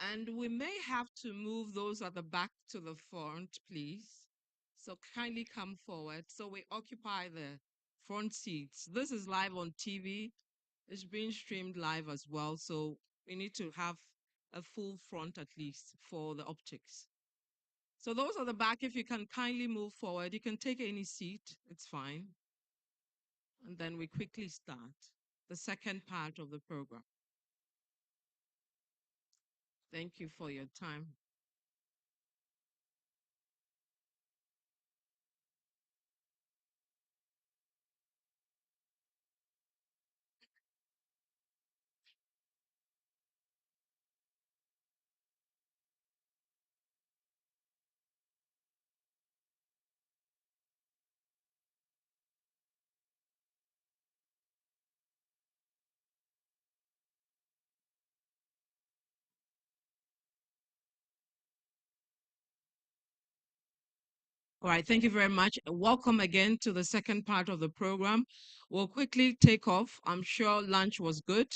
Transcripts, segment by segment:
And we may have to move those at the back to the front, please. So kindly come forward. So we occupy the front seats. This is live on TV. It's being streamed live as well. So we need to have a full front at least for the optics. So those at the back, if you can kindly move forward, you can take any seat. It's fine. And then we quickly start the second part of the program. Thank you for your time. All right, thank you very much. Welcome again to the second part of the program. We'll quickly take off. I'm sure lunch was good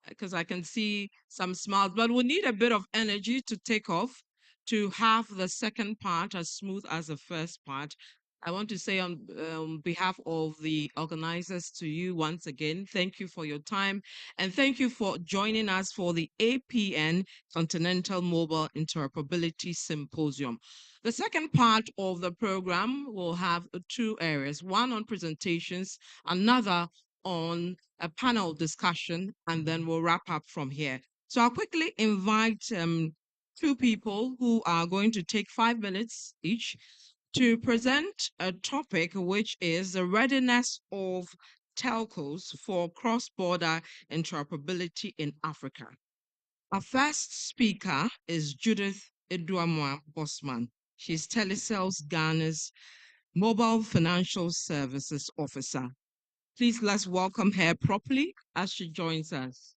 because I can see some smiles, but we need a bit of energy to take off to have the second part as smooth as the first part. I want to say on behalf of the organizers to you once again, thank you for your time and thank you for joining us for the APN Continental Mobile Interoperability Symposium. The second part of the program will have two areas, one on presentations, another on a panel discussion, and then we'll wrap up from here. So I'll quickly invite two people who are going to take 5 minutes each to present a topic, which is the readiness of telcos for cross-border interoperability in Africa. Our first speaker is Judith Eduamwa Bosman. She's Telecel's Ghana's Mobile Financial Services Officer. Please let's welcome her properly as she joins us.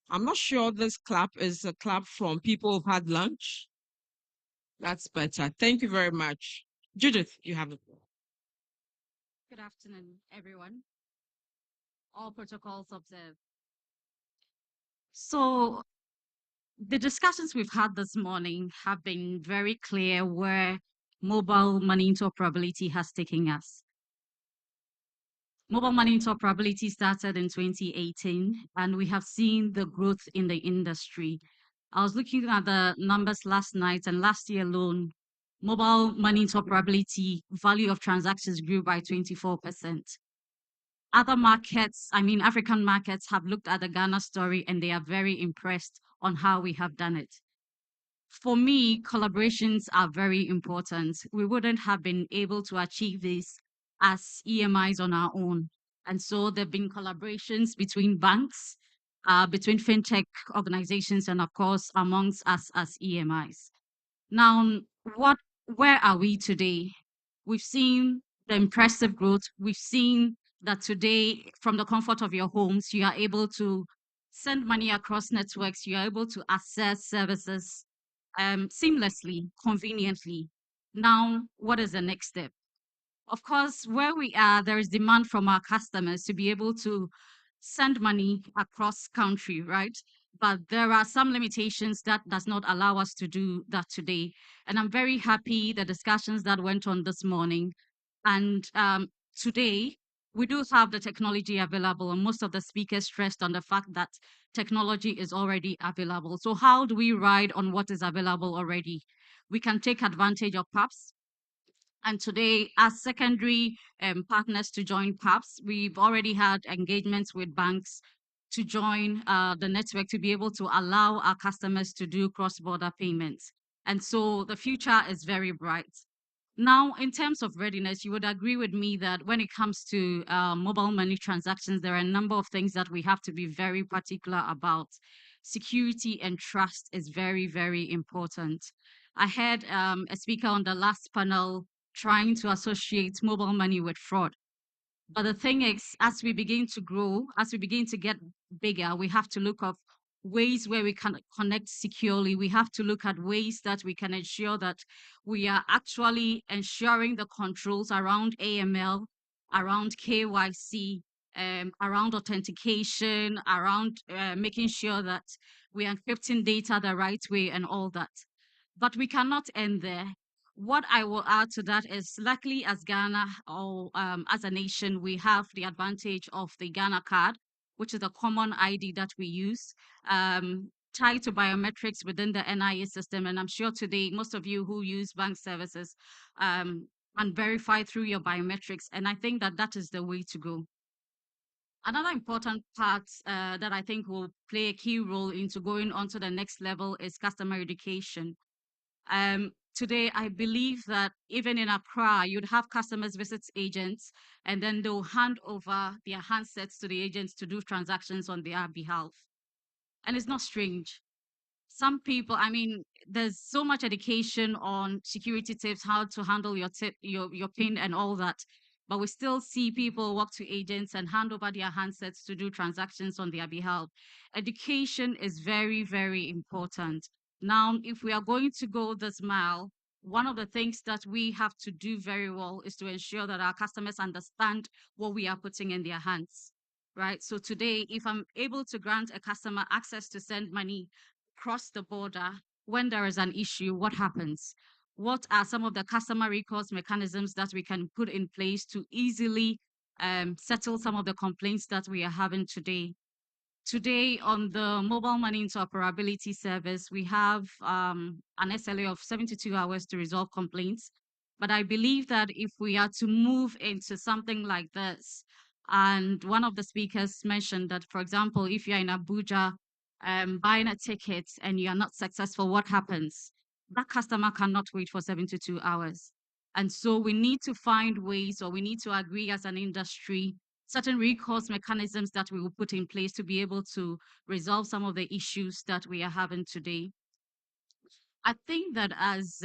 I'm not sure this clap is a clap from people who've had lunch. That's better. Thank you very much. Judith, you have the floor. Good afternoon, everyone. All protocols observed. So, the discussions we've had this morning have been very clear where mobile money interoperability has taken us. Mobile money interoperability started in 2018, and we have seen the growth in the industry. I was looking at the numbers last night, and last year alone, mobile money interoperability value of transactions grew by 24%. Other markets, I mean, African markets have looked at the Ghana story and they are very impressed on how we have done it. For me, collaborations are very important. We wouldn't have been able to achieve this as EMIs on our own. And so there have been collaborations between banks, between fintech organizations, and of course, amongst us as EMIs. Now, where are we today? We've seen the impressive growth. We've seen that today, from the comfort of your homes, you are able to send money across networks. You are able to access services seamlessly, conveniently. Now, what is the next step? Of course, where we are, there is demand from our customers to be able to send money across country, right? But there are some limitations that does not allow us to do that today. And I'm very happy the discussions that went on this morning. And today, we do have the technology available, and most of the speakers stressed on the fact that technology is already available. So how do we ride on what is available already? We can take advantage of PAPs, and today, as secondary partners to join PAPS, we've already had engagements with banks to join the network to be able to allow our customers to do cross-border payments. And so the future is very bright. Now, in terms of readiness, you would agree with me that when it comes to mobile money transactions, there are a number of things that we have to be very particular about. Security and trust is very, very important. I had a speaker on the last panel trying to associate mobile money with fraud. But the thing is, as we begin to grow, as we begin to get bigger, we have to look at ways where we can connect securely. We have to look at ways that we can ensure that we are actually ensuring the controls around AML, around KYC, around authentication, around making sure that we are encrypting data the right way and all that. But we cannot end there. What I will add to that is, luckily, as Ghana or as a nation, we have the advantage of the Ghana card, which is a common ID that we use, tied to biometrics within the NIA system. And I'm sure today, most of you who use bank services and verify through your biometrics. And I think that that is the way to go. Another important part that I think will play a key role into going on to the next level is customer education. Today, I believe that even in Accra, you'd have customers visit agents and then they'll hand over their handsets to the agents to do transactions on their behalf. And it's not strange. Some people, I mean, there's so much education on security tips, how to handle your tip, your pin and all that. But we still see people walk to agents and hand over their handsets to do transactions on their behalf. Education is very, very important. Now, if we are going to go this mile, one of the things that we have to do very well is to ensure that our customers understand what we are putting in their hands, right? So today, if I'm able to grant a customer access to send money cross the border, when there is an issue, what happens? What are some of the customer recourse mechanisms that we can put in place to easily settle some of the complaints that we are having today? Today, on the mobile money interoperability service, we have an SLA of 72 hours to resolve complaints. But I believe that if we are to move into something like this, and one of the speakers mentioned that, for example, if you're in Abuja buying a ticket and you are not successful, what happens? That customer cannot wait for 72 hours. And so we need to find ways, or we need to agree as an industry, certain recourse mechanisms that we will put in place to be able to resolve some of the issues that we are having today. I think that as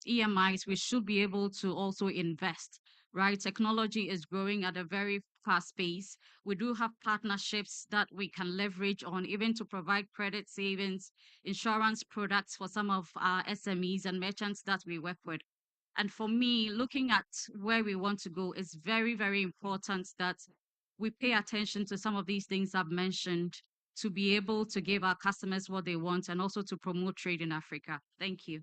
EMIs, we should be able to also invest, right? Technology is growing at a very fast pace. We do have partnerships that we can leverage on, even to provide credit savings, insurance products for some of our SMEs and merchants that we work with. And for me, looking at where we want to go is very, very important that we pay attention to some of these things I've mentioned to be able to give our customers what they want and also to promote trade in Africa. Thank you.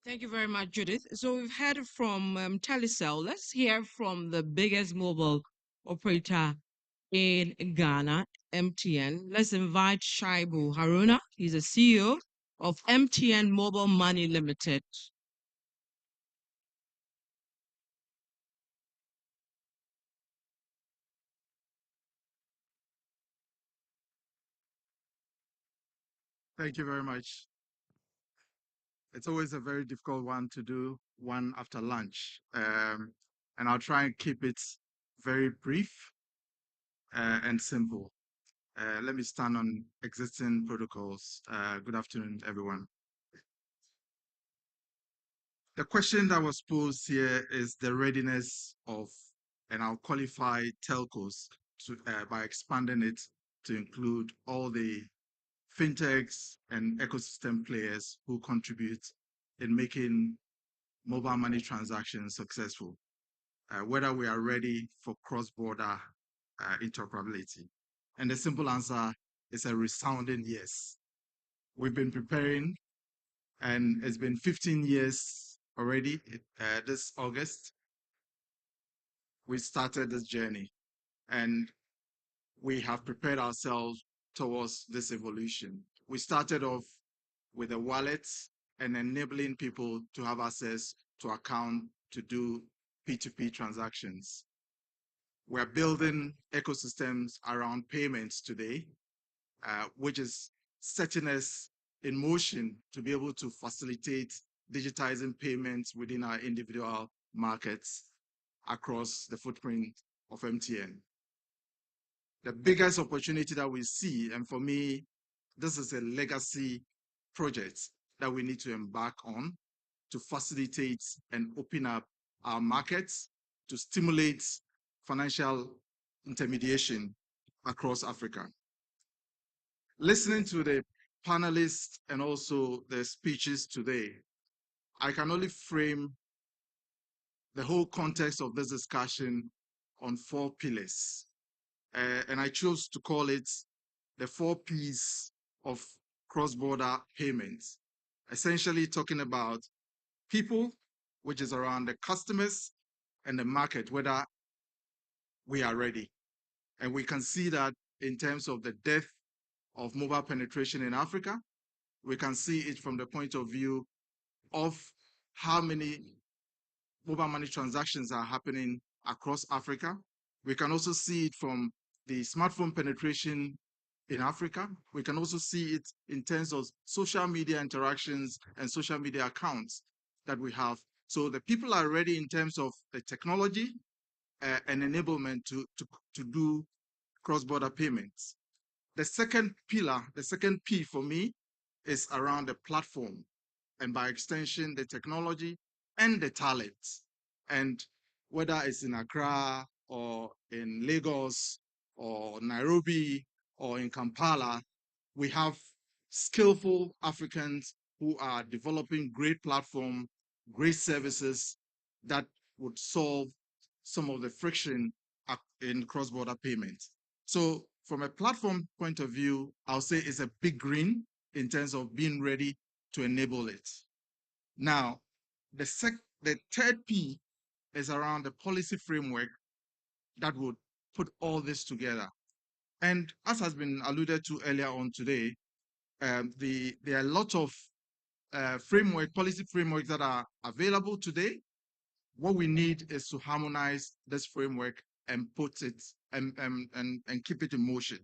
Thank you very much, Judith. So we've heard from Telecel. Let's hear from the biggest mobile operator in Ghana, MTN. Let's invite Shaibu Haruna. He's the CEO of MTN Mobile Money Limited. Thank you very much. It's always a very difficult one to do one after lunch. And I'll try and keep it very brief and simple. Let me stand on existing protocols. Good afternoon, everyone. The question that was posed here is the readiness of, and I'll qualify telcos by expanding it to include all the fintechs and ecosystem players who contribute in making mobile money transactions successful, whether we are ready for cross-border interoperability. And the simple answer is a resounding yes. We've been preparing, and it's been 15 years already. This August, we started this journey, and we have prepared ourselves towards this evolution. We started off with a wallet and enabling people to have access to account to do P2P transactions. We're building ecosystems around payments today, which is setting us in motion to be able to facilitate digitizing payments within our individual markets across the footprint of MTN. The biggest opportunity that we see, and for me, this is a legacy project that we need to embark on to facilitate and open up our markets to stimulate financial intermediation across Africa. Listening to the panelists and also the speeches today, I can only frame the whole context of this discussion on 4 pillars. And I chose to call it the 4 Ps of cross-border payments, essentially talking about people, which is around the customers, and the market, whether we are ready. And we can see that in terms of the depth of mobile penetration in Africa. We can see it from the point of view of how many mobile money transactions are happening across Africa. We can also see it from the smartphone penetration in Africa. We can also see it in terms of social media interactions and social media accounts that we have. So the people are ready in terms of the technology and enablement to do cross-border payments. The second pillar, the second P for me, is around the platform, and by extension, the technology and the talent. And whether it's in Accra or in Lagos or Nairobi or in Kampala, we have skillful Africans who are developing great platform, great services that would solve some of the friction in cross-border payments. So from a platform point of view, I'll say it's a big green in terms of being ready to enable it. Now, the third P is around the policy framework that would put all this together. And as has been alluded to earlier on today, there are a lot of policy frameworks that are available today. What we need is to harmonize this framework and put it and keep it in motion.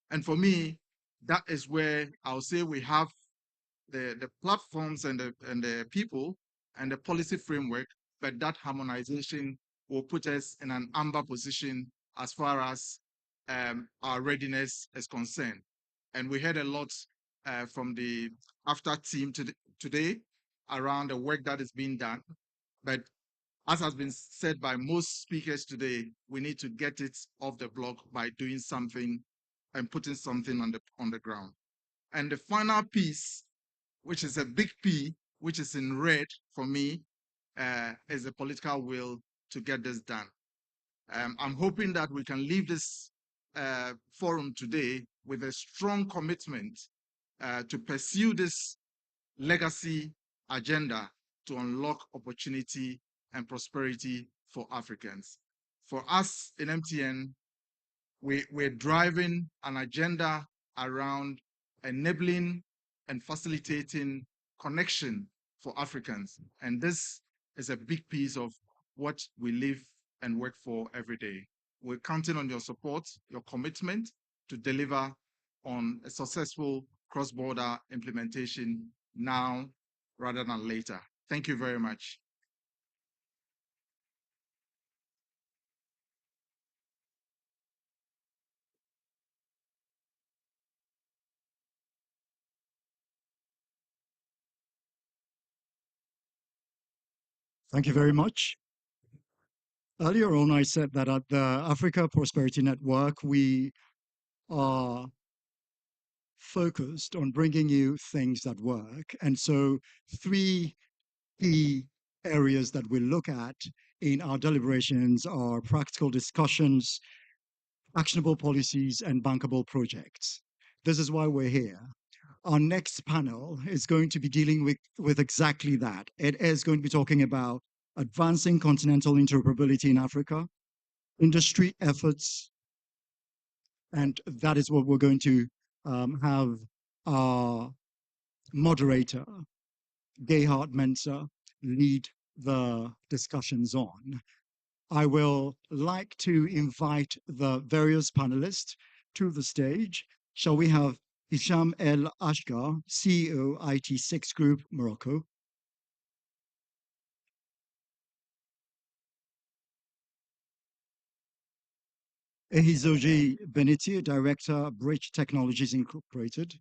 And for me, that is where I'll say we have the platforms and the people and the policy framework, but that harmonization will put us in an amber position as far as our readiness is concerned. And we heard a lot from the AFTA team today around the work that is being done. But as has been said by most speakers today, we need to get it off the block by doing something and putting something on the ground. And the final piece, which is a big P, which is in red for me, is the political will to get this done. I'm hoping that we can leave this forum today with a strong commitment to pursue this legacy agenda to unlock opportunity and prosperity for Africans. For us in MTN, we're driving an agenda around enabling and facilitating connection for Africans. And this is a big piece of what we live and work for every day. We're counting on your support, your commitment to deliver on a successful cross-border implementation now rather than later. Thank you very much. Thank you very much. Earlier on, I said that at the Africa Prosperity Network, we are focused on bringing you things that work. And so 3 key areas that we look at in our deliberations are practical discussions, actionable policies, and bankable projects. This is why we're here. Our next panel is going to be dealing with exactly that. It is going to be talking about advancing continental interoperability in Africa, industry efforts, and that is what we're going to have our moderator, Gayhart Mensa, lead the discussions on. I will like to invite the various panelists to the stage. Shall we have Hisham El Ashgar, CEO, IT6 Group, Morocco. Ehizoji Beniti, Director, Bridge Technologies Incorporated.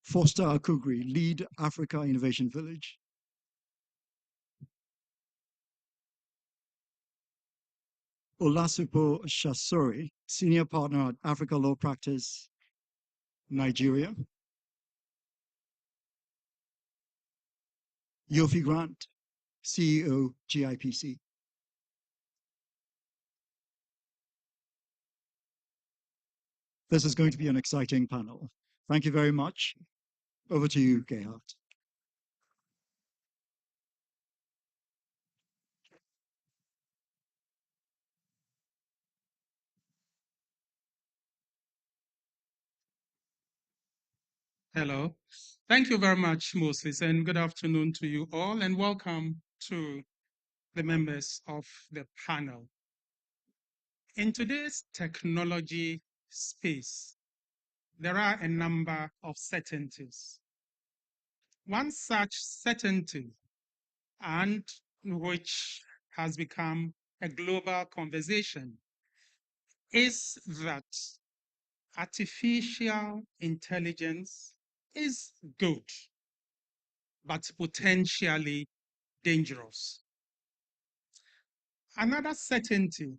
Foster Akugri, Lead Africa Innovation Village. Olasupo Shasori, Senior Partner at Africa Law Practice, Nigeria. Yofi Grant, CEO, GIPC. This is going to be an exciting panel. Thank you very much. Over to you, Gerhard. Hello. Thank you very much, Moses, and good afternoon to you all, and welcome to the members of the panel. In today's technology space, there are a number of certainties. One such certainty, and which has become a global conversation, is that artificial intelligence is good, but potentially dangerous. Another certainty,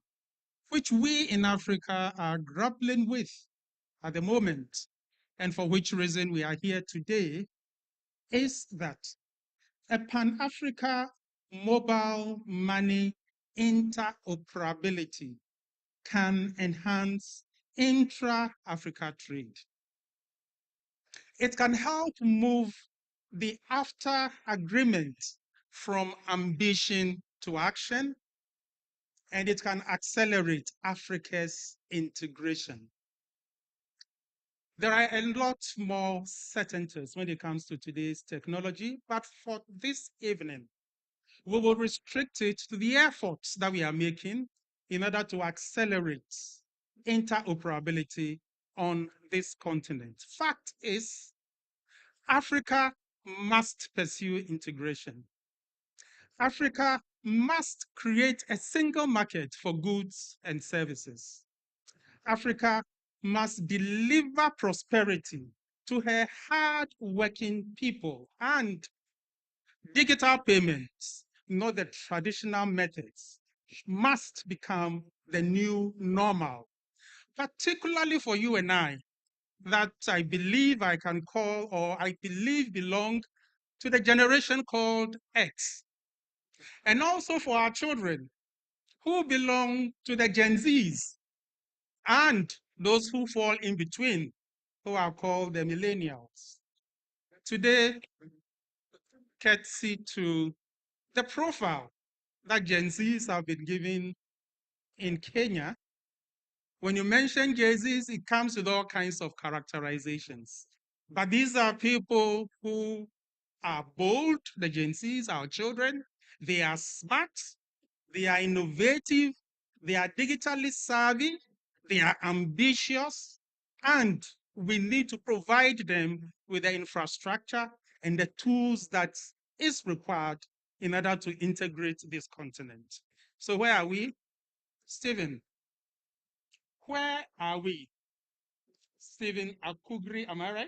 which we in Africa are grappling with at the moment, and for which reason we are here today, is that a Pan-Africa mobile money interoperability can enhance intra-Africa trade. It can help move the AfTA agreement from ambition to action, and it can accelerate Africa's integration. There are a lot more certainties when it comes to today's technology, but for this evening, we will restrict it to the efforts that we are making in order to accelerate interoperability on this continent. Fact is, Africa must pursue integration. Africa must create a single market for goods and services. Africa must deliver prosperity to her hard-working people, and digital payments, not the traditional methods, must become the new normal, particularly for you and I, that I believe I can call, or I believe belong to the generation called X, and also for our children who belong to the Gen Zs, and those who fall in between, who are called the millennials. Today, courtesy to the profile that Gen Zs have been given in Kenya, when you mention Gen Zs, it comes with all kinds of characterizations. But these are people who are bold, the Gen Zs, our children. They are smart, they are innovative, they are digitally savvy, they are ambitious, and we need to provide them with the infrastructure and the tools that is required in order to integrate this continent. So where are we? Stephen, where are we? Stephen Akugri, am I right?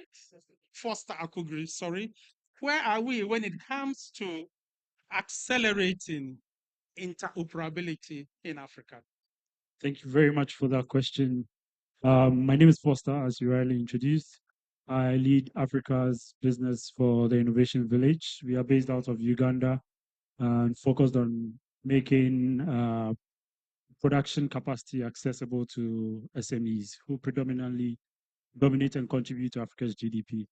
Foster Akugri, sorry. Where are we when it comes to accelerating interoperability in Africa? Thank you very much for that question. My name is Foster, as you rightly introduced. I lead Africa's business for the Innovation Village. We are based out of Uganda and focused on making production capacity accessible to SMEs who predominantly dominate and contribute to Africa's GDP.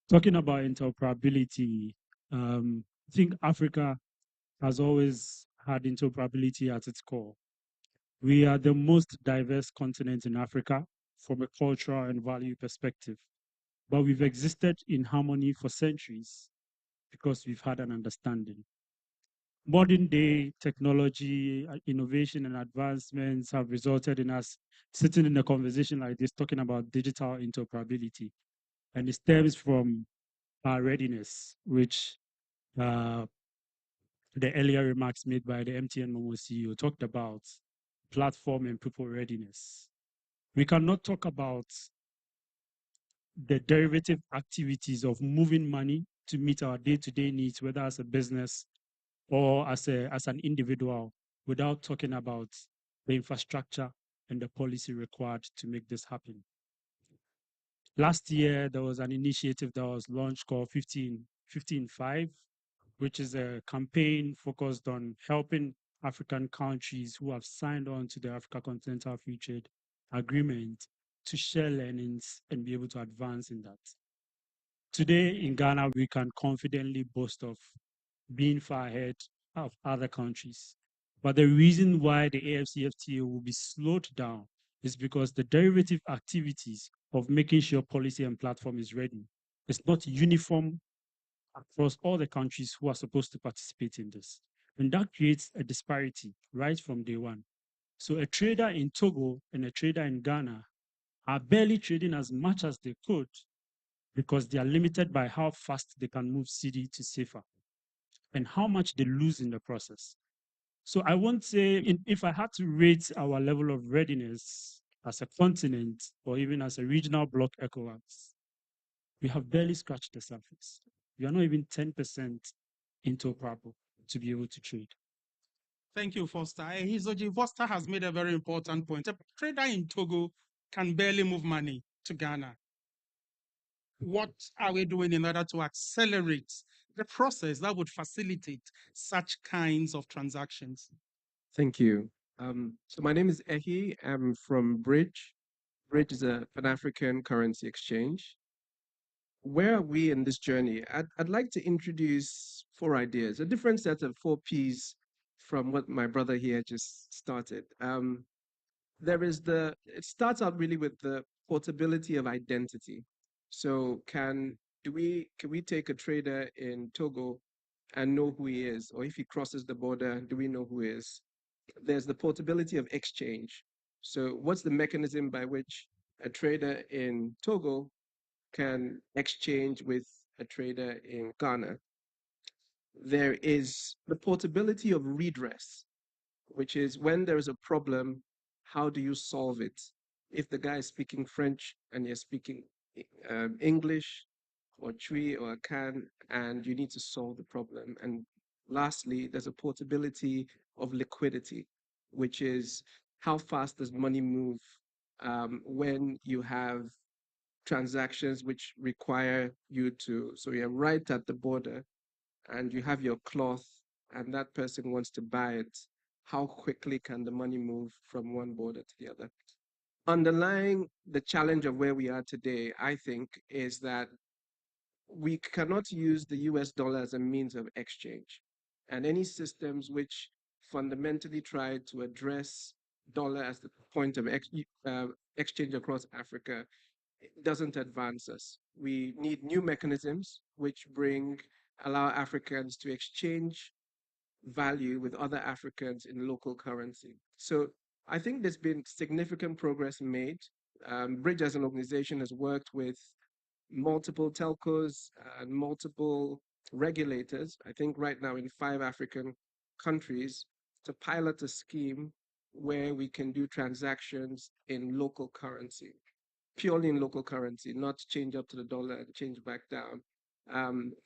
Talking about interoperability, I think Africa has always had interoperability at its core. We are the most diverse continent in Africa from a cultural and value perspective, but we've existed in harmony for centuries because we've had an understanding. Modern day technology, innovation, and advancements have resulted in us sitting in a conversation like this talking about digital interoperability. And it stems from our readiness, which the earlier remarks made by the MTN Momo CEO talked about platform and people readiness. We cannot talk about the derivative activities of moving money to meet our day-to-day needs, whether as a business or as an individual, without talking about the infrastructure, and the policy required to make this happen. Last year, there was an initiative that was launched called 15.5, which is a campaign focused on helping African countries who have signed on to the Africa Continental Free Trade Agreement to share learnings and be able to advance in that. Today in Ghana, we can confidently boast of being far ahead of other countries. But the reason why the AFCFTA will be slowed down is because the derivative activities of making sure policy and platform is ready is not uniform across all the countries who are supposed to participate in this. And that creates a disparity right from day one. So a trader in Togo and a trader in Ghana are barely trading as much as they could because they are limited by how fast they can move CD to safer and how much they lose in the process. So I won't say, if I had to rate our level of readiness as a continent or even as a regional bloc ECOWAS, we have barely scratched the surface. We are not even 10% interoperable to be able to trade. Thank you, Foster. Hizoji, Foster has made a very important point. A trader in Togo can barely move money to Ghana. What are we doing in order to accelerate the process that would facilitate such kinds of transactions? Thank you. So my name is Ehi. I'm from Bridge. Bridge is a Pan-African currency exchange. Where are we in this journey? I'd like to introduce 4 ideas, a different set of 4 Ps from what my brother here just started. It starts out really with the portability of identity. So can we take a trader in Togo and know who he is? Or if he crosses the border, do we know who he is? There's the portability of exchange. So what's the mechanism by which a trader in Togo can exchange with a trader in Ghana? There is the portability of redress, which is when there is a problem, how do you solve it? If the guy is speaking French and you're speaking English or Twi or Akan, and you need to solve the problem. And lastly, there's a portability of liquidity, which is how fast does money move when you have transactions which require you to, so you're right at the border and you have your cloth and that person wants to buy it, how quickly can the money move from one border to the other? Underlying the challenge of where we are today, I think, is that we cannot use the US dollar as a means of exchange. And any systems which fundamentally try to address dollar as the point of exchange across Africa doesn't advance us. We need new mechanisms which allow Africans to exchange value with other Africans in local currency. So I think there's been significant progress made. Bridge as an organization has worked with multiple telcos and multiple regulators, I think right now in 5 African countries, to pilot a scheme where we can do transactions in local currency, purely in local currency, not change up to the dollar and change back down.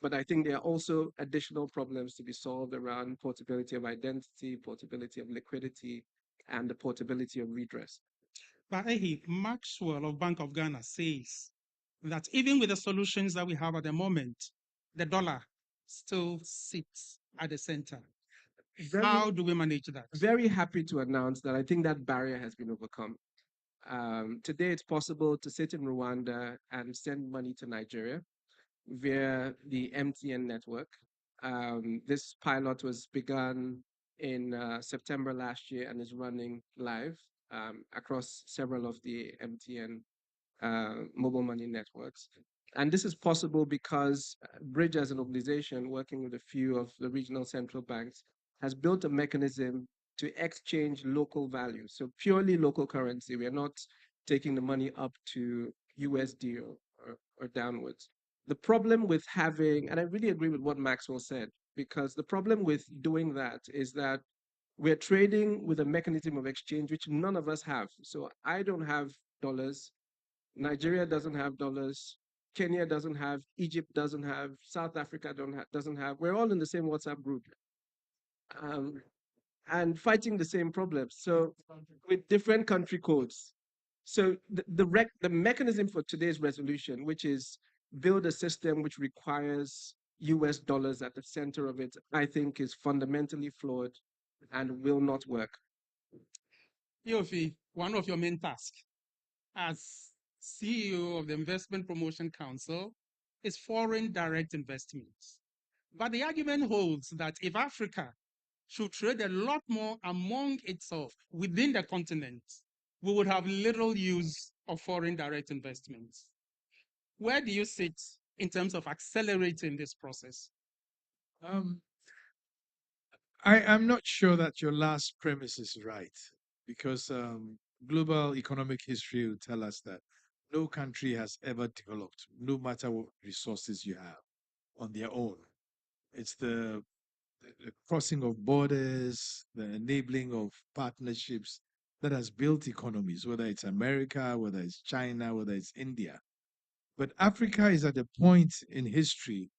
But I think there are also additional problems to be solved around portability of identity, portability of liquidity, and the portability of redress. But Maxwell of Bank of Ghana says that even with the solutions that we have at the moment, the dollar still sits at the center. How do we manage that? Very happy to announce that I think that barrier has been overcome. Today, it's possible to sit in Rwanda and send money to Nigeria via the MTN network. This pilot was begun in September last year and is running live across several of the MTN mobile money networks. And this is possible because Bridge as an organization, working with a few of the regional central banks, has built a mechanism to exchange local value. So purely local currency. We are not taking the money up to USD or downwards. The problem with having, and I really agree with what Maxwell said, because the problem with doing that is that we're trading with a mechanism of exchange which none of us have. So I don't have dollars. Nigeria doesn't have dollars. Kenya doesn't have. Egypt doesn't have. South Africa doesn't have. We're all in the same WhatsApp group. and fighting the same problems. So with different country codes. So the mechanism for today's resolution, which is build a system which requires US dollars at the center of it, I think is fundamentally flawed and will not work. Yofi, one of your main tasks as CEO of the Investment Promotion Council is foreign direct investments. But the argument holds that if Africa should trade a lot more among itself within the continent, we would have little use of foreign direct investments. Where do you sit in terms of accelerating this process? Um, I am not sure that your last premise is right because global economic history will tell us that no country has ever developed, no matter what resources you have, on their own. It's the crossing of borders, the enabling of partnerships that has built economies, whether it's America, whether it's China, whether it's India. But Africa is at a point in history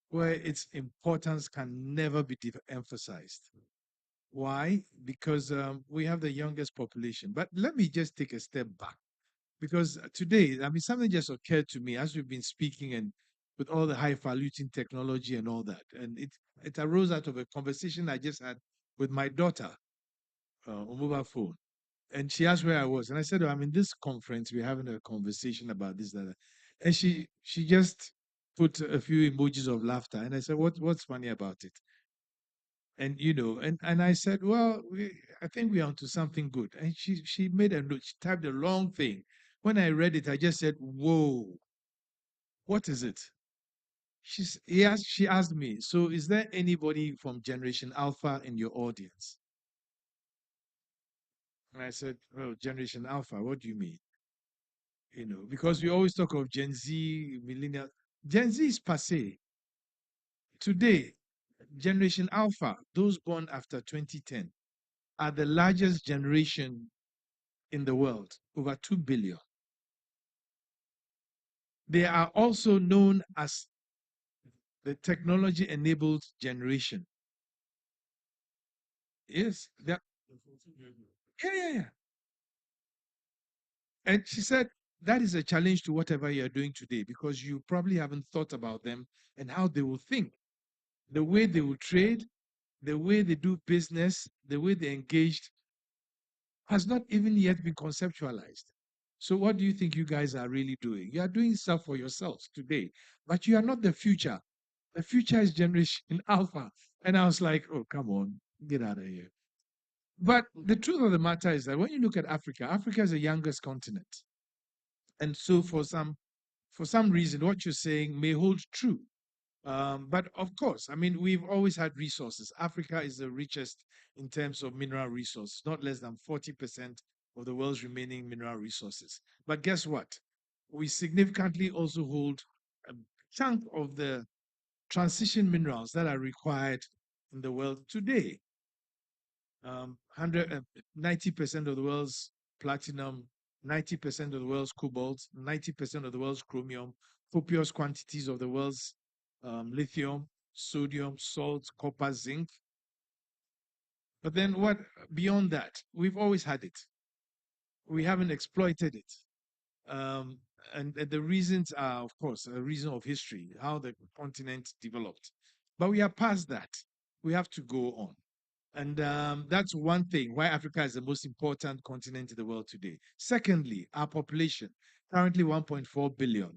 where its importance can never be emphasized. Why? Because we have the youngest population. But let me just take a step back. Because today, I mean, something just occurred to me as we've been speaking and with all the highfalutin technology and all that. And it arose out of a conversation I just had with my daughter on mobile phone. And she asked where I was. And I said, oh, I'm in this conference. We're having a conversation about this, that. And she just put a few emojis of laughter. And I said, what's funny about it? And and I said, well, I think we're onto something good. And she made a note, she typed a long thing. When I read it, I just said, whoa, what is it? She asked me, so is there anybody from Generation Alpha in your audience? And I said, well, Generation Alpha, what do you mean? Because we always talk of Gen Z, millennial. Gen Z is passé. Today, Generation Alpha, those born after 2010, are the largest generation in the world, over 2 billion. They are also known as the technology enabled generation. Yes. Yeah, yeah. And she said, that is a challenge to whatever you're doing today because you probably haven't thought about them and how they will think, the way they will trade, the way they do business, the way they engaged has not even yet been conceptualized. So what do you think you guys are really doing? You are doing stuff for yourselves today, but you are not the future. The future is Generation Alpha. And I was like, oh, come on, get out of here. But the truth of the matter is that when you look at Africa, Africa is the youngest continent. And so for some reason, what you're saying may hold true. But of course, I mean, we've always had resources. Africa is the richest in terms of mineral resources, not less than 40% of the world's remaining mineral resources. But guess what? We significantly also hold a chunk of the transition minerals that are required in the world today. 90% of the world's platinum, 90% of the world's cobalt, 90% of the world's chromium, copious quantities of the world's lithium, sodium, salt, copper, zinc. But then what beyond that? We've always had it. We haven't exploited it. And the reasons are, of course, a reason of history, how the continent developed. But we are past that. We have to go on. And that's one thing why Africa is the most important continent in the world today. Secondly, our population, currently 1.4 billion.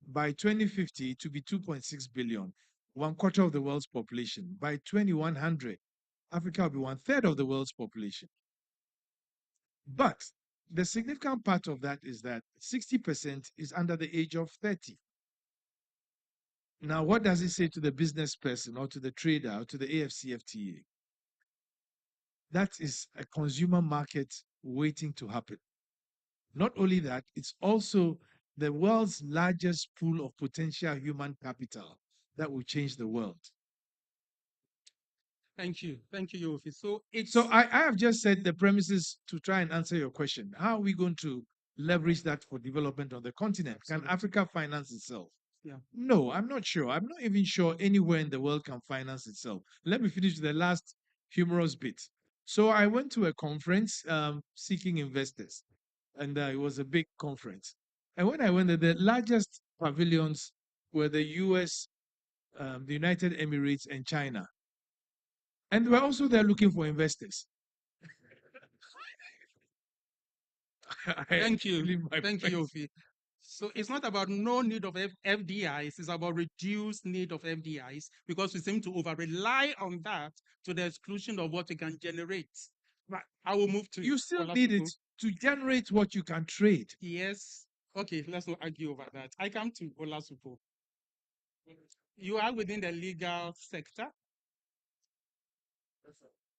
By 2050, to be 2.6 billion, one quarter of the world's population. By 2100, Africa will be one third of the world's population. But the significant part of that is that 60% is under the age of 30. Now, what does it say to the business person or to the trader or to the AFCFTA? That is a consumer market waiting to happen. Not only that, it's also the world's largest pool of potential human capital that will change the world. Thank you, Yofi. So I have just said the premises to try and answer your question. How are we going to leverage that for development on the continent? Can Africa finance itself? Yeah. No, I'm not sure. I'm not even sure anywhere in the world can finance itself. Let me finish the last humorous bit. So I went to a conference seeking investors, and it was a big conference. And when I went there, the largest pavilions were the US, the United Emirates, and China. And they were also there looking for investors. Thank you. Thank you, Ofi. So it's not about no need of FDIs, it's about reduced need of FDIs because we seem to over rely on that to the exclusion of what we can generate. But I will move to You still Olasupo. need it to generate what you can trade. Yes. Okay, let's not argue over that. I come to Olasupo. You are within the legal sector,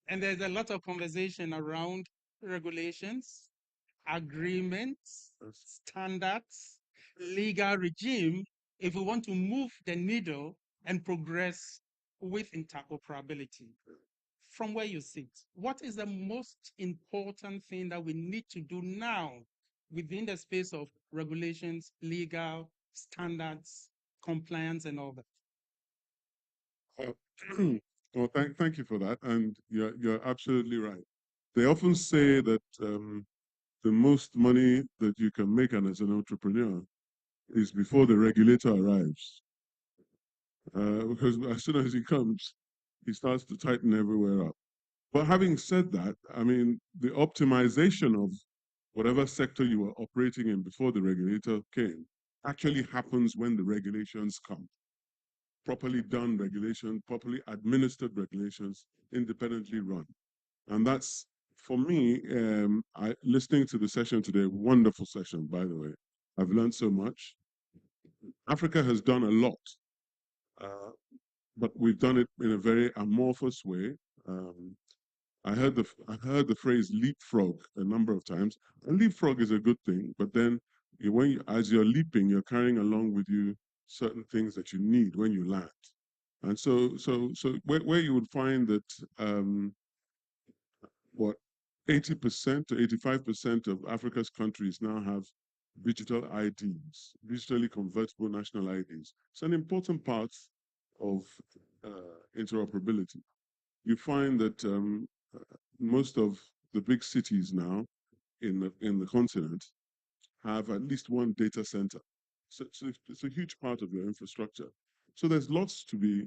and there's a lot of conversation around regulations, agreements, standards, legal regime, if we want to move the needle and progress with interoperability. From where you sit, what is the most important thing that we need to do now within the space of regulations, legal, standards, compliance, and all that? Well, thank you for that, and you're absolutely right. They often say that the most money that you can make as an entrepreneur is before the regulator arrives, because as soon as he comes, he starts to tighten everywhere up. But having said that, I mean, the optimization of whatever sector you were operating in before the regulator came actually happens when the regulations come. Properly done regulation, properly administered regulations, independently run. And that's, for me, listening to the session today, wonderful session, by the way. I've learned so much. Africa has done a lot, but we've done it in a very amorphous way. Um, I heard the phrase leapfrog a number of times. And leapfrog is a good thing, but then as you're leaping, you're carrying along with you certain things that you need when you land. And so where you would find that what 80% to 85% of Africa's countries now have digital IDs, digitally convertible national IDs. It's an important part of interoperability. You find that most of the big cities now in the continent have at least one data center. So it's a huge part of your infrastructure. So there's lots to be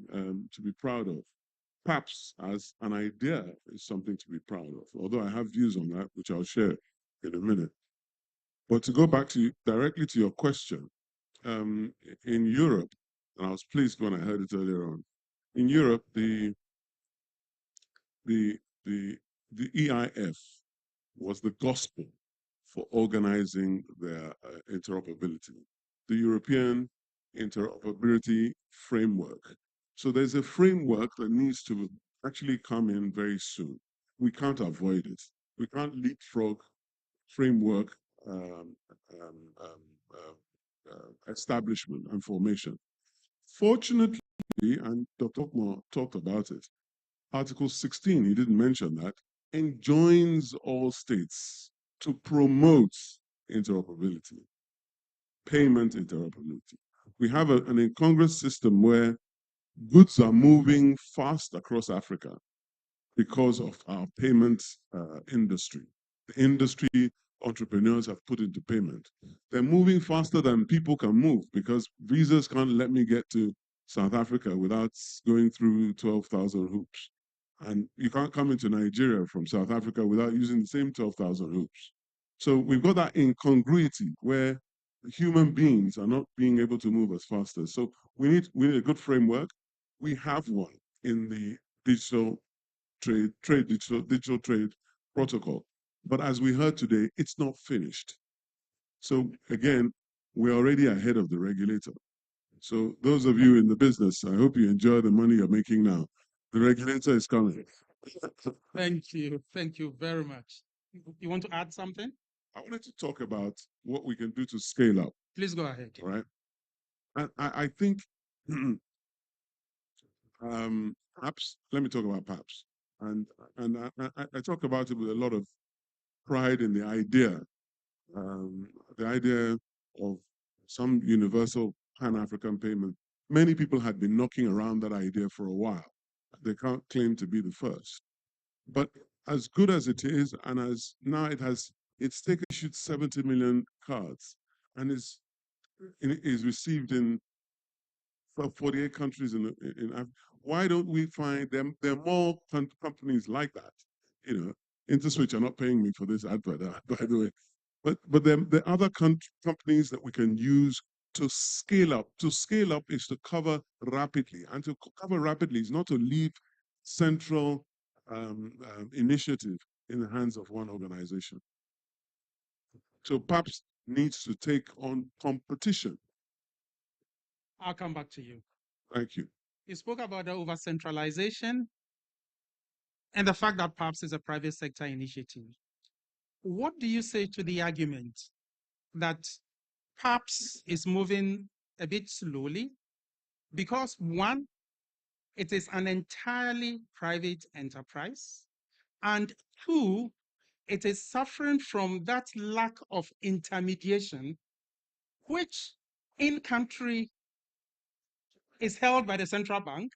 proud of. PAPS as an idea is something to be proud of, although I have views on that, which I'll share in a minute. But to go back directly to your question, in Europe, and I was pleased when I heard it earlier on, in Europe, the, the, the EIF was the gospel for organizing their interoperability, the European Interoperability Framework. So there's a framework that needs to actually come in very soon. We can't avoid it. We can't leapfrog framework um, um, um, establishment and formation. Fortunately, and Dr. Okmo talked about it, Article 16, he didn't mention that, enjoins all states to promote interoperability, payment interoperability. We have an incongruous system where goods are moving fast across Africa because of our payment industry. The industry entrepreneurs have put into payment. They're moving faster than people can move because visas can't let me get to South Africa without going through 12,000 hoops. And you can't come into Nigeria from South Africa without using the same 12,000 hoops. So we've got that incongruity where human beings are not being able to move as fast as. So we need a good framework. We have one in the digital digital trade protocol. But as we heard today, it's not finished. So again, we're already ahead of the regulator. So those of you in the business, I hope you enjoy the money you're making now. The regulator is coming. Thank you. Thank you very much. You want to add something? I wanted to talk about what we can do to scale up. Please go ahead. All right. And I think PAPS, let me talk about PAPS. And I talk about it with a lot of pride in the idea of some universal Pan-African payment. Many people had been knocking around that idea for a while. They can't claim to be the first. But as good as it is, and as now it's taken issued 70 million cards, and is received in 48 countries in Africa. Why don't we find them? There are more companies like that. InterSwitch are not paying me for this advert, by the way. But there are other companies that we can use to scale up. To scale up is to cover rapidly, and to cover rapidly is not to leave central initiative in the hands of one organization. So PAPS needs to take on competition. I'll come back to you. Thank you. You spoke about the over-centralization and the fact that PAPS is a private sector initiative. What do you say to the argument that PAPS is moving a bit slowly because, one, it is an entirely private enterprise, and two, it is suffering from that lack of intermediation, which in country is held by the central bank,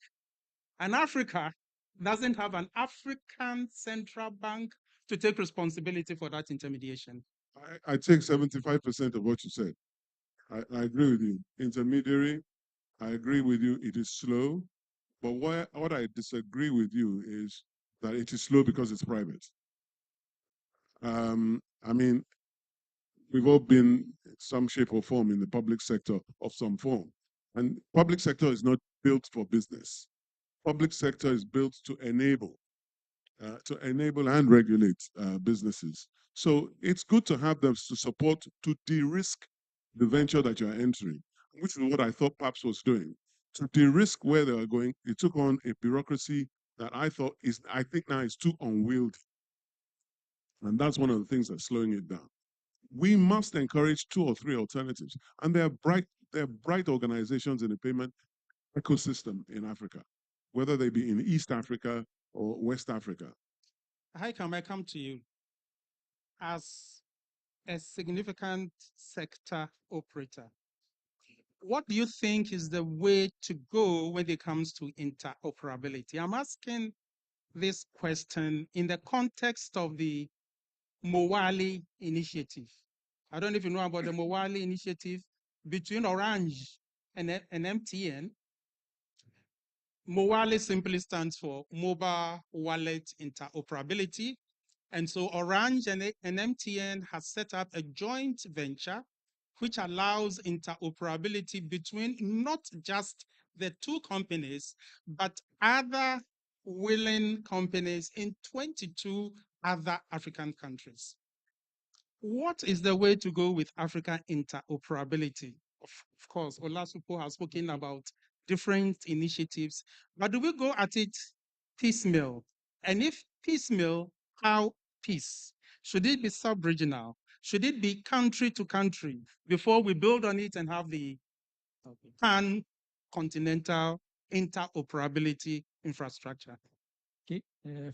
and Africa doesn't have an African central bank to take responsibility for that intermediation. I take 75% of what you said. I agree with you. Intermediary, I agree with you, it is slow. But what I disagree with you is that it is slow because it's private. I mean, we've all been in some shape or form in the public sector of some form. And public sector is not built for business. Public sector is built to enable and regulate businesses. So it's good to have them to support, to de-risk the venture that you're entering, which is what I thought PAPS was doing. To de-risk where they are going, it took on a bureaucracy that I think now is too unwieldy. And that's one of the things that's slowing it down. We must encourage 2 or 3 alternatives. And there are bright organizations in the payment ecosystem in Africa, whether they be in East Africa or West Africa. How can I come to you as a significant sector operator? What do you think is the way to go when it comes to interoperability? I'm asking this question in the context of the Mowali initiative. I don't know if you know about the Mowali initiative between Orange and MTN. Mowali simply stands for Mobile Wallet Interoperability. And so Orange and MTN has set up a joint venture which allows interoperability between not just the 2 companies, but other willing companies in 22 other African countries. What is the way to go with African interoperability? Of course, Olasupo has spoken about different initiatives, but do we go at it piecemeal? And if piecemeal, how piece? Should it be sub-regional? Should it be country to country before we build on it and have the pan-continental interoperability infrastructure? Okay.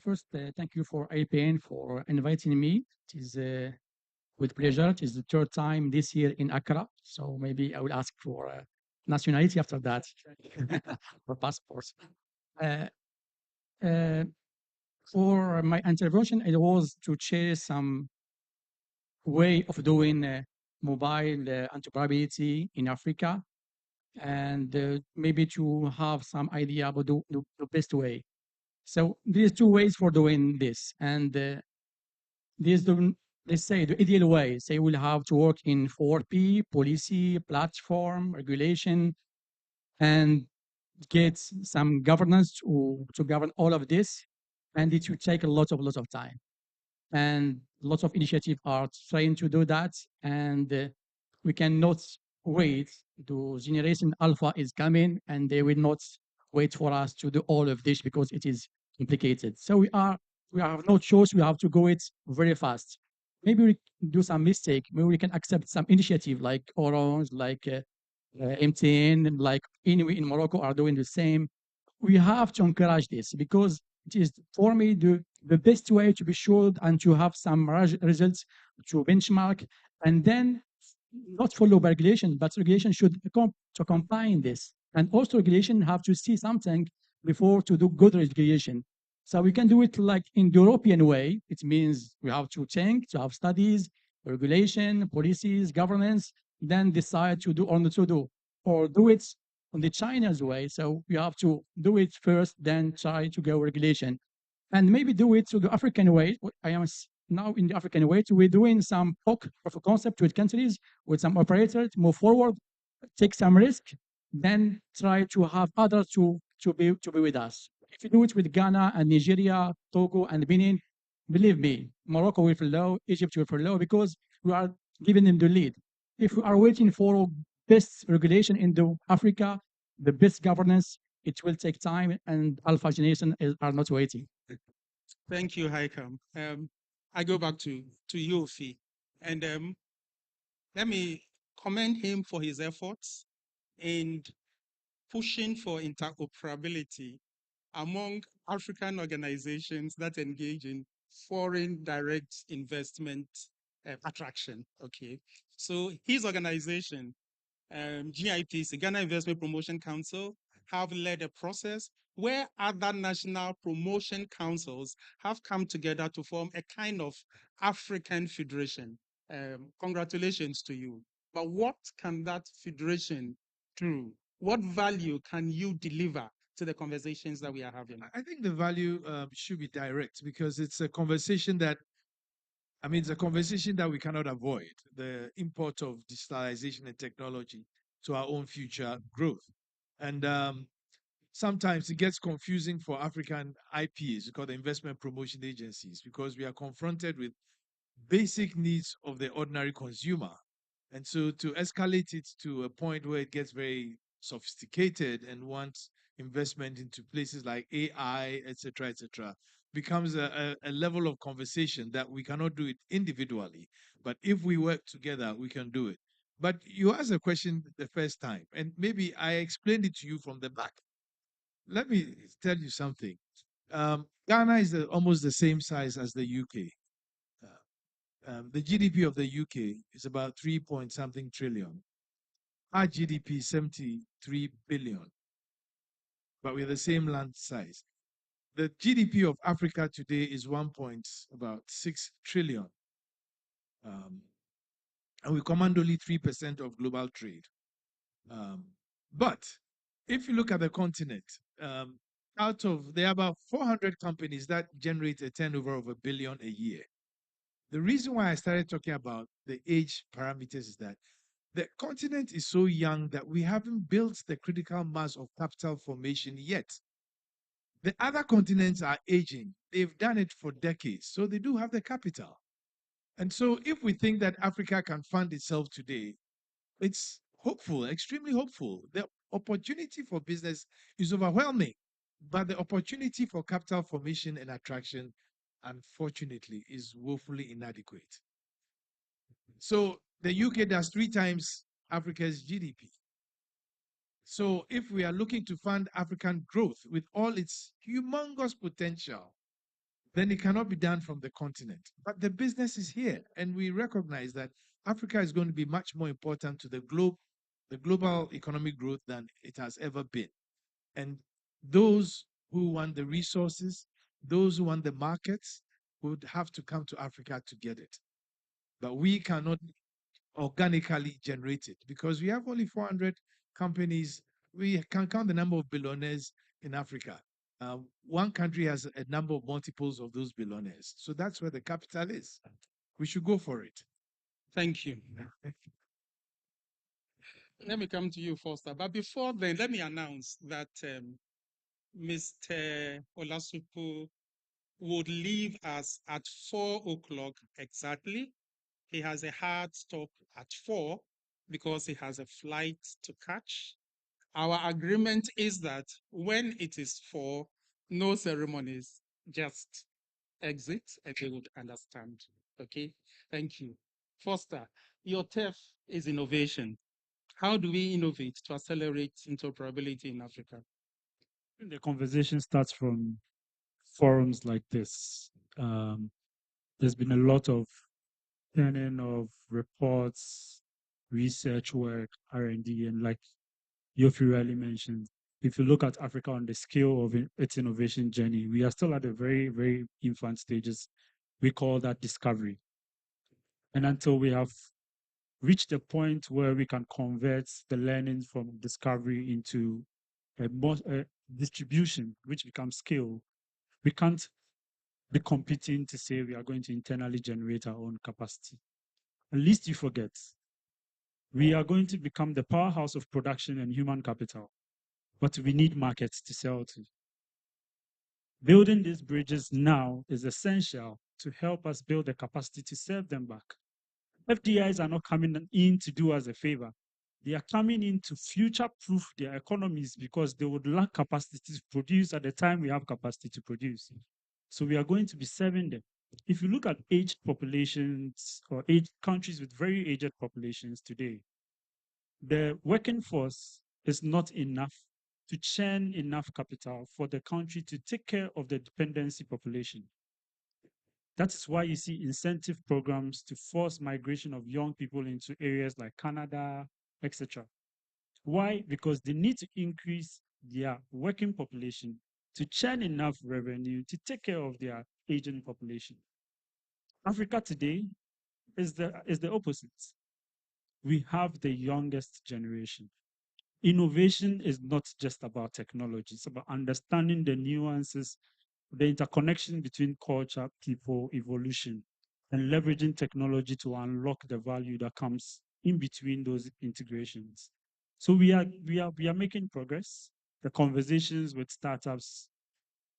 First, thank you for IPN for inviting me. It is with pleasure. It is the 3rd time this year in Accra, so maybe I will ask for nationality after that, for passports. For my intervention, it was to share some way of doing mobile interoperability in Africa, and maybe to have some idea about the best way. So there's 2 ways for doing this, and there's let's say the ideal way. Say we'll have to work in 4P, policy, platform, regulation, and get some governance to govern all of this, and it will take a lot of time. And lots of initiatives are trying to do that, and we cannot wait. The generation alpha is coming, and they will not wait for us to do all of this because it is complicated. So we have no choice. We have to go it very fast. Maybe we do some mistake. Maybe we can accept some initiative like Orange, like MTN, like Inuit in Morocco are doing the same. We have to encourage this because it is, for me, the best way to be sure and to have some results to benchmark, and then not follow regulation, but regulation should to combine this. And also regulation have to see something before to do good regulation. So we can do it like in the European way. It means we have to think, to have studies, regulation, policies, governance, then decide to do or not to do, or do it on the China's way. So we have to do it first, then try to go regulation, and maybe do it to the African way. I am now in the African way. We're doing some POC, proof of concept, with countries, with some operators to move forward, take some risk, then try to have others to be with us. If you do it with Ghana and Nigeria, Togo and Benin, believe me, Morocco will follow, Egypt will follow, because we are giving them the lead. If we are waiting for best regulation in Africa, the best governance, it will take time, and Alpha generation are not waiting. Thank you, Haikam. I go back to Yofi, and let me commend him for his efforts in pushing for interoperability among African organizations that engage in foreign direct investment attraction. Okay, so his organization, GIPC, Ghana Investment Promotion Council, have led a process where other national promotion councils have come together to form a kind of African federation. Congratulations to you. But what can that federation do? What value can you deliver to the conversations that we are having? I think the value should be direct, because it's a conversation that, I mean, it's a conversation that we cannot avoid, the import of digitalization and technology to our own future growth. And sometimes it gets confusing for African IPs, we call the investment promotion agencies, because we are confronted with basic needs of the ordinary consumer. And so to escalate it to a point where it gets very sophisticated and wants investment into places like AI, etc., becomes a level of conversation that we cannot do it individually. But if we work together, we can do it. But you asked a question the first time, and maybe I explained it to you from the back. Let me tell you something. Ghana is almost the same size as the UK. The GDP of the UK is about 3 point something trillion. Our GDP is 73 billion, but we're the same land size. The GDP of Africa today is about 6 trillion. And we command only 3% of global trade. But if you look at the continent, there are about 400 companies that generate a turnover of $1 billion a year. The reason why I started talking about the age parameters is that the continent is so young that we haven't built the critical mass of capital formation yet. The other continents are aging. They've done it for decades, so they do have the capital. And so if we think that Africa can fund itself today, it's hopeful, extremely hopeful. The opportunity for business is overwhelming, but the opportunity for capital formation and attraction, unfortunately, is woefully inadequate. So the UK does 3 times Africa's GDP. So if we are looking to fund African growth with all its humongous potential, then it cannot be done from the continent. But the business is here, and we recognize that Africa is going to be much more important to the global economic growth than it has ever been. And those who want the resources, those who want the markets, would have to come to Africa to get it. But we cannot organically generate it because we have only 400 companies. We can count the number of billionaires in Africa. One country has a number of multiples of those billionaires. So that's where the capital is. We should go for it. Thank you. Let me come to you, Foster. But before then, let me announce that Mr. Olasupu would leave us at 4 o'clock exactly. He has a hard stop at 4 because he has a flight to catch. Our agreement is that when it is 4, no ceremonies, just exit, and they would understand. Okay, thank you. Foster, your TEF is innovation. How do we innovate to accelerate interoperability in Africa? The conversation starts from forums like this. There's been a lot of turning of reports, research work, R&D, and like Yofi really mentioned, if you look at Africa on the scale of its innovation journey, we are still at the very, very infant stages. We call that discovery. And until we have reached a point where we can convert the learnings from discovery into a distribution, which becomes scale, we can't be competing to say we are going to internally generate our own capacity. At least you forget, we are going to become the powerhouse of production and human capital, but we need markets to sell to. Building these bridges now is essential to help us build the capacity to serve them back. FDIs are not coming in to do us a favor. They are coming in to future-proof their economies because they would lack capacity to produce at the time we have capacity to produce. So we are going to be serving them. If you look at aged populations or aged countries with very aged populations today, the working force is not enough to churn enough capital for the country to take care of the dependency population. That is why you see incentive programs to force migration of young people into areas like Canada, etc. Why? Because they need to increase their working population to churn enough revenue to take care of their aging population. Africa today is the opposite. We have the youngest generation. Innovation is not just about technology, it's about understanding the nuances, the interconnection between culture, people, evolution, and leveraging technology to unlock the value that comes in between those integrations. So we are making progress. The conversations with startups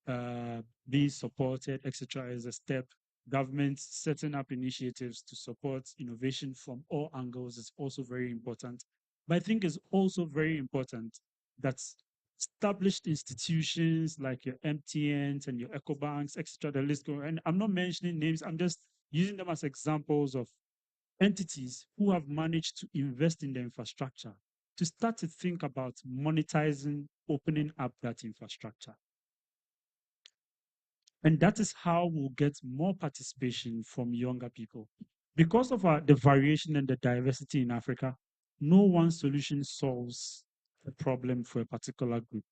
being supported, etc., is a step. Governments setting up initiatives to support innovation from all angles is also very important. But I think it's also very important that established institutions like your MTNs and your EcoBanks, etc., the list go. And I'm not mentioning names, I'm just using them as examples of entities who have managed to invest in the infrastructure to start to think about monetizing, opening up that infrastructure. And that is how we'll get more participation from younger people. Because of the variation and the diversity in Africa, no one solution solves a problem for a particular group.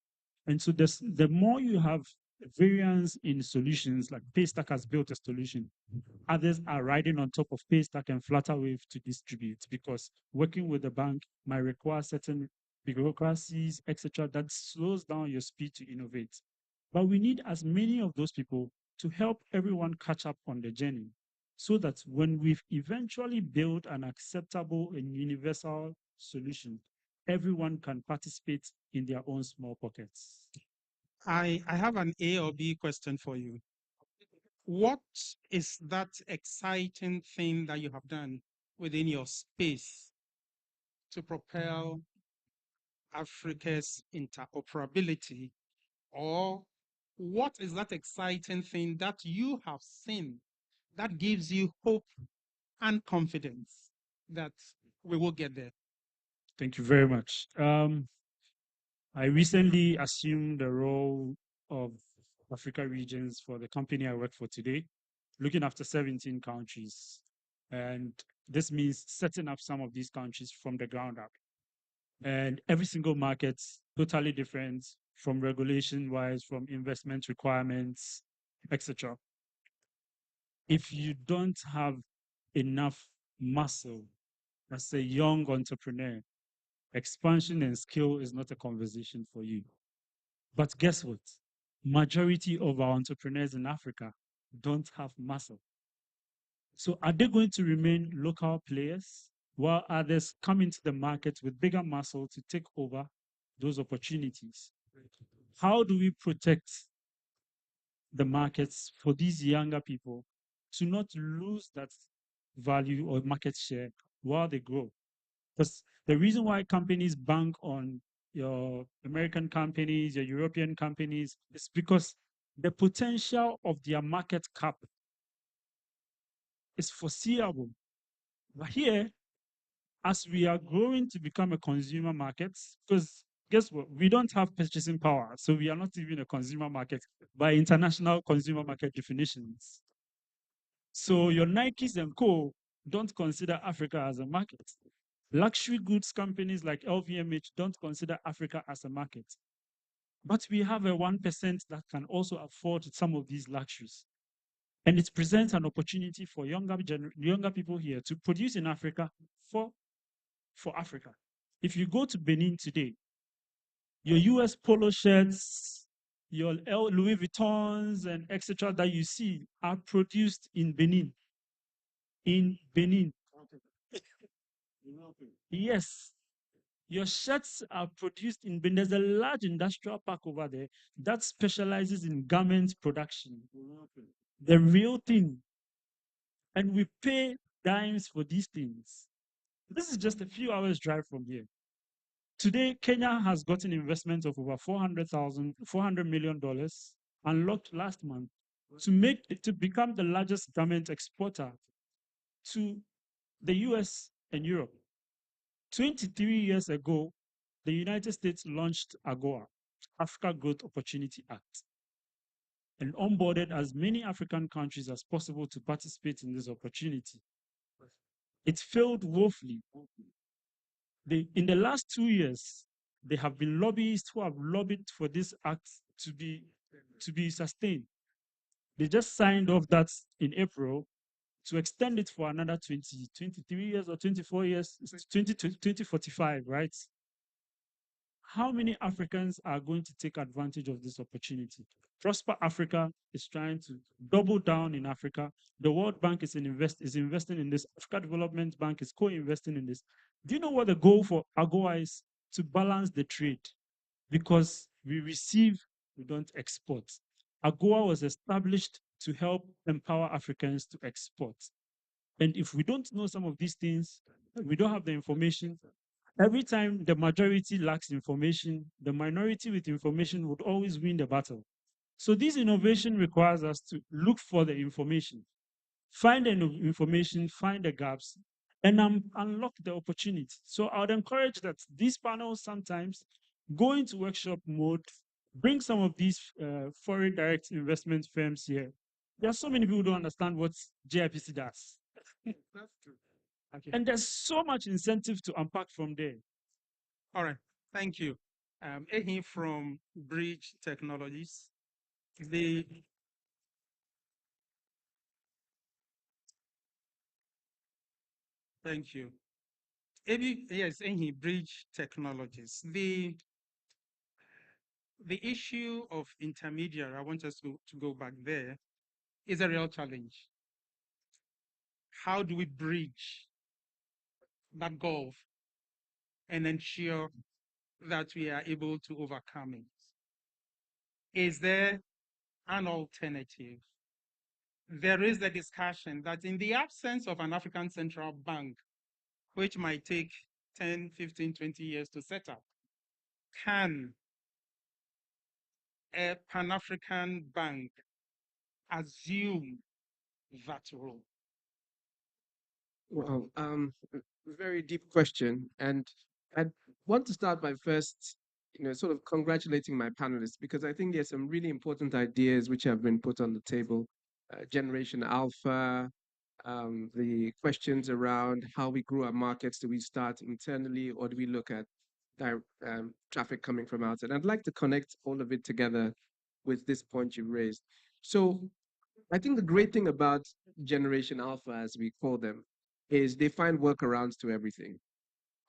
And so the more you have variance in solutions, like Paystack has built a solution, others are riding on top of Paystack and Flutterwave to distribute, because working with the bank might require certain bureaucracies, etc., that slows down your speed to innovate. But we need as many of those people to help everyone catch up on the journey, so that when we've eventually built an acceptable and universal solution, everyone can participate in their own small pockets. I have an A or B question for you. What is that exciting thing that you have done within your space to propel Africa's interoperability? Or what is that exciting thing that you have seen that gives you hope and confidence that we will get there? Thank you very much. I recently assumed the role of Africa regions for the company I work for today, looking after 17 countries. And this means setting up some of these countries from the ground up. And every single market totally different, from regulation wise, from investment requirements, etc. If you don't have enough muscle as a young entrepreneur, expansion and skill is not a conversation for you. But guess what? Majority of our entrepreneurs in Africa don't have muscle. So are they going to remain local players while others come into the market with bigger muscle to take over those opportunities? How do we protect the markets for these younger people to not lose that value or market share while they grow? Because the reason why companies bank on your American companies, your European companies, is because the potential of their market cap is foreseeable. But here, as we are growing to become a consumer market, because guess what? We don't have purchasing power. So we are not even a consumer market by international consumer market definitions. So your Nikes and Co. don't consider Africa as a market. Luxury goods companies like LVMH don't consider Africa as a market. But we have a 1% that can also afford some of these luxuries. And it presents an opportunity for younger people here to produce in Africa for Africa. If you go to Benin today, your US polo shirts, your Louis Vuittons and etc. that you see are produced in Benin. In Benin. Yes. Your shirts are produced in Benin. There's a large industrial park over there that specializes in garment production. The real thing. And we pay dimes for these things. This is just a few hours drive from here. Today, Kenya has gotten investment of over $400 million unlocked last month to become the largest garment exporter to the US and Europe. 23 years ago, the United States launched AGOA, Africa Growth Opportunity Act, and onboarded as many African countries as possible to participate in this opportunity. It failed woefully. In the last 2 years, there have been lobbyists who have lobbied for this act to be sustained. They just signed off that in April to extend it for another 23 years or 24 years, 2045, right? How many Africans are going to take advantage of this opportunity? Prosper Africa is trying to double down in Africa. The World Bank is investing in this. Africa Development Bank is co-investing in this. Do you know what the goal for AGOA is? To balance the trade, because we receive, we don't export. AGOA was established to help empower Africans to export. And if we don't know some of these things, we don't have the information. Every time the majority lacks information, the minority with information would always win the battle. So this innovation requires us to look for the information, find the information, find the gaps, and unlock the opportunity. So I would encourage that these panels sometimes go into workshop mode, bring some of these foreign direct investment firms here. There are so many people who don't understand what JIPC does. That's true. Okay. And there's so much incentive to unpack from there. All right. Thank you. Ehi from Bridge Technologies. Thank you. Yes, Ehi Bridge Technologies. The issue of intermediary, I want us to go back there, is a real challenge. How do we bridge that gulf and ensure that we are able to overcome it? Is there an alternative? There is the discussion that in the absence of an African central bank, which might take 10, 15, 20 years to set up, can a Pan-African bank assume that role? Well, very deep question, and I want to start by first, sort of congratulating my panelists, because I think there's some really important ideas which have been put on the table. Generation Alpha, the questions around how we grow our markets. Do we start internally, or do we look at traffic coming from outside? I'd like to connect all of it together with this point you raised. So I think the great thing about Generation Alpha, as we call them, is they find workarounds to everything.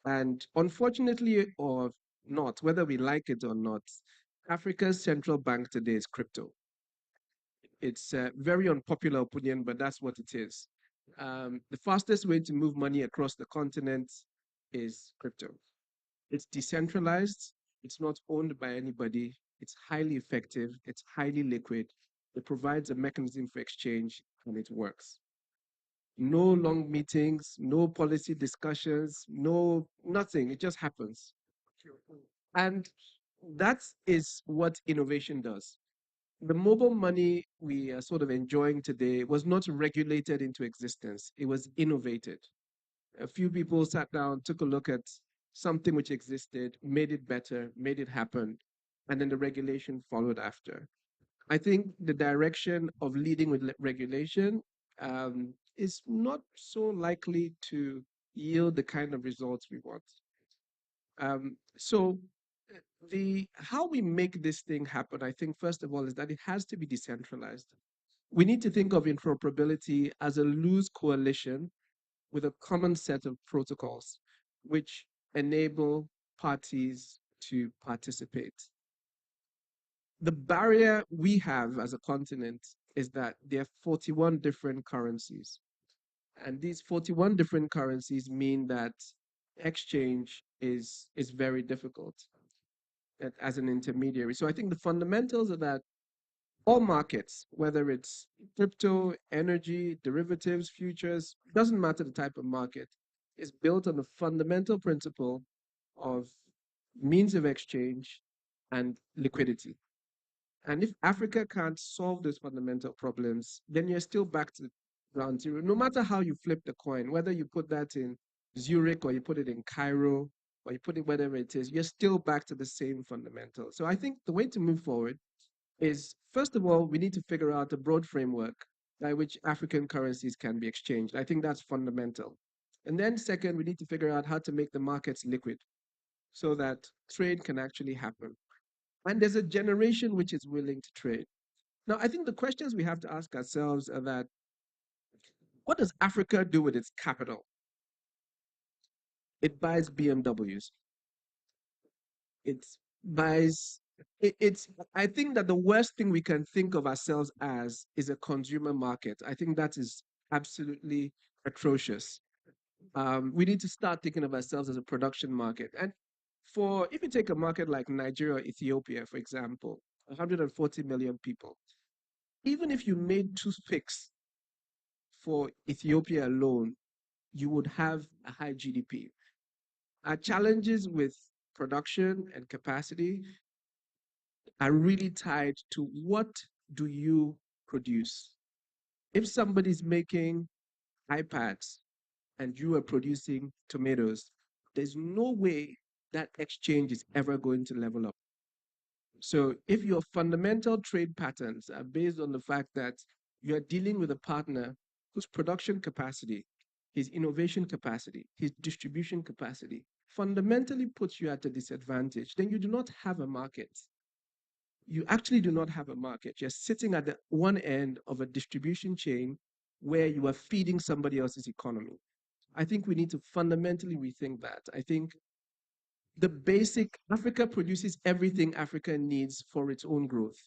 And unfortunately or not, whether we like it or not, Africa's central bank today is crypto. It's a very unpopular opinion, but that's what it is. The fastest way to move money across the continent is crypto. It's decentralized, it's not owned by anybody, it's highly effective, it's highly liquid, it provides a mechanism for exchange, and it works. No long meetings, no policy discussions, no nothing. It just happens. And that is what innovation does. The mobile money we are sort of enjoying today was not regulated into existence, it was innovated. A few people sat down, took a look at something which existed, made it better, made it happen, and then the regulation followed after. I think the direction of leading with regulation is not so likely to yield the kind of results we want. So The how we make this thing happen, I think, first of all, is that it has to be decentralized. We need to think of interoperability as a loose coalition with a common set of protocols which enable parties to participate. The barrier we have as a continent is that there are 41 different currencies. And these 41 different currencies mean that exchange is very difficult as an intermediary. So I think the fundamentals are that all markets, whether it's crypto, energy, derivatives, futures, doesn't matter the type of market, is built on the fundamental principle of means of exchange and liquidity. And if Africa can't solve those fundamental problems, then you're still back to ground zero. No matter how you flip the coin, whether you put that in Zurich or you put it in Cairo or you put it whatever it is, you're still back to the same fundamental. So I think the way to move forward is, first of all, we need to figure out a broad framework by which African currencies can be exchanged. I think that's fundamental. And then second, we need to figure out how to make the markets liquid so that trade can actually happen. And there's a generation which is willing to trade. Now, I think the questions we have to ask ourselves are that, what does Africa do with its capital? It buys BMWs. It buys, I think that the worst thing we can think of ourselves as is a consumer market. I think that is absolutely atrocious. We need to start thinking of ourselves as a production market. And if you take a market like Nigeria or Ethiopia, for example, 140 million people, even if you made toothpicks for Ethiopia alone, you would have a high GDP. Our challenges with production and capacity are really tied to what do you produce. If somebody's making iPads and you are producing tomatoes, there's no way that exchange is ever going to level up. So if your fundamental trade patterns are based on the fact that you're dealing with a partner whose production capacity, his innovation capacity, his distribution capacity fundamentally puts you at a disadvantage, then you do not have a market. You actually do not have a market. You're sitting at the one end of a distribution chain where you are feeding somebody else's economy. I think we need to fundamentally rethink that. I think the basic Africa produces everything Africa needs for its own growth.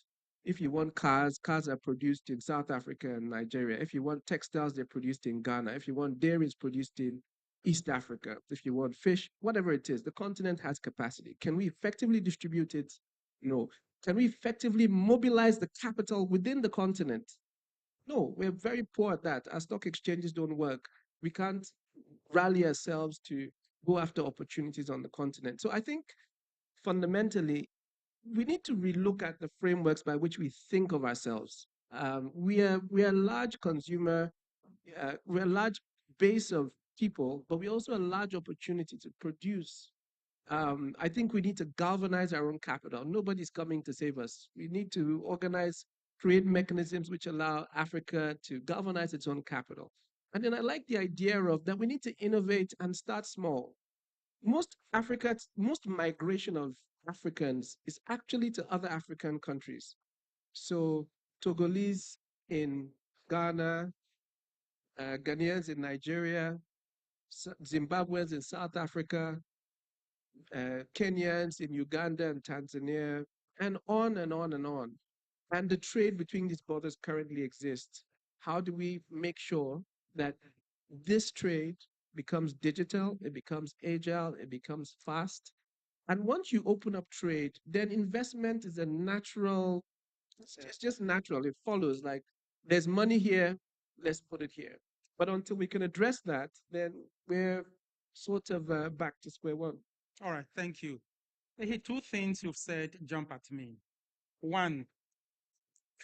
If you want cars, cars are produced in South Africa and Nigeria. If you want textiles, they're produced in Ghana. If you want dairy, it's produced in East Africa. If you want fish, whatever it is, the continent has capacity. Can we effectively distribute it? No. Can we effectively mobilize the capital within the continent? No, we're very poor at that. Our stock exchanges don't work. We can't rally ourselves to go after opportunities on the continent. So I think fundamentally, we need to relook at the frameworks by which we think of ourselves. We are a large consumer, we're a large base of people, but we also a large opportunity to produce. I think we need to galvanize our own capital. Nobody's coming to save us. We need to organize, create mechanisms which allow Africa to galvanize its own capital. And then I like the idea of that we need to innovate and start small. Most migration of Africans is actually to other African countries. So Togolese in Ghana, Ghanaians in Nigeria, Zimbabweans in South Africa, Kenyans in Uganda and Tanzania, and on and on and on. And the trade between these borders currently exists. How do we make sure that this trade becomes digital, it becomes agile, it becomes fast? And once you open up trade, then investment is a natural, it's just natural. It follows like there's money here, let's put it here. But until we can address that, then we're sort of back to square one. All right, thank you. Hey, two things you've said jump at me. One,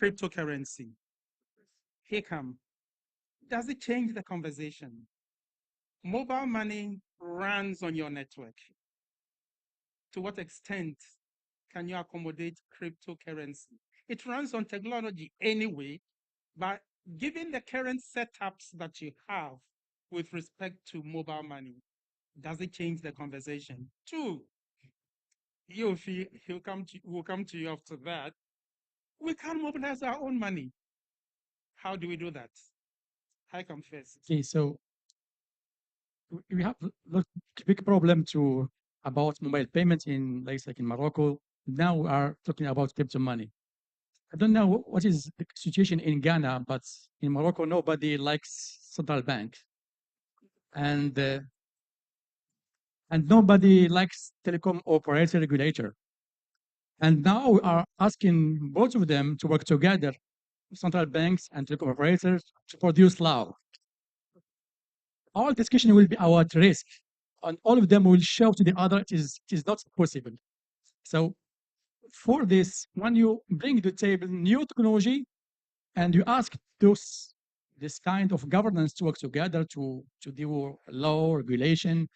cryptocurrency. HICAM. Does it change the conversation? Mobile money runs on your network. To what extent can you accommodate cryptocurrency? It runs on technology anyway, but given the current setups that you have with respect to mobile money, does it change the conversation? Two, We'll come to you after that. We can't mobilize our own money. How do we do that? I come first. Okay, so we have a big problem to about mobile payments in places like in Morocco. Now we are talking about crypto money. I don't know what is the situation in Ghana, but in Morocco, nobody likes central bank, and uh, and nobody likes telecom operator regulator. And now we are asking both of them to work together, central banks and telecom operators, to produce law. All discussion will be about risk, and all of them will show to the other it is not possible. So for this, when you bring to the table new technology and you ask those this kind of governance to work together to do law regulation,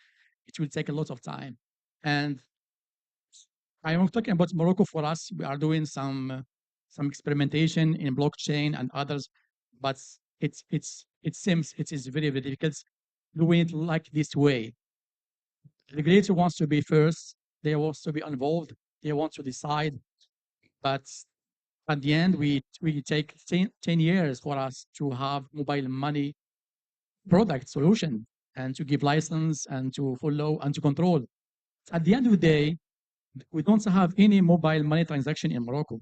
it will take a lot of time. And I am talking about Morocco. For us, we are doing some experimentation in blockchain and others, but it seems it is very difficult doing it like this way. The regulator wants to be first, they want to be involved, they want to decide, but at the end, we take 10 years for us to have mobile money product solution and to give license and to follow and to control. At the end of the day, we don't have any mobile money transaction in Morocco.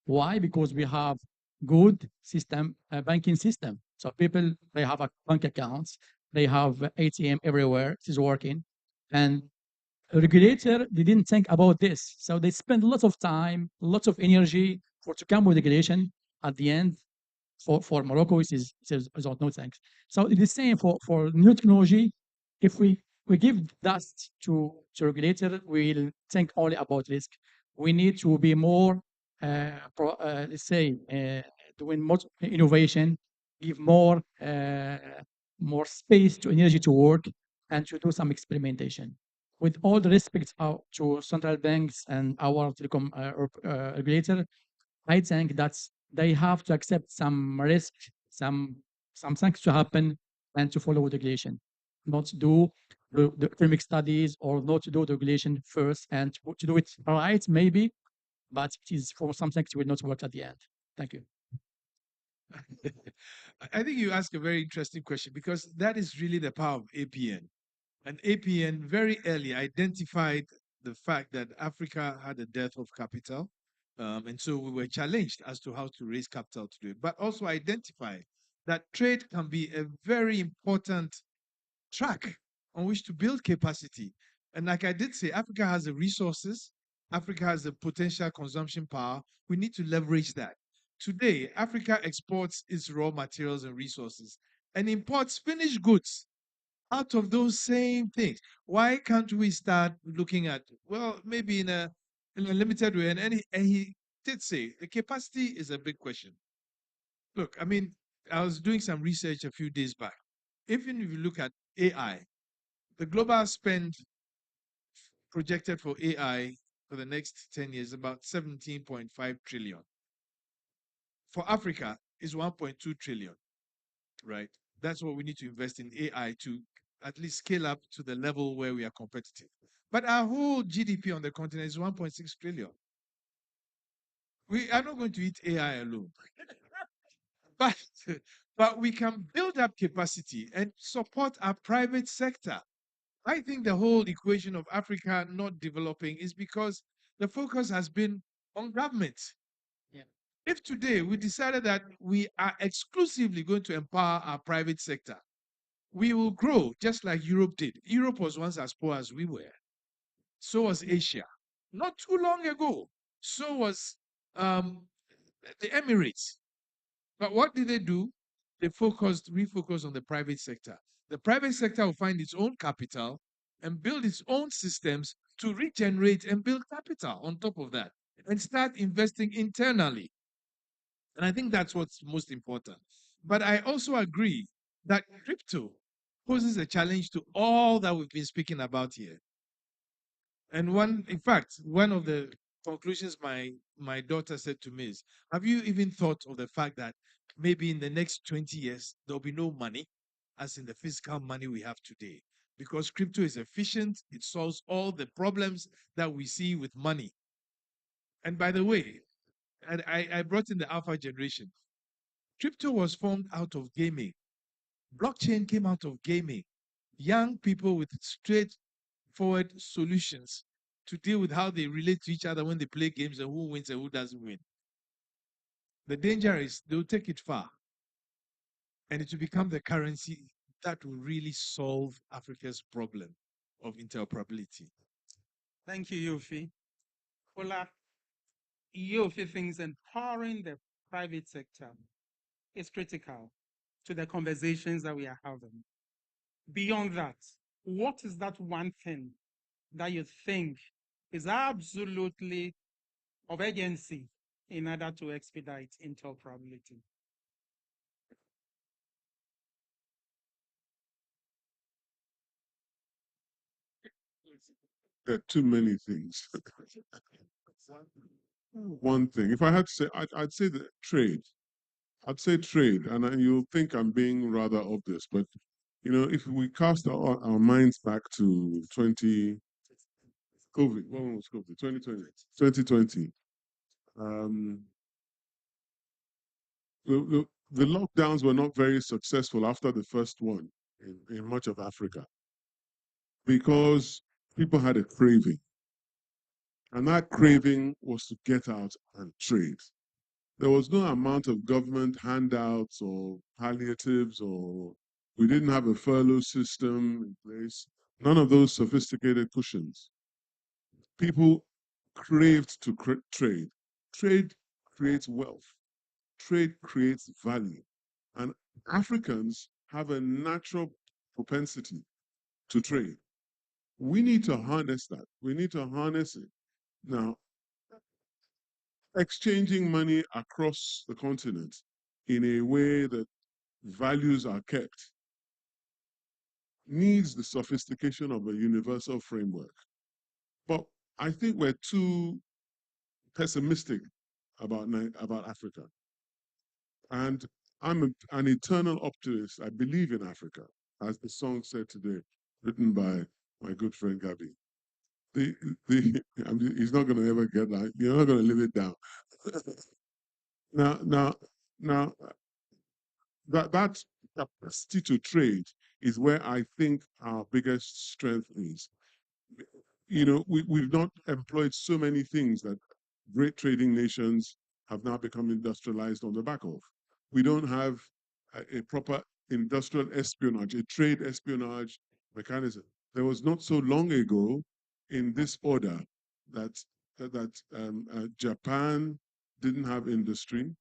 Why? Because we have good system, banking system. So people, they have a bank accounts, they have ATM everywhere, it is working. And a regulator, they didn't think about this. So they spend lots of time, lots of energy for to come with regulation. At the end, for Morocco, it is no thanks. So it is same for new technology. If we give that to regulator, we'll think only about risk. We need to be more, let's say, doing more innovation, give more space to energy to work, and to do some experimentation. With all the respect to central banks and our telecom regulator, I think that they have to accept some risk, some things to happen, and to follow the regulation, not to do the economic studies or not to do the regulation first, and to do it right maybe, but it is for some things it will not work at the end. Thank you. I think you ask a very interesting question because that is really the power of APN. And APN very early identified the fact that Africa had a dearth of capital. And so we were challenged as to how to raise capital to do it, but also identify that trade can be a very important track on which to build capacity. And like I did say, Africa has the resources, Africa has the potential consumption power. We need to leverage that. Today, Africa exports its raw materials and resources and imports finished goods out of those same things. Why can't we start looking at, well, maybe in a limited way? And he did say the capacity is a big question. Look, I mean, I was doing some research a few days back. Even if you look at AI, the global spend projected for AI for the next 10 years about 17.5 trillion. For Africa is 1.2 trillion, right? That's what we need to invest in AI to at least scale up to the level where we are competitive. But our whole GDP on the continent is 1.6 trillion. We are not going to eat AI alone. but, but we can build up capacity and support our private sector. I think the whole equation of Africa not developing is because the focus has been on government. Yeah. If today we decided that we are exclusively going to empower our private sector, we will grow just like Europe did. Europe was once as poor as we were. So was Asia. Not too long ago. So was the Emirates. But what did they do? They refocused on the private sector. The private sector will find its own capital and build its own systems to regenerate and build capital on top of that and start investing internally. And I think that's what's most important. But I also agree that crypto poses a challenge to all that we've been speaking about here. And in fact, one of the conclusions my daughter said to me is, have you even thought of the fact that maybe in the next 20 years, there'll be no money, as in the physical money we have today? because crypto is efficient. It solves all the problems that we see with money. And by the way, I brought in the alpha generation. Crypto was formed out of gaming. Blockchain came out of gaming. Young people with straightforward solutions to deal with how they relate to each other when they play games and who wins and who doesn't win. The danger is they'll take it far and it will become the currency that will really solve Africa's problem of interoperability. Thank you, Yofi. Ola, Yofi thinks empowering the private sector is critical to the conversations that we are having. Beyond that, what is that one thing that you think is absolutely of urgency in order to expedite interoperability? There are too many things. One thing, if I had to say, I'd say that trade. I'd say trade, and you'll think I'm being rather obvious, but if we cast our minds back to COVID, when was COVID? 2020. 2020. The lockdowns were not very successful after the first one in much of Africa because people had a craving. And that craving was to get out and trade. There was no amount of government handouts or palliatives, or we didn't have a furlough system in place. None of those sophisticated cushions. People craved to trade. Trade creates wealth. Trade creates value. And Africans have a natural propensity to trade. We need to harness that. We need to harness it. Now, exchanging money across the continent in a way that values are kept needs the sophistication of a universal framework. But I think we're too pessimistic about Africa. And I'm an eternal optimist. I believe in Africa, as the song said today, written by my good friend Gabi. He's not going to ever get that. You're not going to live it down. now, that capacity to trade is where I think our biggest strength is. We've not employed so many things that great trading nations have now become industrialized on the back of. We don't have a proper industrial espionage, a trade espionage mechanism. There was not so long ago in this order that Japan didn't have industry,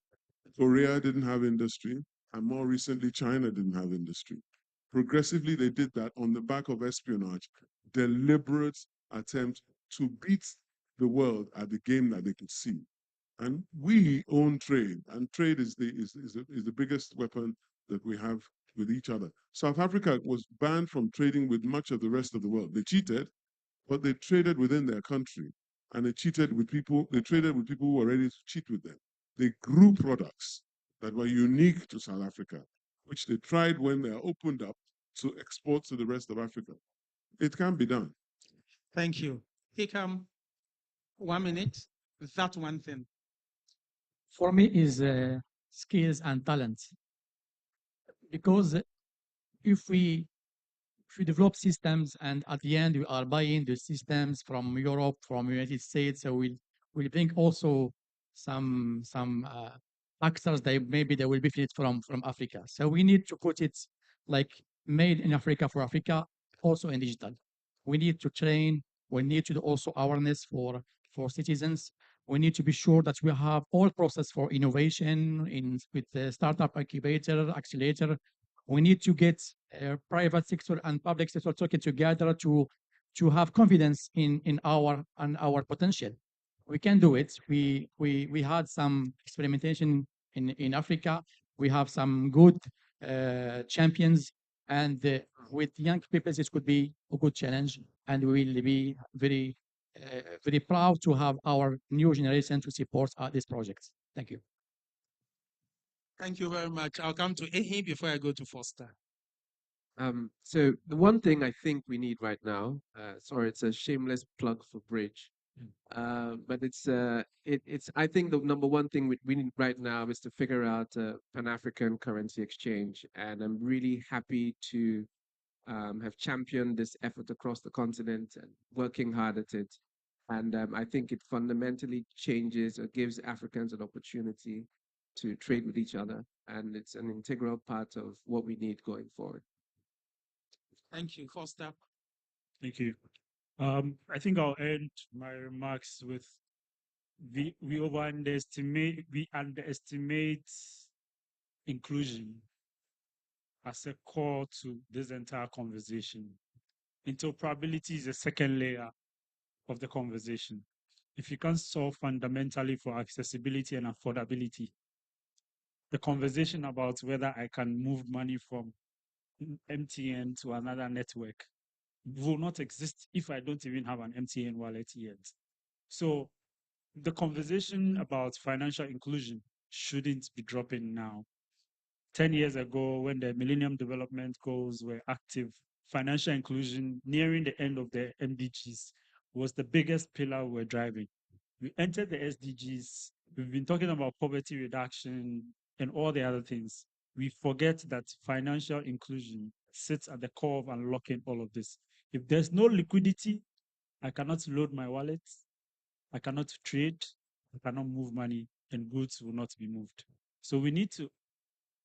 Korea didn't have industry, and more recently, China didn't have industry. Progressively, they did that on the back of espionage, deliberate attempt to beat the world at the game that they could see. And we own trade, and trade is the biggest weapon that we have with each other. South Africa was banned from trading with much of the rest of the world. They cheated, but they traded within their country, and they traded with people who were ready to cheat with them. They grew products that were unique to South Africa, which they tried when they are opened up to export to the rest of Africa. It can be done. Thank you. Hikam, 1 minute. That one thing. For me is skills and talent. Because if we develop systems and at the end we are buying the systems from Europe, from United States, so we'll bring also some actors that maybe they will benefit from Africa. So we need to put it like made in Africa for Africa, also in digital. We need to train. We need to do also awareness for citizens. We need to be sure that we have all process for innovation with the startup incubator, accelerator. We need to get private sector and public sector talking together to have confidence in our potential. We can do it. We had some experimentation in Africa. We have some good champions, and with young people, this could be a good challenge, and we will be very very proud to have our new generation to support these projects. Thank you. Thank you very much. I'll come to Ehi before I go to Foster. So the one thing I think we need right now, sorry, it's a shameless plug for Bridge, but it's I think the number one thing we need right now is to figure out a Pan-African currency exchange, and I'm really happy to have championed this effort across the continent and working hard at it. And I think it fundamentally changes or gives Africans an opportunity to trade with each other, and it's an integral part of what we need going forward. Thank you, Foster. Thank you. I think I'll end my remarks with we underestimate inclusion as a core to this entire conversation. Interoperability is the second layer of the conversation. If you can't solve fundamentally for accessibility and affordability, the conversation about whether I can move money from MTN to another network will not exist if I don't even have an MTN wallet yet. So the conversation about financial inclusion shouldn't be dropping now. 10 years ago, when the Millennium Development Goals were active, financial inclusion nearing the end of the MDGs was the biggest pillar we were driving. We entered the SDGs, we've been talking about poverty reduction and all the other things. We forget that financial inclusion sits at the core of unlocking all of this. If there's no liquidity, I cannot load my wallet, I cannot trade, I cannot move money, and goods will not be moved. So we need to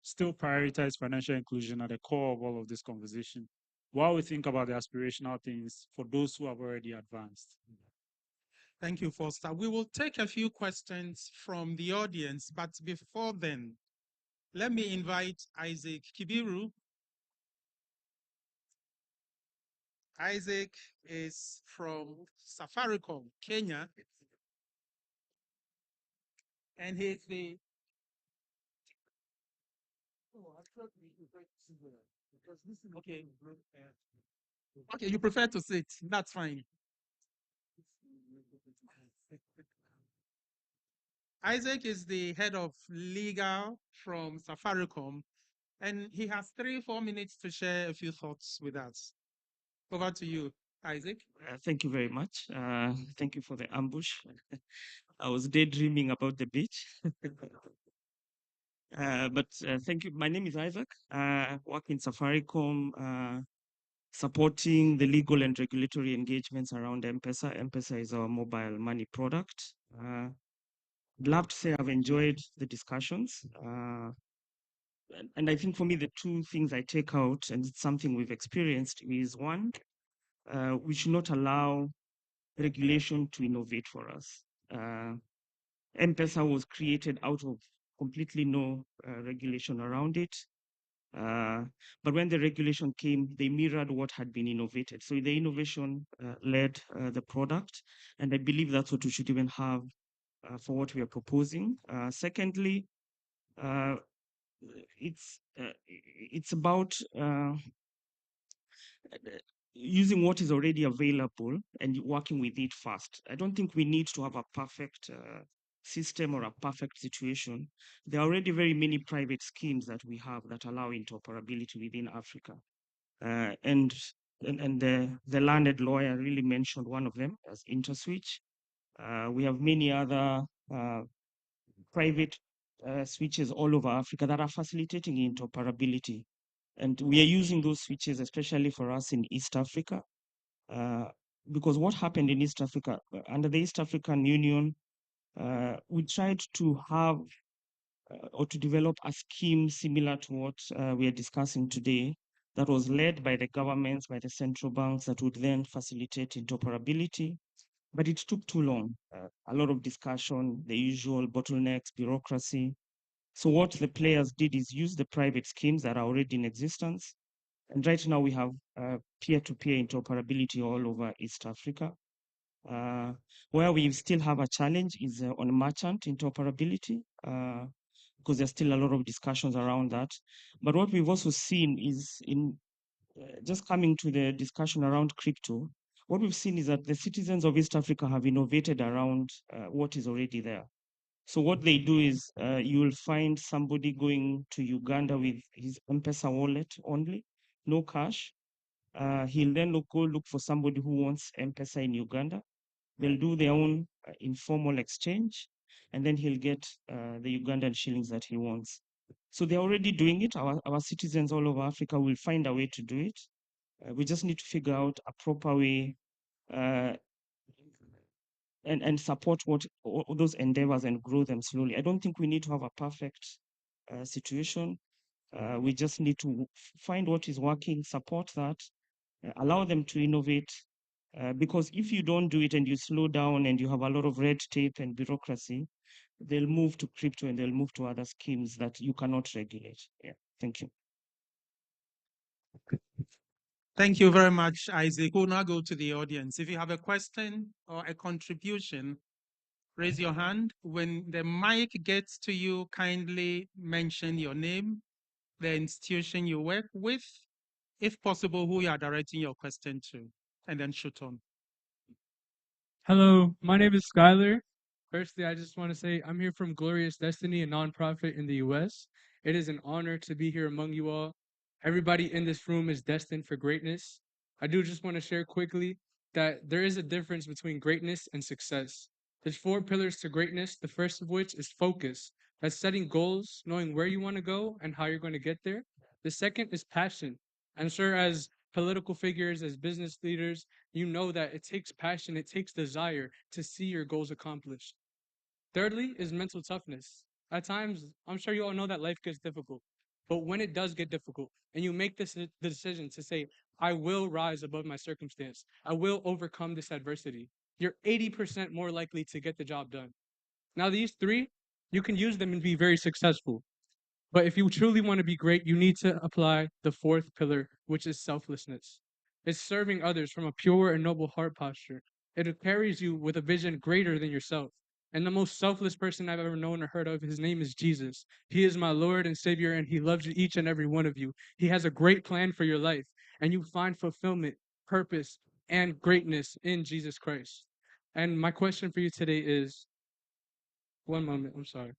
still prioritize financial inclusion at the core of all of this conversation while we think about the aspirational things for those who have already advanced. Thank you, Foster. We will take a few questions from the audience, but before then, let me invite Isaac Kibiru. Isaac is from Safaricom, Kenya, and he's the okay. Okay, you prefer to sit. That's fine. Isaac is the head of legal from Safaricom, and he has 3-4 minutes to share a few thoughts with us. Over to you, Isaac. Thank you very much. Thank you for the ambush. I was daydreaming about the beach. But thank you. My name is Isaac. I work in Safaricom, supporting the legal and regulatory engagements around M-Pesa. M-Pesa is our mobile money product. I'd love to say I've enjoyed the discussions. And I think for me, the two things I take out, and it's something we've experienced, is one, we should not allow regulation to innovate for us. M-Pesa was created out of completely no regulation around it. But when the regulation came, they mirrored what had been innovated. So the innovation led the product. And I believe that's what we should even have for what we are proposing. Secondly, it's about using what is already available and working with it fast. I don't think we need to have a perfect system or a perfect situation. There are already very many private schemes that we have that allow interoperability within Africa. And the learned lawyer really mentioned one of them as InterSwitch. We have many other private switches all over Africa that are facilitating interoperability. And we are using those switches, especially for us in East Africa, because what happened in East Africa, under the East African Union, we tried to have or to develop a scheme similar to what we are discussing today that was led by the governments, by the central banks that would then facilitate interoperability. But it took too long. A lot of discussion, the usual bottlenecks, bureaucracy. So what the players did is use the private schemes that are already in existence. And right now we have peer-to-peer interoperability all over East Africa. Where we still have a challenge is on merchant interoperability, because there's still a lot of discussions around that. But what we've also seen is in just coming to the discussion around crypto, what we've seen is that the citizens of East Africa have innovated around what is already there. So what they do is you will find somebody going to Uganda with his M-Pesa wallet only. no cash. He'll then go look for somebody who wants M-Pesa in Uganda. They'll do their own informal exchange, and then he'll get the Ugandan shillings that he wants. So they're already doing it. Our citizens all over Africa will find a way to do it. We just need to figure out a proper way and support all those endeavors and grow them slowly. I don't think we need to have a perfect situation. We just need to find what is working, support that, allow them to innovate. Because if you don't do it and you slow down and you have a lot of red tape and bureaucracy, they'll move to crypto and they'll move to other schemes that you cannot regulate. Yeah, thank you. Thank you very much, Isaac. We'll now go to the audience. If you have a question or a contribution, raise your hand. When the mic gets to you, kindly mention your name, the institution you work with, if possible, who you are directing your question to, and then shoot on. Hello, my name is Skylar. Firstly, I just want to say I'm here from Glorious Destiny, a nonprofit in the US. It is an honor to be here among you all. Everybody in this room is destined for greatness. I do just want to share quickly that there is a difference between greatness and success. There's 4 pillars to greatness, the first of which is focus. That's setting goals, knowing where you want to go and how you're going to get there. The second is passion. I'm sure as political figures, as business leaders, you know that it takes passion, it takes desire to see your goals accomplished. Thirdly is mental toughness. At times, I'm sure you all know that life gets difficult, but when it does get difficult and you make the decision to say, I will rise above my circumstance, I will overcome this adversity, you're 80% more likely to get the job done. Now, these 3, you can use them and be very successful. But if you truly want to be great, you need to apply the 4th pillar, which is selflessness. It's serving others from a pure and noble heart posture. It carries you with a vision greater than yourself. And the most selfless person I've ever known or heard of, his name is Jesus. He is my Lord and Savior, and he loves each and every one of you. He has a great plan for your life, and you find fulfillment, purpose, and greatness in Jesus Christ. And my question for you today is, one moment, I'm sorry.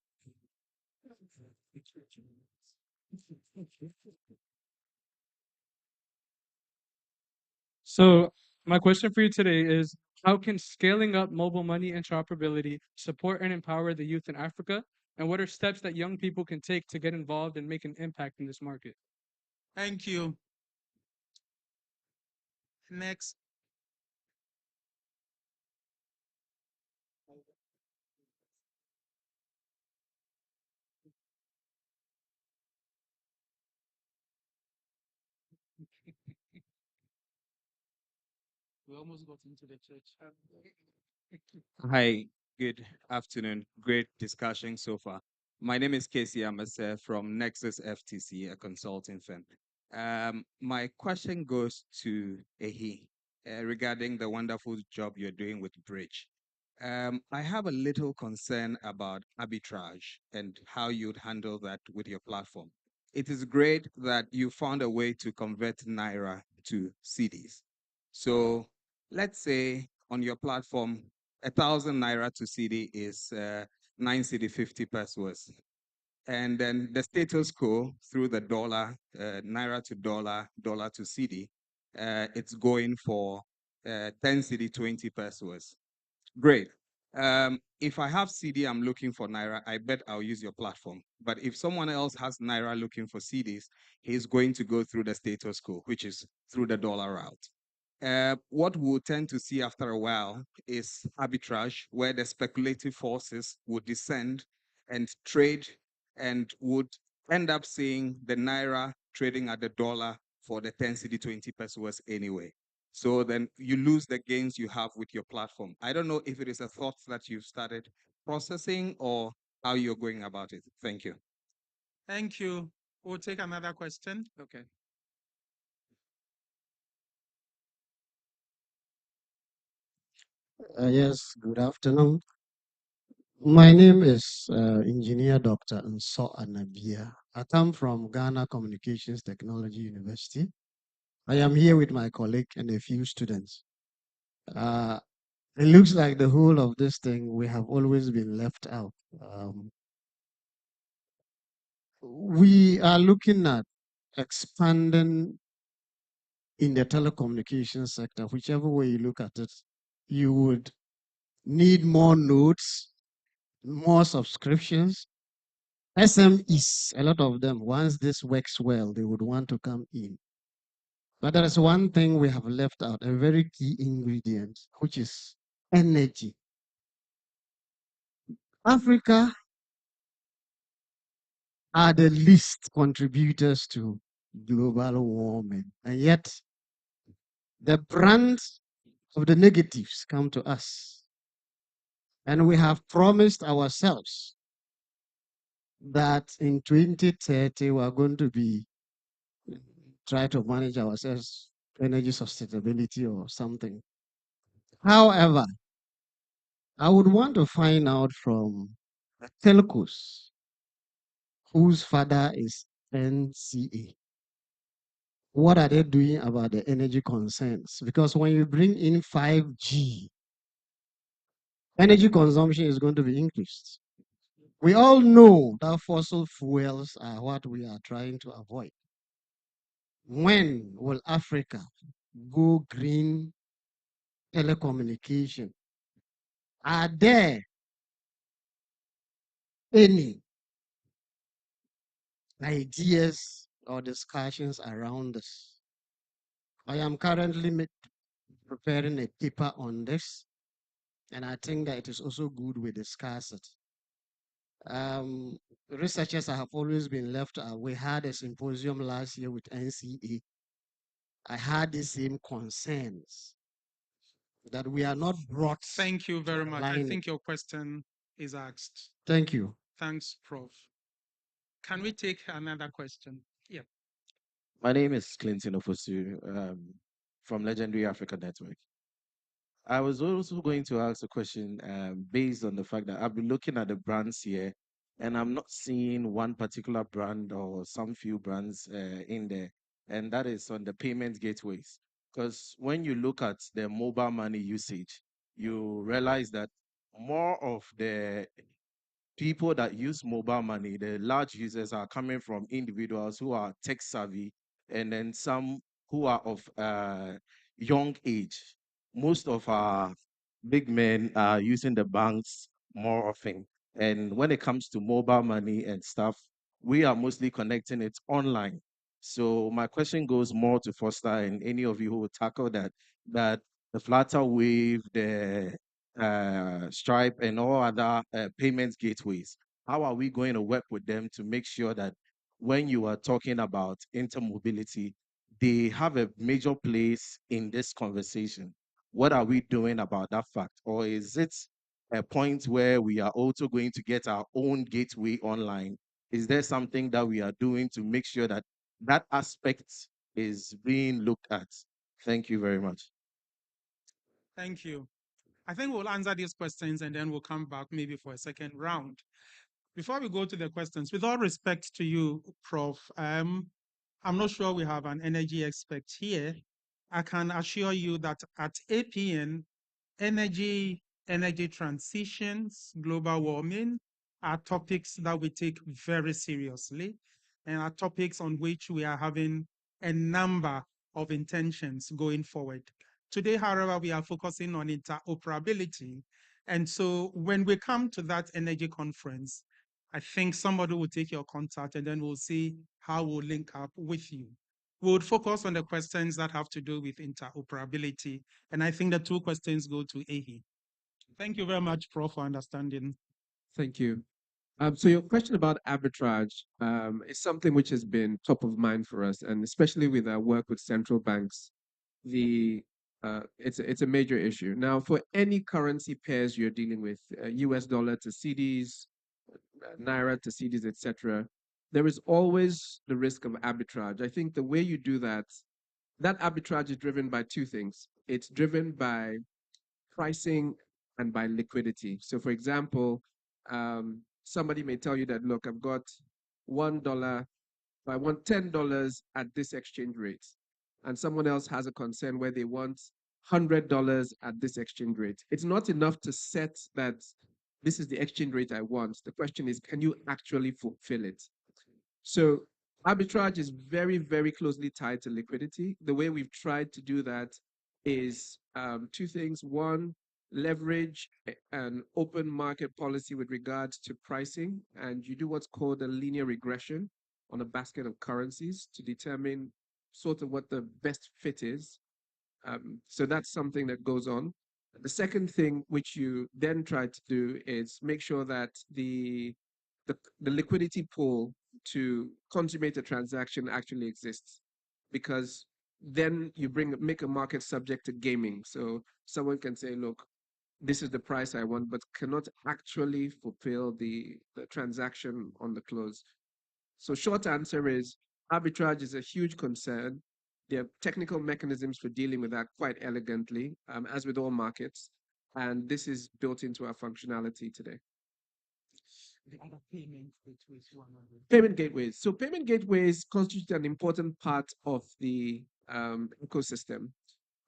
So my question for you today is, how can scaling up mobile money interoperability support and empower the youth in Africa? And what are steps that young people can take to get involved and make an impact in this market? Thank you. Next. We almost got into the church. Hi, good afternoon. Great discussion so far. My name is Casey Amase from Nexus FTC, a consulting firm. My question goes to Ehi regarding the wonderful job you're doing with Bridge. I have a little concern about arbitrage and how you'd handle that with your platform. It is great that you found a way to convert Naira to CDs. So let's say on your platform, 1,000 Naira to CD is 9 CD 50 pesos. And then the status quo through the dollar, Naira to dollar, dollar to CD, it's going for 10 CD 20 pesos. Great. If I have CD, I'm looking for Naira, I bet I'll use your platform. But if someone else has Naira looking for CDs, he's going to go through the status quo, which is through the dollar route. What we'll tend to see after a while is arbitrage, where the speculative forces would descend and trade and would end up seeing the Naira trading at the dollar for the 10 CD 20 pesos anyway. So then you lose the gains you have with your platform. I don't know if it is a thought that you've started processing or how you're going about it. Thank you. Thank you. We'll take another question. Okay. Yes, good afternoon. My name is Engineer Dr. Nso Anabia. I come from Ghana Communications Technology University. I am here with my colleague and a few students. It looks like the whole of this thing, we have always been left out. We are looking at expanding in the telecommunications sector, whichever way you look at it, you would need more nodes, more subscriptions. SMEs, a lot of them, once this works well, they would want to come in. But there is one thing we have left out, a very key ingredient, which is energy. Africa are the least contributors to global warming. And yet, the brunt of the negatives come to us. And we have promised ourselves that in 2030, we are going to be try to manage ourselves energy sustainability or something. However, I would want to find out from the telcos whose father is NCA. What are they doing about the energy concerns? Because when you bring in 5G, energy consumption is going to be increased. We all know that fossil fuels are what we are trying to avoid. When will Africa go green telecommunication? Are there any ideas or discussions around this? I am currently preparing a paper on this, and I think that it is also good we discuss it. Researchers have always been left out. We had a symposium last year with NCA. I had the same concerns that we are not brought. Thank you very much. I align think it. your question is asked. Thank you. Thanks, Prof. Can we take another question? Yeah. My name is Clinton Ofosu from Legendary Africa Network. I was also going to ask a question based on the fact that I've been looking at the brands here, and I'm not seeing one particular brand or some few brands in there, and that is on the payment gateways. Because when you look at the mobile money usage, you realize that more of the people that use mobile money, the large users are coming from individuals who are tech savvy, and then some who are of young age. Most of our big men are using the banks more often. And when it comes to mobile money and stuff, we are mostly connecting it online. So my question goes more to Foster and any of you who will tackle that, that the flatter wave, the Stripe, and all other payments gateways. How are we going to work with them to make sure that when you are talking about intermobility, they have a major place in this conversation? What are we doing about that fact? Or is it a point where we are also going to get our own gateway online? Is there something that we are doing to make sure that that aspect is being looked at? Thank you very much. Thank you. I think we'll answer these questions and then we'll come back maybe for a second round. Before we go to the questions, with all respect to you, Prof, I'm not sure we have an energy expert here. I can assure you that at APN, energy transitions, global warming are topics that we take very seriously and are topics on which we are having a number of intentions going forward. Today, however, we are focusing on interoperability. And so when we come to that energy conference, I think somebody will take your contact and then we'll see how we'll link up with you. We would focus on the questions that have to do with interoperability. And I think the two questions go to Ehi. Thank you very much, Prof, for understanding. Thank you. So your question about arbitrage is something which has been top of mind for us, and especially with our work with central banks, it's a major issue. Now, for any currency pairs you're dealing with, US dollar to CDs, Naira to CDs, etc., there is always the risk of arbitrage. I think the way you do that, that arbitrage is driven by two things. It's driven by pricing and by liquidity. So, for example, somebody may tell you that, look, I've got $1, I want $10 at this exchange rate. And someone else has a concern where they want $100 at this exchange rate. It's not enough to set that this is the exchange rate I want. The question is, can you actually fulfill it? So Arbitrage is very, very closely tied to liquidity. The way we've tried to do that is two things. One, leverage an open market policy with regards to pricing, and you do what's called a linear regression on a basket of currencies to determine sort of what the best fit is. So that's something that goes on. The second thing which you then try to do is make sure that the liquidity pool to consummate a transaction actually exists, because then you make a market subject to gaming. So someone can say, look, this is the price I want, but cannot actually fulfill the transaction on the close. So short answer is arbitrage is a huge concern. There are technical mechanisms for dealing with that quite elegantly, as with all markets. And this is built into our functionality today. The other payment gateways, Payment gateways. So payment gateways constitute an important part of the ecosystem.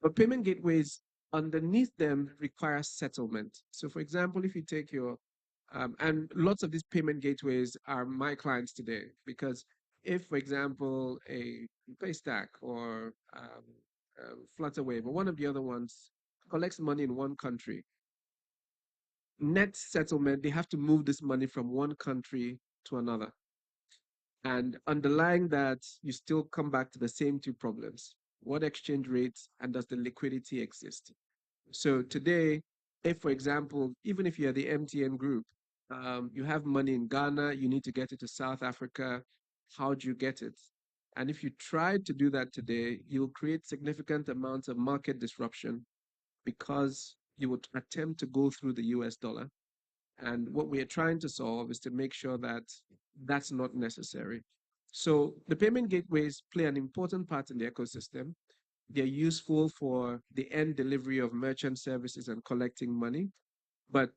But payment gateways underneath them require settlement. So for example, if you take your, and lots of these payment gateways are my clients today, because if, for example, a Paystack or Flutterwave or one of the other ones collects money in one country, net settlement, they have to move this money from one country to another. And underlying that, you still come back to the same two problems. What exchange rates and does the liquidity exist? So today, if, for example, even if you're the MTN group, you have money in Ghana, you need to get it to South Africa, how do you get it? And if you try to do that today, you'll create significant amounts of market disruption because you would attempt to go through the US dollar. And what we are trying to solve is to make sure that that's not necessary. So the payment gateways play an important part in the ecosystem. They're useful for the end delivery of merchant services and collecting money. But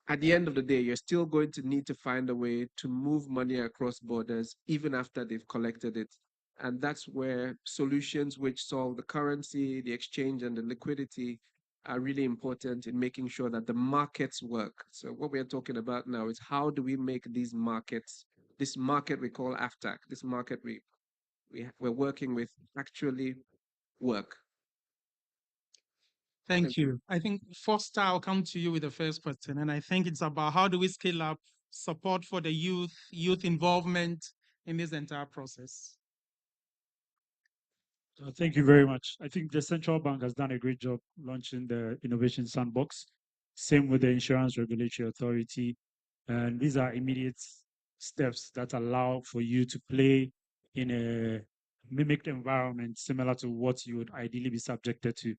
at the end of the day, you're still going to need to find a way to move money across borders, even after they've collected it. And that's where solutions which solve the currency, the exchange, and the liquidity are really important in making sure that the markets work. So what we are talking about now is how do we make these markets, this market we call AFTAC, this market we're working with actually work. Thank you. I think Foster, I'll come to you with the first question. And I think it's about how do we scale up support for the youth involvement in this entire process. Thank you very much. I think the central bank has done a great job launching the innovation sandbox. Same with the insurance regulatory authority. And these are immediate steps that allow for you to play in a mimicked environment similar to what you would ideally be subjected to.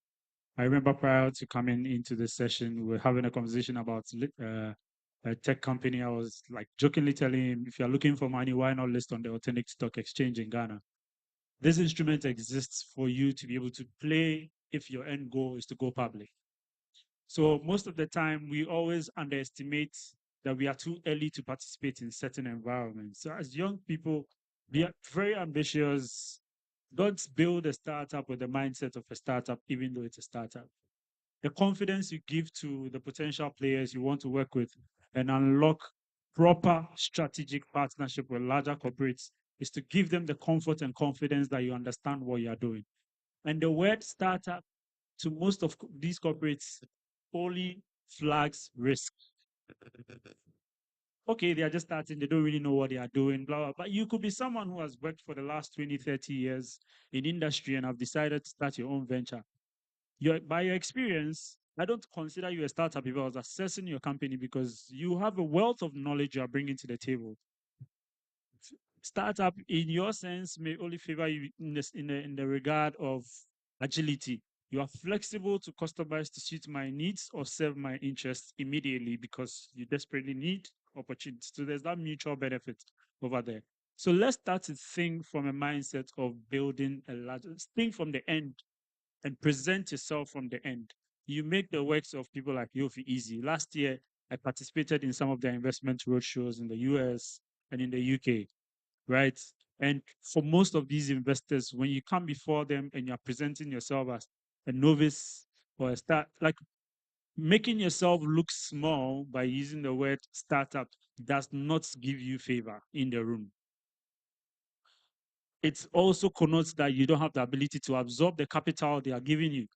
I remember prior to coming into the session, we were having a conversation about a tech company. I was like jokingly telling him, if you're looking for money, why not list on the Authentic Stock Exchange in Ghana? This instrument exists for you to be able to play if your end goal is to go public. So most of the time, we always underestimate that we are too early to participate in certain environments. So as young people, be very ambitious. Don't build a startup with the mindset of a startup, even though it's a startup. The confidence you give to the potential players you want to work with and unlock proper strategic partnership with larger corporates is to give them the comfort and confidence that you understand what you're doing. And the word startup to most of these corporates only flags risk. Okay, they are just starting, they don't really know what they are doing, blah, blah. But you could be someone who has worked for the last 20, 30 years in industry and have decided to start your own venture. By your experience, I don't consider you a startup if I was assessing your company because you have a wealth of knowledge you are bringing to the table. Startup, in your sense, may only favor you in the regard of agility. You are flexible to customize to suit my needs or serve my interests immediately because you desperately need opportunities. So there's that mutual benefit over there. So let's start to think from a mindset of building a large, think from the end and present yourself from the end. You make the works of people like Yofi easy. Last year, I participated in some of their investment roadshows in the US and in the UK, right? And for most of these investors, when you come before them and you're presenting yourself as a novice or a start, like making yourself look small by using the word startup does not give you favor in the room. it also connotes that you don't have the ability to absorb the capital they are giving you.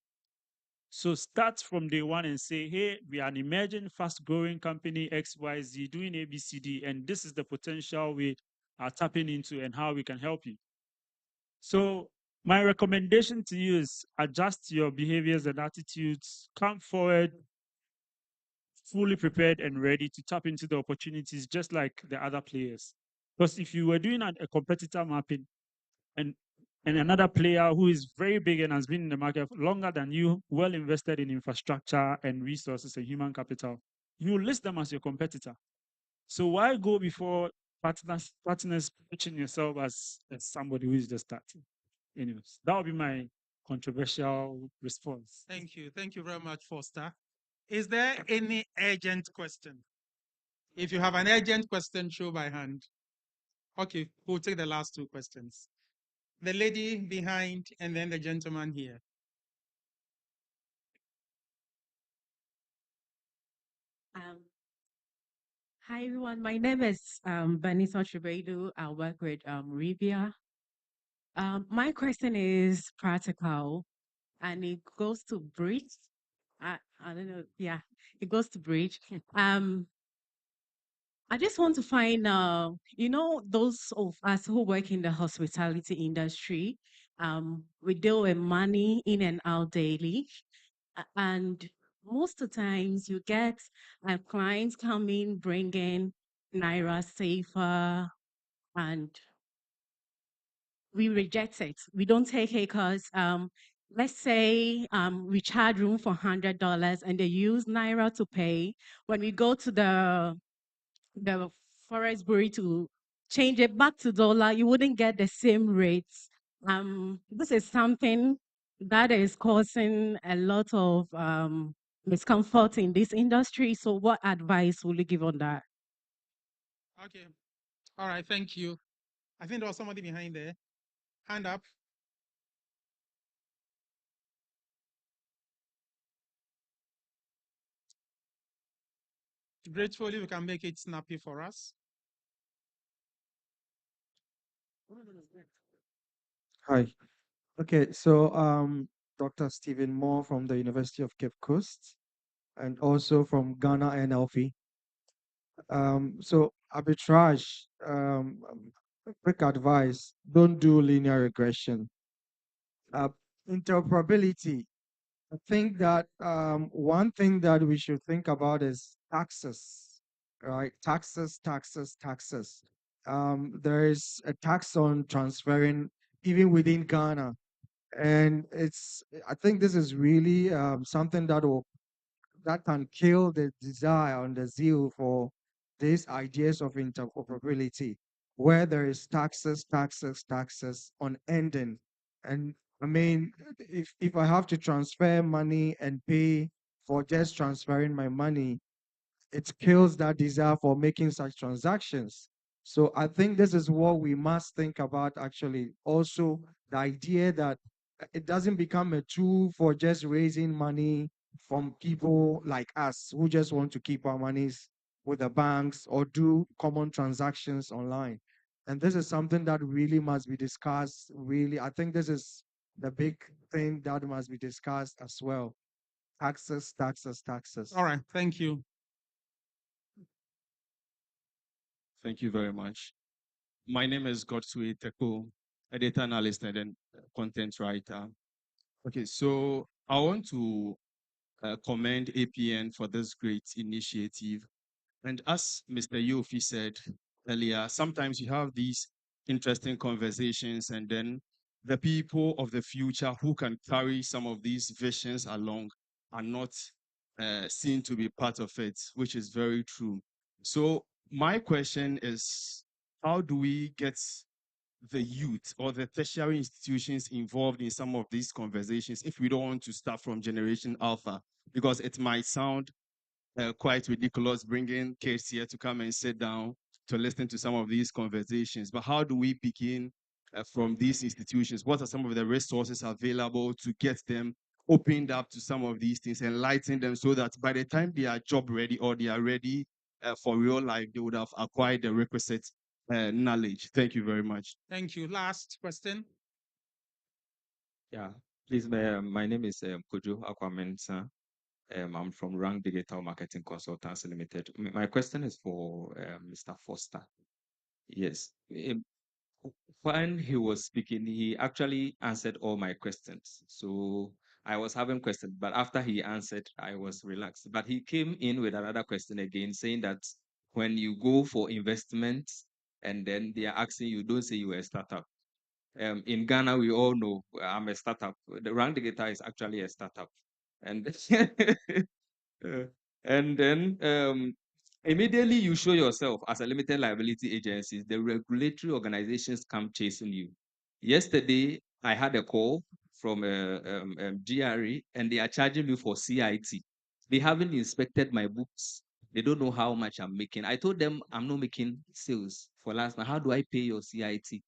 So start from day one and say, hey, we are an emerging, fast-growing company, XYZ, doing ABCD, and this is the potential we are tapping into and how we can help you. So my recommendation to you is adjust your behaviors and attitudes, come forward fully prepared and ready to tap into the opportunities just like the other players. Because if you were doing a competitor mapping and another player who is very big and has been in the market longer than you, well invested in infrastructure and resources and human capital, you list them as your competitor. So why go before partners pitching yourself as somebody who is just starting? Anyways, that would be my controversial response. Thank you. Thank you very much, Foster. Is there any urgent question? If you have an urgent question, show by hand. Okay, we'll take the last two questions. The lady behind and then the gentleman here. Hi everyone, my name is Vanessa Chibedu. I work with Rivia. My question is practical and it goes to bridge. I don't know, yeah, it goes to bridge. I just want to find those of us who work in the hospitality industry, we deal with money in and out daily. And most of the times you get clients coming, bringing Naira safer, and we reject it. We don't take it because let's say we charge room for $100 and they use Naira to pay. When we go to the forest bureau to change it back to dollar, you wouldn't get the same rates. This is something that is causing a lot of discomfort in this industry. So what advice will you give on that? Okay. All right, thank you. I think there was somebody behind there. Hand up. Gratefully, we can make it snappy for us. Hi. Okay, so Dr. Stephen Moore from the University of Cape Coast and also from Ghana NLP. So arbitrage, quick advice, don't do linear regression. Interoperability, I think that one thing that we should think about is taxes, right? Taxes, taxes, taxes. There is a tax on transferring even within Ghana. And I think this is really something that can kill the desire and the zeal for these ideas of interoperability, where there is taxes, taxes, taxes on ending. And I mean, if I have to transfer money and pay for just transferring my money, it kills that desire for making such transactions. So I think this is what we must think about actually. Also, the idea that it doesn't become a tool for just raising money from people like us who just want to keep our monies with the banks or do common transactions online. And this is something that really must be discussed. Really, I think this is the big thing that must be discussed as well. Taxes, taxes, taxes. All right, thank you. Thank you very much. My name is Godsui Teko, a data analyst and then content writer. Okay, so I want to commend APN for this great initiative. And as Mr. Yofi said earlier, sometimes you have these interesting conversations and then the people of the future who can carry some of these visions along are not seen to be part of it, which is very true. So my question is, how do we get the youth or the tertiary institutions involved in some of these conversations if we don't want to start from generation alpha? Because it might sound quite ridiculous bringing kids here to come and sit down to listen to some of these conversations. But how do we begin from these institutions? What are some of the resources available to get them opened up to some of these things, enlighten them so that by the time they are job ready or they are ready for real life, they would have acquired the requisite knowledge. Thank you very much. Thank you. Last question. Yeah, please, my name is Kojo Aquamensa. I'm from Rank Digital Marketing Consultants Limited. My question is for Mr. Foster. Yes. When he was speaking, he actually answered all my questions. So I was having questions, but after he answered, I was relaxed. But he came in with another question again, saying that when you go for investments and then they are asking you, don't say you were a startup. In Ghana, we all know I'm a startup. The Rank Digital is actually a startup. And Uh, and then immediately you show yourself as a limited liability agency, the regulatory organizations come chasing you. Yesterday, I had a call from GRE and they are charging me for CIT. They haven't inspected my books. They don't know how much I'm making. I told them I'm not making sales for last night. How do I pay your CIT?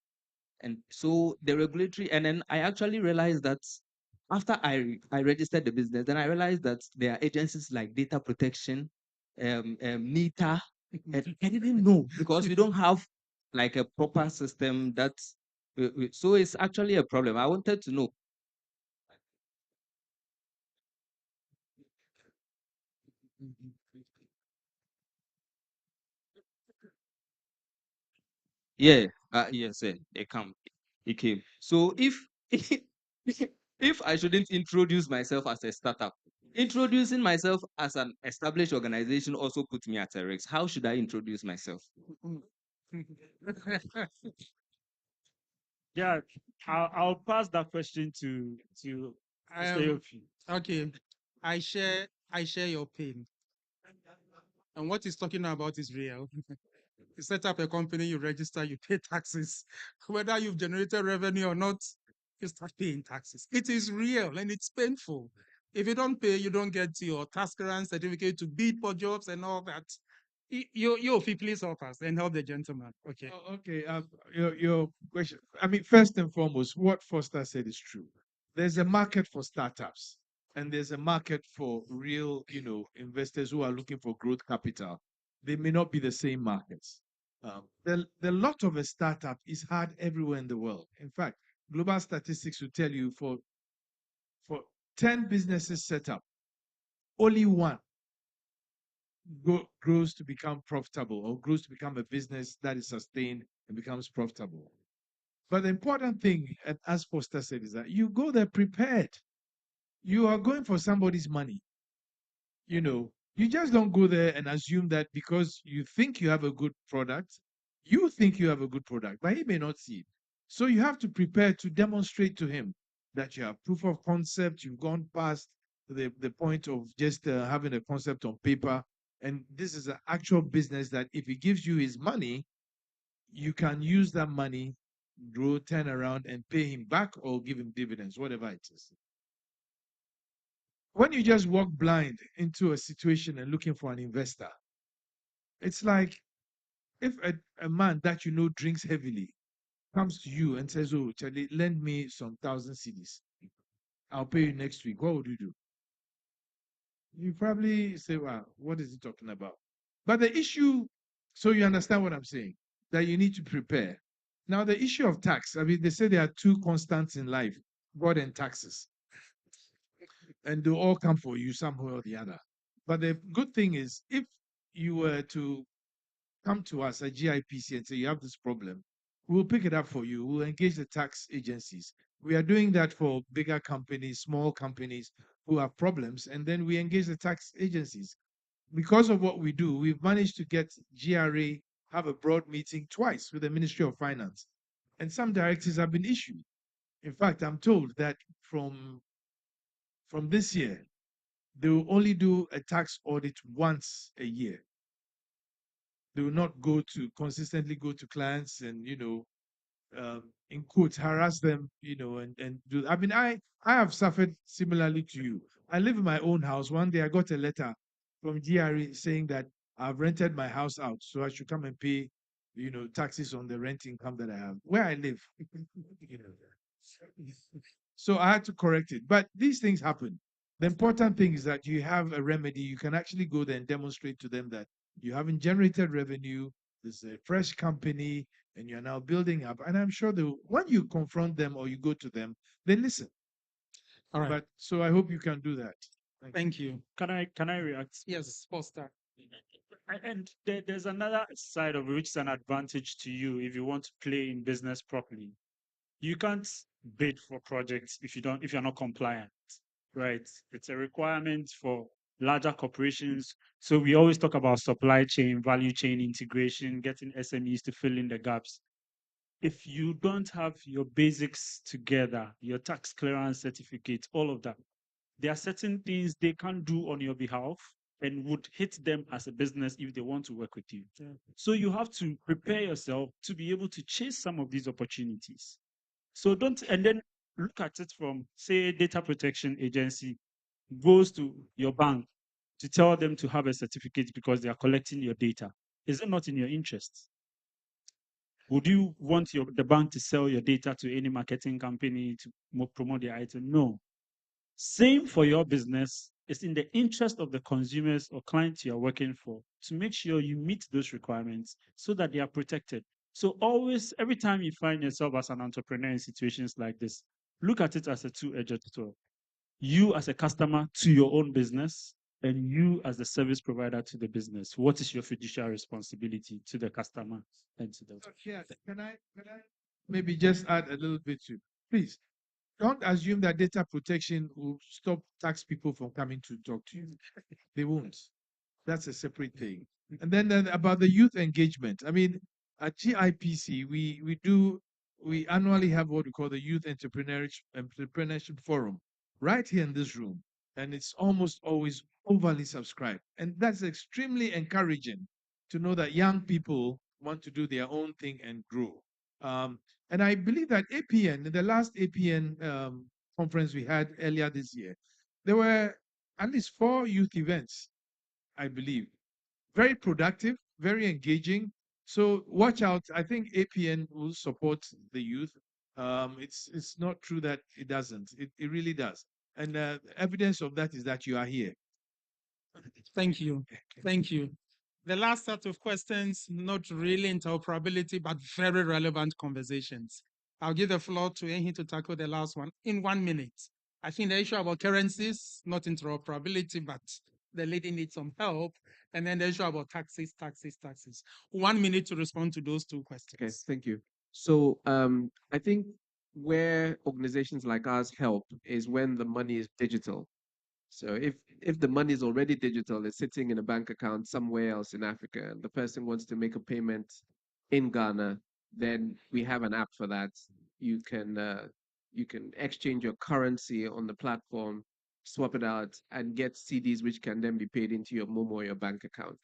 And so the regulatory, and then I actually realized that after I registered the business, then I realized that there are agencies like data protection, NITA, and I didn't know because we don't have like a proper system that, so it's actually a problem. I wanted to know. Yeah, yes, they come. He came. So if if I shouldn't introduce myself as a startup, introducing myself as an established organization also puts me at a risk. How should I introduce myself? Yeah, I'll pass that question to Mr. Yofi. Okay. I share your pain. And what he's talking about is real. You set up a company, you register, you pay taxes. Whether you've generated revenue or not, you start paying taxes. It is real and it's painful. If you don't pay, you don't get your task grant certificate to bid for jobs and all that. You, please help us and help the gentleman. Okay. Oh, okay. Your question. I mean, first and foremost, what Foster said is true. There's a market for startups, and there's a market for real, investors who are looking for growth capital. They may not be the same markets. The lot of a startup is hard everywhere in the world. In fact, global statistics will tell you for 10 businesses set up, only one grows to become profitable or grows to become a business that is sustained and becomes profitable. But the important thing, and as Foster said, is that you go there prepared. You are going for somebody's money. You just don't go there and assume that because you think you have a good product, you think you have a good product, but he may not see it. So you have to prepare to demonstrate to him that you have proof of concept, you've gone past the point of just having a concept on paper. And this is an actual business that if he gives you his money, you can use that money, grow, turn around, and pay him back or give him dividends, whatever it is. When you just walk blind into a situation and looking for an investor, it's like if a man that you know drinks heavily comes to you and says, "Oh, Charlie, lend me some 1,000 cedis. I'll pay you next week." What would you do? You probably say, "Well, what is he talking about?" But the issue, so you understand what I'm saying, that you need to prepare. Now, the issue of tax, I mean, they say there are two constants in life, God and taxes. And they all come for you somewhere or the other. But the good thing is, if you were to come to us at GIPC and say you have this problem, we'll pick it up for you. We'll engage the tax agencies. We are doing that for bigger companies, small companies who have problems, and then we engage the tax agencies. Because of what we do, we've managed to get GRA have a broad meeting twice with the Ministry of Finance, and some directives have been issued. In fact, I'm told that from this year, they will only do a tax audit once a year. They will not consistently go to clients and, in quotes, harass them, and do. I mean, I have suffered similarly to you. I live in my own house. One day I got a letter from GRE saying that I've rented my house out, so I should come and pay, taxes on the rent income that I have where I live. you know. So I had to correct it. But these things happen. The important thing is that you have a remedy. You can actually go there and demonstrate to them that you haven't generated revenue, This is a fresh company, and you're now building up. And I'm sure when you confront them or you go to them, they listen. All right. But so I hope you can do that. Thank you. Can I react? Yes, Foster. And there's another side of it, which is an advantage to you if you want to play in business properly. You can't bid for projects if you're not compliant, right? It's a requirement for larger corporations. So we always talk about supply chain, value chain integration, getting SMEs to fill in the gaps. If you don't have your basics together, your tax clearance certificate, all of that, there are certain things they can't do on your behalf and would hit them as a business if they want to work with you. Yeah. So you have to prepare yourself to be able to chase some of these opportunities. So don't, and then look at it from, say, data protection agency goes to your bank to tell them to have a certificate because they are collecting your data. Is it not in your interest? Would you want the bank to sell your data to any marketing company to promote their item? No. Same for your business. It's in the interest of the consumers or clients you are working for to make sure you meet those requirements so that they are protected. So always, every time you find yourself as an entrepreneur in situations like this, look at it as a two-edged sword. You as a customer to your own business and you as the service provider to the business. What is your fiduciary responsibility to the customer and to the... Yes, can I maybe just add a little bit to, please, don't assume that data protection will stop tax people from coming to talk to you. They won't. That's a separate thing. And then about the youth engagement. I mean, at GIPC, we annually have what we call the Youth Entrepreneurship Forum right here in this room. And it's almost always overly subscribed. And that's extremely encouraging to know that young people want to do their own thing and grow. And I believe that APN, in the last APN conference we had earlier this year, there were at least 4 youth events, I believe. Very productive, very engaging. So watch out. I think APN will support the youth. It's not true that it doesn't. It really does. And evidence of that is that you are here. Thank you. Thank you. The last set of questions, not really interoperability, but very relevant conversations. I'll give the floor to Ehi to tackle the last one in 1 minute. I think the issue about currencies, not interoperability, but the lady needs some help. And then the issue about taxes. 1 minute to respond to those two questions. Okay, thank you. So I think where organizations like ours help is when the money is digital. So if the money is already digital, it's sitting in a bank account somewhere else in Africa, and the person wants to make a payment in Ghana, then we have an app for that. You can exchange your currency on the platform, swap it out, and get CDs which can then be paid into your Momo or your bank account.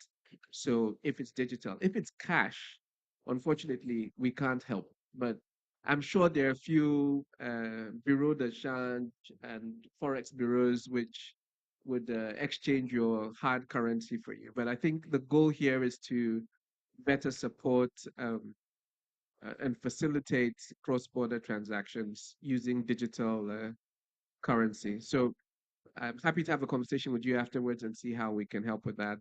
So if it's digital, if it's cash, unfortunately we can't help. But I'm sure there are a few bureau de change and forex bureaus which would exchange your hard currency for you. But I think the goal here is to better support and facilitate cross-border transactions using digital currency. So I'm happy to have a conversation with you afterwards and see how we can help with that.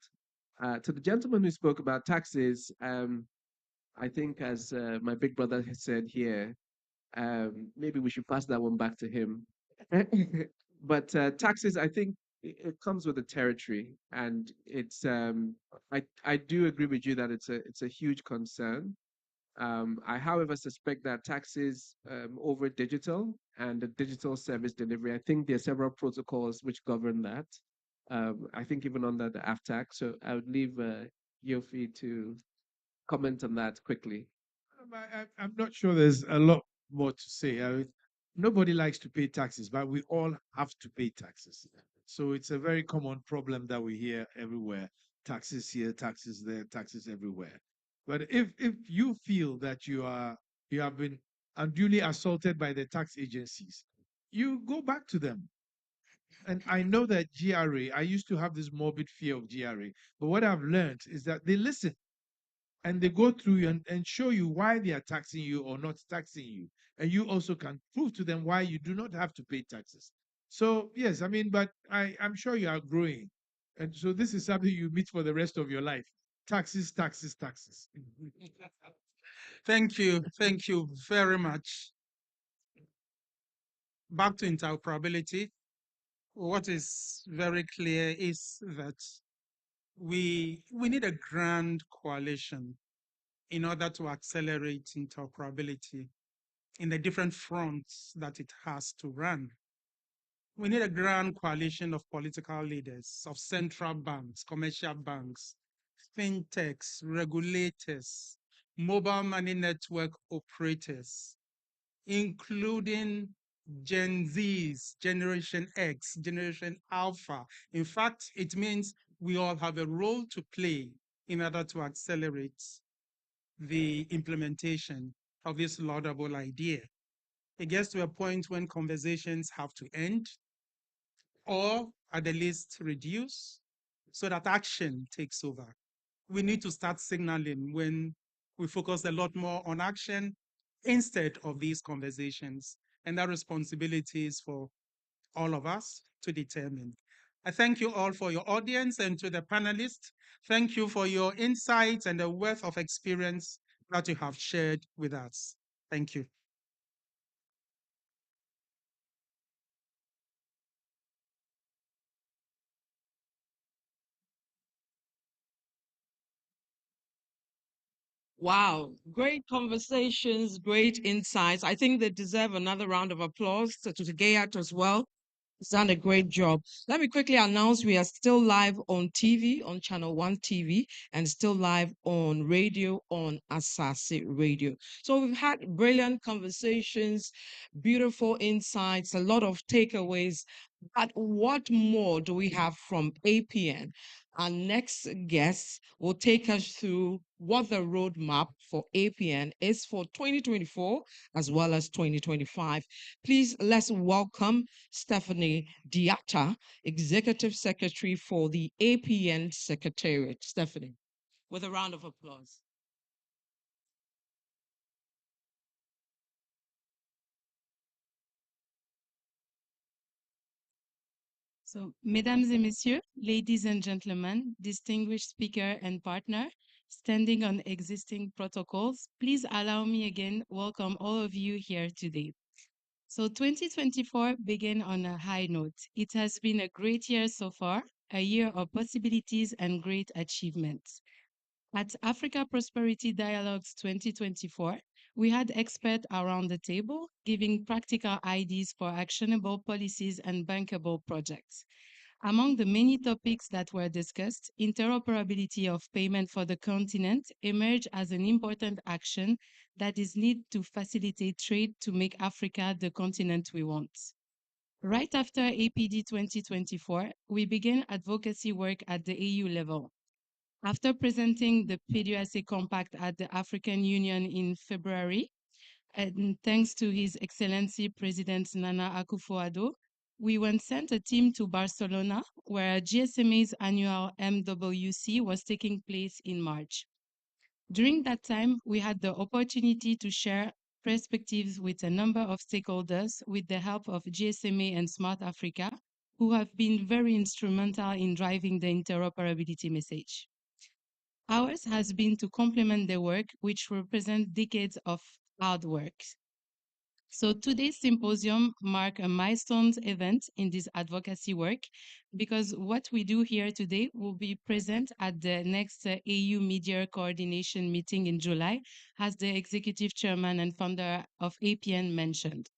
To the gentleman who spoke about taxes, I think as my big brother has said here, maybe we should pass that one back to him. But taxes, I think it comes with the territory, and it's I do agree with you that it's a huge concern. I, however, suspect that taxes over digital and the digital service delivery, I think there are several protocols which govern that. I think even under the AFTAC. So I would leave Yofi to comment on that quickly. I'm not sure there's a lot more to say. Nobody likes to pay taxes, but we all have to pay taxes. So it's a very common problem that we hear everywhere. Taxes here, taxes there, taxes everywhere. But if you feel that you have been unduly assaulted by the tax agencies, you go back to them. And I know that GRA, I used to have this morbid fear of GRA, but what I've learned is that they listen and they go through and show you why they are taxing you or not taxing you. And you also can prove to them why you do not have to pay taxes. So, yes, I mean, but I'm sure you are growing. And so this is something you meet for the rest of your life. taxes, taxes, taxes. Thank you. Thank you very much. Back to interoperability. What is very clear is that we need a grand coalition in order to accelerate interoperability in the different fronts that it has to run. We need a grand coalition of political leaders, of central banks, commercial banks, fintechs, regulators, mobile money network operators, including Gen Zs, Generation X, Generation Alpha. In fact, it means we all have a role to play in order to accelerate the implementation of this laudable idea. It gets to a point when conversations have to end or at the least reduce so that action takes over. We need to start signaling when we focus a lot more on action instead of these conversations. And that responsibility is for all of us to determine. I thank you all for your audience, and to the panelists, thank you for your insights and the wealth of experience that you have shared with us. Thank you. Wow, great conversations, great insights. I think they deserve another round of applause to Gayat as well. He's done a great job. Let me quickly announce we are still live on TV, on Channel 1 TV, and still live on radio, on Asasi Radio. So we've had brilliant conversations, beautiful insights, a lot of takeaways. But what more do we have from APN? Our next guest will take us through what the roadmap for APN is for 2024 as well as 2025. Please let's welcome Stephanie Diatta, Executive Secretary for the APN Secretariat. Stephanie, with a round of applause. So, mesdames et messieurs, ladies and gentlemen, distinguished speaker and partner, standing on existing protocols, please allow me again welcome all of you here today. So 2024 began on a high note. It has been a great year so far, a year of possibilities and great achievements. At Africa Prosperity Dialogues 2024, we had experts around the table giving practical ideas for actionable policies and bankable projects. Among the many topics that were discussed, interoperability of payment for the continent emerged as an important action that is needed to facilitate trade to make Africa the continent we want. Right after APD 2024, we began advocacy work at the AU level. After presenting the PDUSA Compact at the African Union in February, and thanks to His Excellency President Nana Akufo-Addo, we went sent a team to Barcelona, where GSMA's annual MWC was taking place in March. During that time, we had the opportunity to share perspectives with a number of stakeholders with the help of GSMA and Smart Africa, who have been very instrumental in driving the interoperability message. Ours has been to complement their work, which represent decades of hard work. So today's symposium mark a milestone event in this advocacy work because what we do here today will be present at the next AU Media Coordination meeting in July, as the executive chairman and founder of APN mentioned.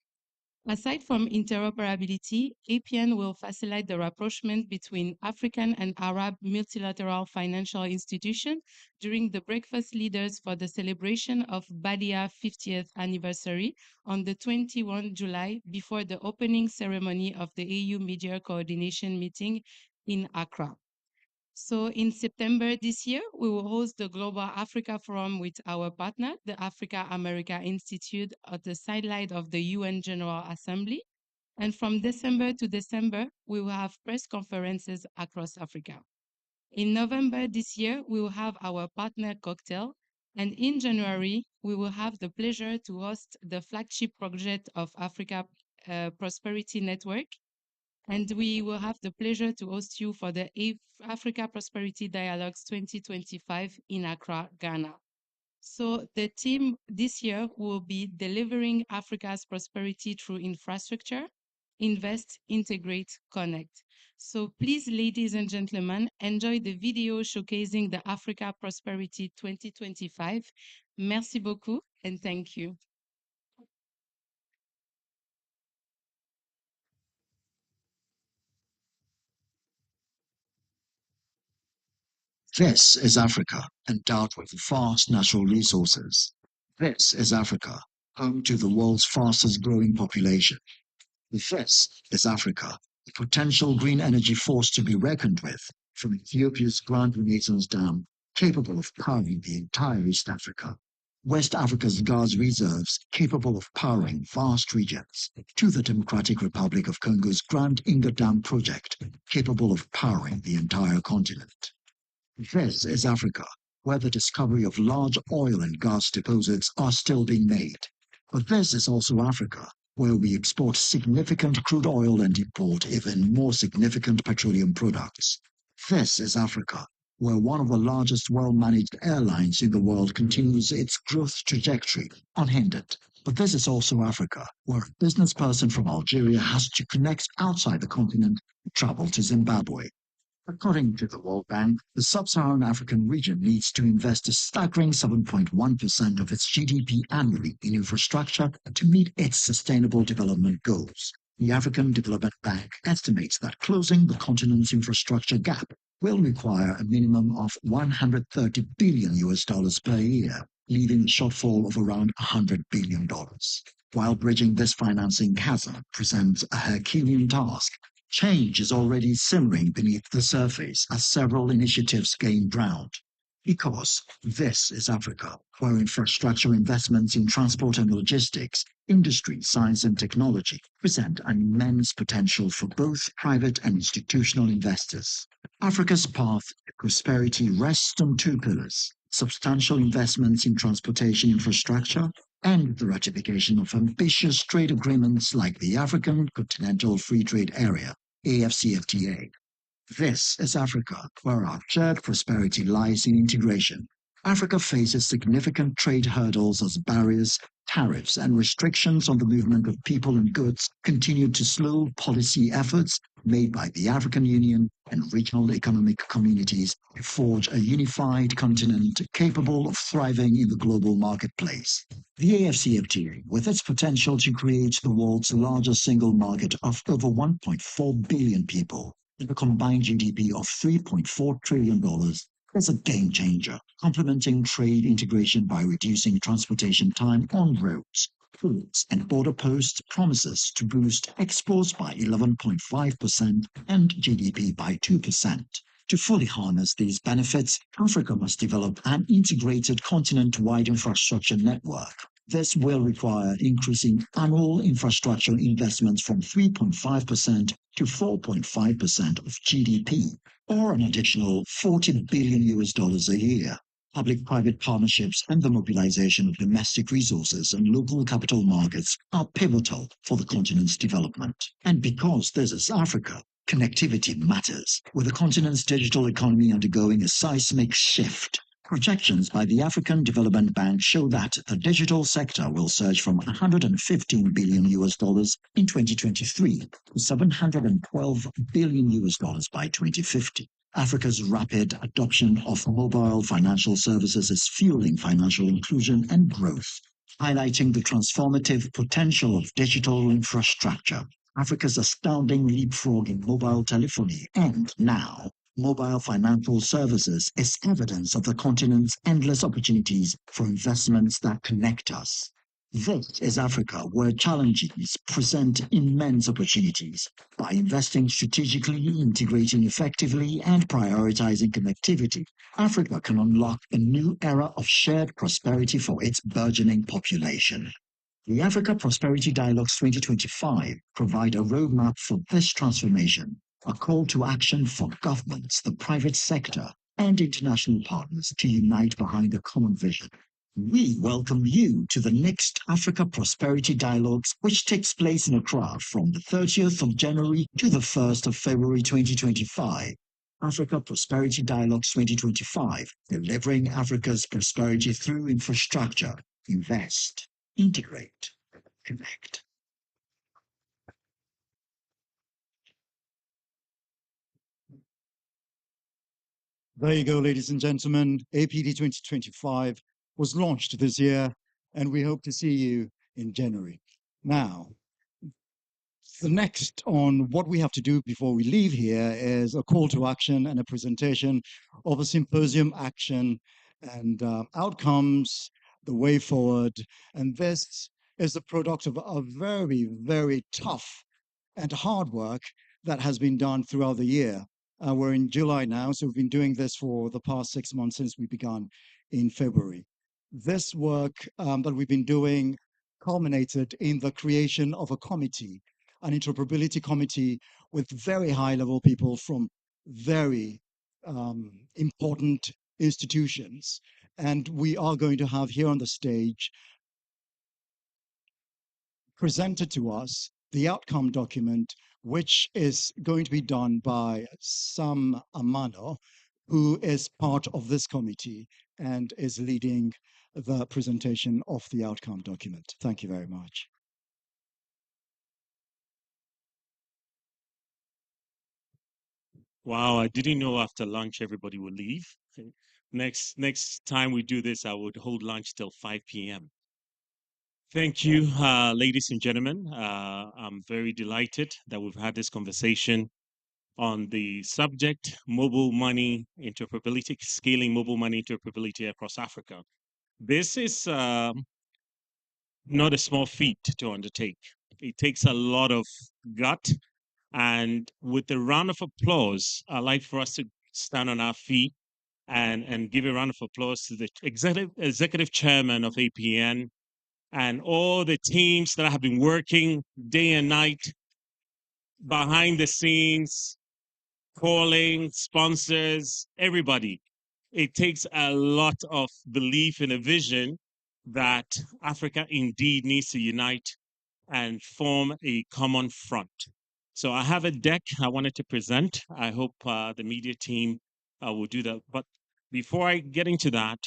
Aside from interoperability, APN will facilitate the rapprochement between African and Arab multilateral financial institutions during the breakfast leaders for the celebration of Badia 50th anniversary on the 21 July before the opening ceremony of the AU Media Coordination meeting in Accra. So in September this year, we will host the Global Africa Forum with our partner, the Africa America Institute, at the sidelight of the UN General Assembly. And from December to December, we will have press conferences across Africa. In November this year, we will have our partner cocktail. And in January, we will have the pleasure to host the flagship project of Africa Prosperity Network, And we will have the pleasure to host you for the Africa Prosperity Dialogues 2025 in Accra, Ghana. So the theme this year will be delivering Africa's prosperity through infrastructure, invest, integrate, connect. So please, ladies and gentlemen, enjoy the video showcasing the Africa Prosperity 2025. Merci beaucoup and thank you. This is Africa, endowed with vast natural resources. This is Africa, home to the world's fastest growing population. This is Africa, a potential green energy force to be reckoned with, from Ethiopia's Grand Renaissance Dam, capable of powering the entire East Africa. West Africa's gas reserves, capable of powering vast regions, to the Democratic Republic of Congo's Grand Inga Dam project, capable of powering the entire continent. This is Africa, where the discovery of large oil and gas deposits are still being made. But this is also Africa, where we export significant crude oil and import even more significant petroleum products. This is Africa, where one of the largest well-managed airlines in the world continues its growth trajectory unhindered. But this is also Africa, where a business person from Algeria has to connect outside the continent to travel to Zimbabwe. According to the World Bank, the sub-Saharan African region needs to invest a staggering 7.1% of its GDP annually in infrastructure to meet its sustainable development goals. The African Development Bank estimates that closing the continent's infrastructure gap will require a minimum of $130 billion per year, leaving a shortfall of around $100 billion. While bridging this financing chasm presents a Herculean task, change is already simmering beneath the surface as several initiatives gain ground. Because this is Africa, where infrastructure investments in transport and logistics, industry, science and technology present an immense potential for both private and institutional investors. Africa's path to prosperity rests on two pillars: substantial investments in transportation infrastructure and the ratification of ambitious trade agreements like the African Continental Free Trade Area, AfCFTA. This is Africa, where our shared prosperity lies in integration. Africa faces significant trade hurdles as barriers, tariffs, and restrictions on the movement of people and goods continue to slow policy efforts made by the African Union and regional economic communities to forge a unified continent capable of thriving in the global marketplace. The AfCFTA, with its potential to create the world's largest single market of over 1.4 billion people, with a combined GDP of $3.4 trillion, is a game changer, complementing trade integration by reducing transportation time on roads. Ports and border posts promises to boost exports by 11.5% and GDP by 2%. To fully harness these benefits, Africa must develop an integrated continent-wide infrastructure network. This will require increasing annual infrastructure investments from 3.5% to 4.5% of GDP, or an additional $40 billion a year. Public-private partnerships and the mobilization of domestic resources and local capital markets are pivotal for the continent's development. And because this is Africa, connectivity matters, with the continent's digital economy undergoing a seismic shift. Projections by the African Development Bank show that the digital sector will surge from $115 billion in 2023 to $712 billion by 2050. Africa's rapid adoption of mobile financial services is fueling financial inclusion and growth, highlighting the transformative potential of digital infrastructure. Africa's astounding leapfrog in mobile telephony and, now, mobile financial services is evidence of the continent's endless opportunities for investments that connect us. This is Africa, where challenges present immense opportunities. By investing strategically, integrating effectively, and prioritizing connectivity, Africa can unlock a new era of shared prosperity for its burgeoning population. The Africa Prosperity Dialogues 2025 provide a roadmap for this transformation, a call to action for governments, the private sector, and international partners to unite behind a common vision. We welcome you to the next Africa Prosperity Dialogues, which takes place in Accra from the 30th of January to the 1st of February 2025. Africa Prosperity Dialogues 2025, delivering Africa's prosperity through infrastructure. Invest, integrate, connect. There you go, ladies and gentlemen. APD 2025 was launched this year, and we hope to see you in January. Now, the next on what we have to do before we leave here is a call to action and a presentation of a symposium action and outcomes, the way forward. And this is the product of a very, very tough and hard work that has been done throughout the year. We're in July now, so we've been doing this for the past 6 months since we began in February. This work that we've been doing culminated in the creation of a committee, an interoperability committee with very high-level people from very important institutions. And we are going to have here on the stage presented to us the outcome document, which is going to be done by Sam Amano, who is part of this committee and is leading the presentation of the outcome document. Thank you very much. Wow, I didn't know after lunch everybody would leave. Next time we do this, I would hold lunch till 5 p.m. Thank you, ladies and gentlemen. I'm very delighted that we've had this conversation on the subject, mobile money interoperability, scaling mobile money interoperability across Africa. This is not a small feat to undertake. It takes a lot of gut. And with a round of applause, I'd like for us to stand on our feet and give a round of applause to the executive chairman of APN and all the teams that have been working day and night behind the scenes, calling sponsors, everybody. It takes a lot of belief in a vision that Africa indeed needs to unite and form a common front. So I have a deck I wanted to present. I hope the media team will do that. But before I get into that,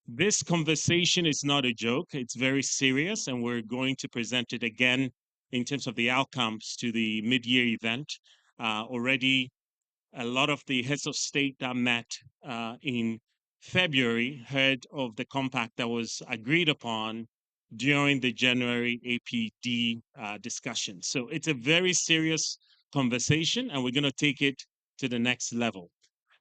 this conversation is not a joke. It's very serious, and we're going to present it again in terms of the outcomes to the mid-year event. Already, a lot of the heads of state that met in February heard of the compact that was agreed upon during the January APD discussion. So it's a very serious conversation, and we're going to take it to the next level.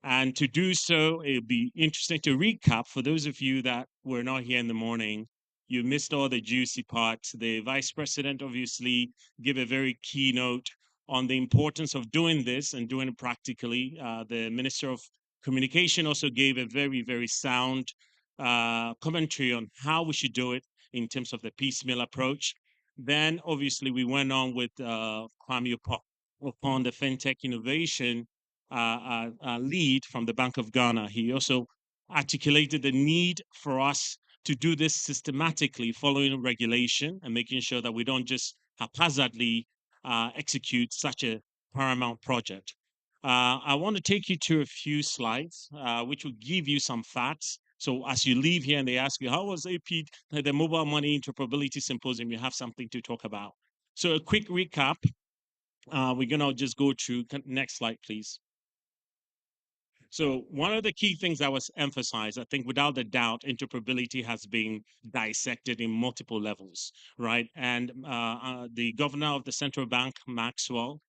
And to do so, it'll be interesting to recap for those of you that were not here in the morning. You missed all the juicy parts. The vice president obviously gave a very keynote on the importance of doing this and doing it practically. The Minister of Communication also gave a very, very sound commentary on how we should do it in terms of the piecemeal approach. Then, obviously, we went on with Kwame upon the fintech innovation lead from the Bank of Ghana. He also articulated the need for us to do this systematically, following regulation and making sure that we don't just haphazardly execute such a paramount project. I want to take you to a few slides, which will give you some facts. So as you leave here and they ask you, how was AP, the Mobile Money Interoperability Symposium, you have something to talk about. So a quick recap. We're going to just go through, next slide, please. So one of the key things that was emphasized, I think without a doubt, interoperability has been dissected in multiple levels, right? And the governor of the central bank, Maxwell,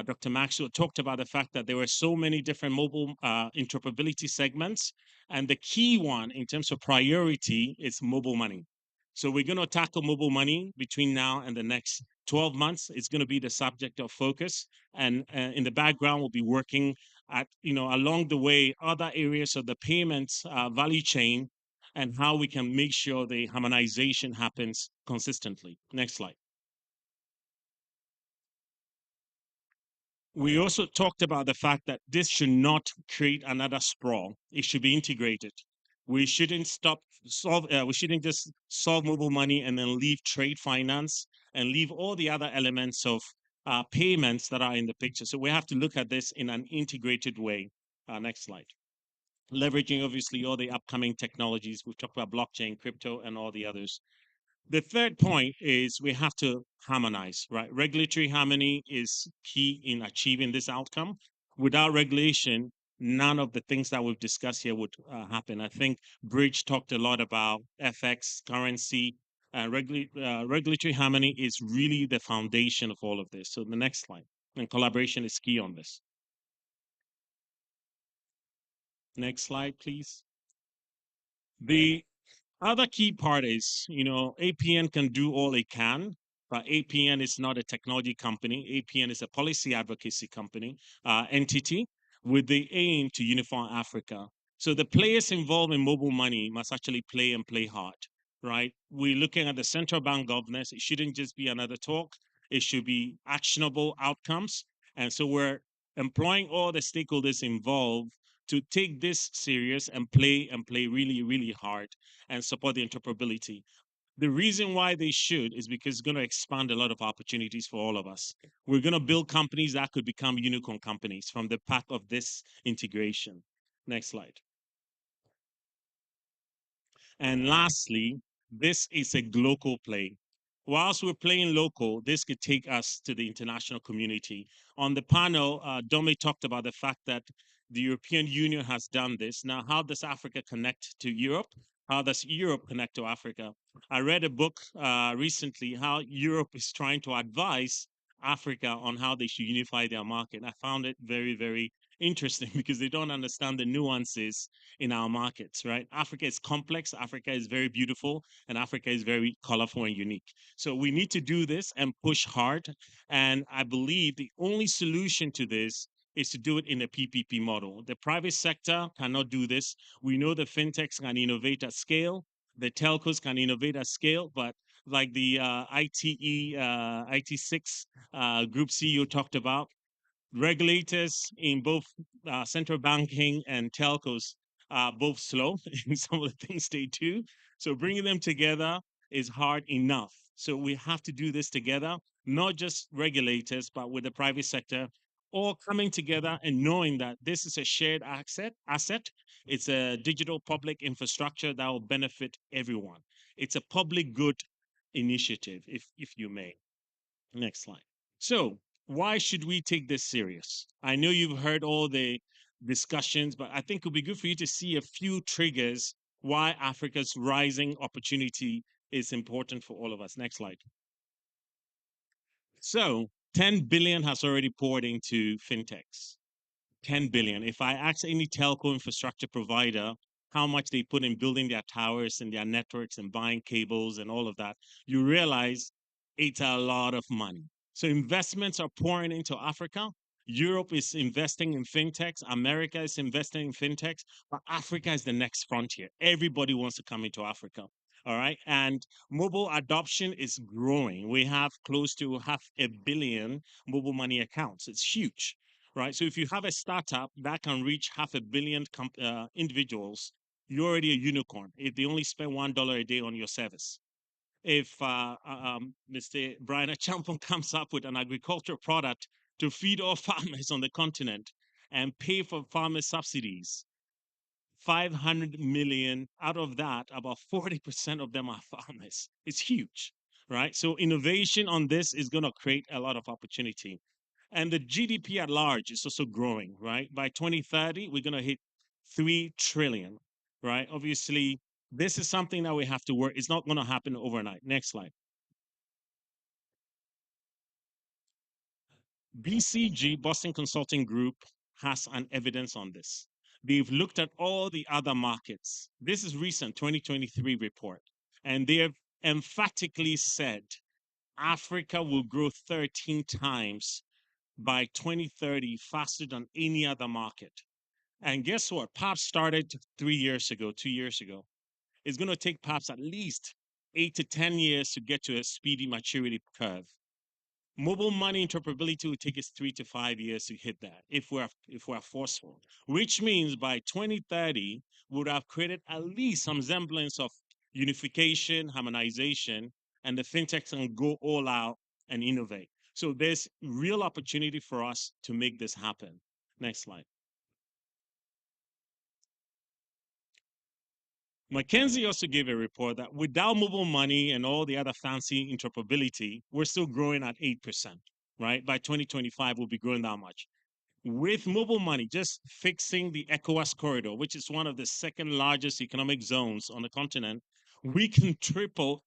Dr. Maxwell, talked about the fact that there were so many different mobile interoperability segments. And the key one in terms of priority is mobile money. So we're going to tackle mobile money between now and the next 12 months. It's going to be the subject of focus. And in the background, we'll be working at, along the way, other areas of the payments value chain and how we can make sure the harmonization happens consistently. Next slide. We also talked about the fact that this should not create another sprawl. It should be integrated. We shouldn't we shouldn't just solve mobile money and then leave trade finance and leave all the other elements of payments that are in the picture. So we have to look at this in an integrated way. Next slide. Leveraging obviously all the upcoming technologies. We've talked about blockchain, crypto, and all the others. The third point is we have to harmonize, right? Regulatory harmony is key in achieving this outcome. Without regulation, none of the things that we've discussed here would happen. I think Bridge talked a lot about FX, currency, regulatory harmony is really the foundation of all of this. So the next slide, and collaboration is key on this. Next slide, please. The other key part is, APN can do all it can, but APN is not a technology company. APN is a policy advocacy company, entity with the aim to unify Africa. So the players involved in mobile money must actually play and play hard, right? We're looking at the central bank governance. It shouldn't just be another talk. It should be actionable outcomes. And so we're employing all the stakeholders involved to take this serious and play really, really hard and support the interoperability. The reason why they should is because it's going to expand a lot of opportunities for all of us. We're going to build companies that could become unicorn companies from the path of this integration. Next slide. And lastly, this is a global play. Whilst we're playing local, this could take us to the international community. On the panel, Dome talked about the fact that the European Union has done this. Now, how does Africa connect to Europe? How does Europe connect to Africa? I read a book recently, how Europe is trying to advise Africa on how they should unify their market. I found it very, very interesting because they don't understand the nuances in our markets, right? Africa is complex, Africa is very beautiful, and Africa is very colorful and unique. So we need to do this and push hard. And I believe the only solution to this is to do it in a PPP model. The private sector cannot do this. We know the fintechs can innovate at scale, the telcos can innovate at scale, but like the IT6 group CEO talked about, regulators in both central banking and telcos are both slow in some of the things they do. So bringing them together is hard enough. So we have to do this together, not just regulators, but with the private sector, all coming together and knowing that this is a shared asset. It's a digital public infrastructure that will benefit everyone. It's a public good initiative, if you may. Next slide. So, why should we take this serious? I know you've heard all the discussions, but I think it would be good for you to see a few triggers why Africa's rising opportunity is important for all of us. Next slide. So, 10 billion has already poured into fintechs. 10 billion. If I ask any telco infrastructure provider how much they put in building their towers and their networks and buying cables and all of that, you realize it's a lot of money. So investments are pouring into Africa. Europe is investing in fintechs. America is investing in fintechs. But Africa is the next frontier. Everybody wants to come into Africa. All right. And mobile adoption is growing. We have close to 500 million mobile money accounts. It's huge. Right. So if you have a startup that can reach 500 million individuals, you're already a unicorn if they only spend $1 a day on your service. If Mr. Brian Achampong comes up with an agricultural product to feed all farmers on the continent and pay for farmer subsidies, 500 million out of that, about 40% of them are farmers. It's huge, right? So innovation on this is going to create a lot of opportunity. And the GDP at large is also growing, right? By 2030, we're going to hit 3 trillion, right? Obviously, this is something that we have to work. It's not going to happen overnight. Next slide. BCG, Boston Consulting Group, has an evidence on this. They've looked at all the other markets. This is recent 2023 report, and they have emphatically said Africa will grow 13 times by 2030 faster than any other market. And guess what? PAPS started 3 years ago, 2 years ago. It's going to take PAPS at least 8 to 10 years to get to a speedy maturity curve. Mobile money interoperability will take us 3 to 5 years to hit that if we're forceful, which means by 2030 we would have created at least some semblance of unification, harmonization, and the fintechs can go all out and innovate. So there's real opportunity for us to make this happen. Next slide. McKinsey also gave a report that without mobile money and all the other fancy interoperability, we're still growing at 8%, right? By 2025, we'll be growing that much. With mobile money, just fixing the ECOWAS corridor, which is one of the second largest economic zones on the continent, we can triple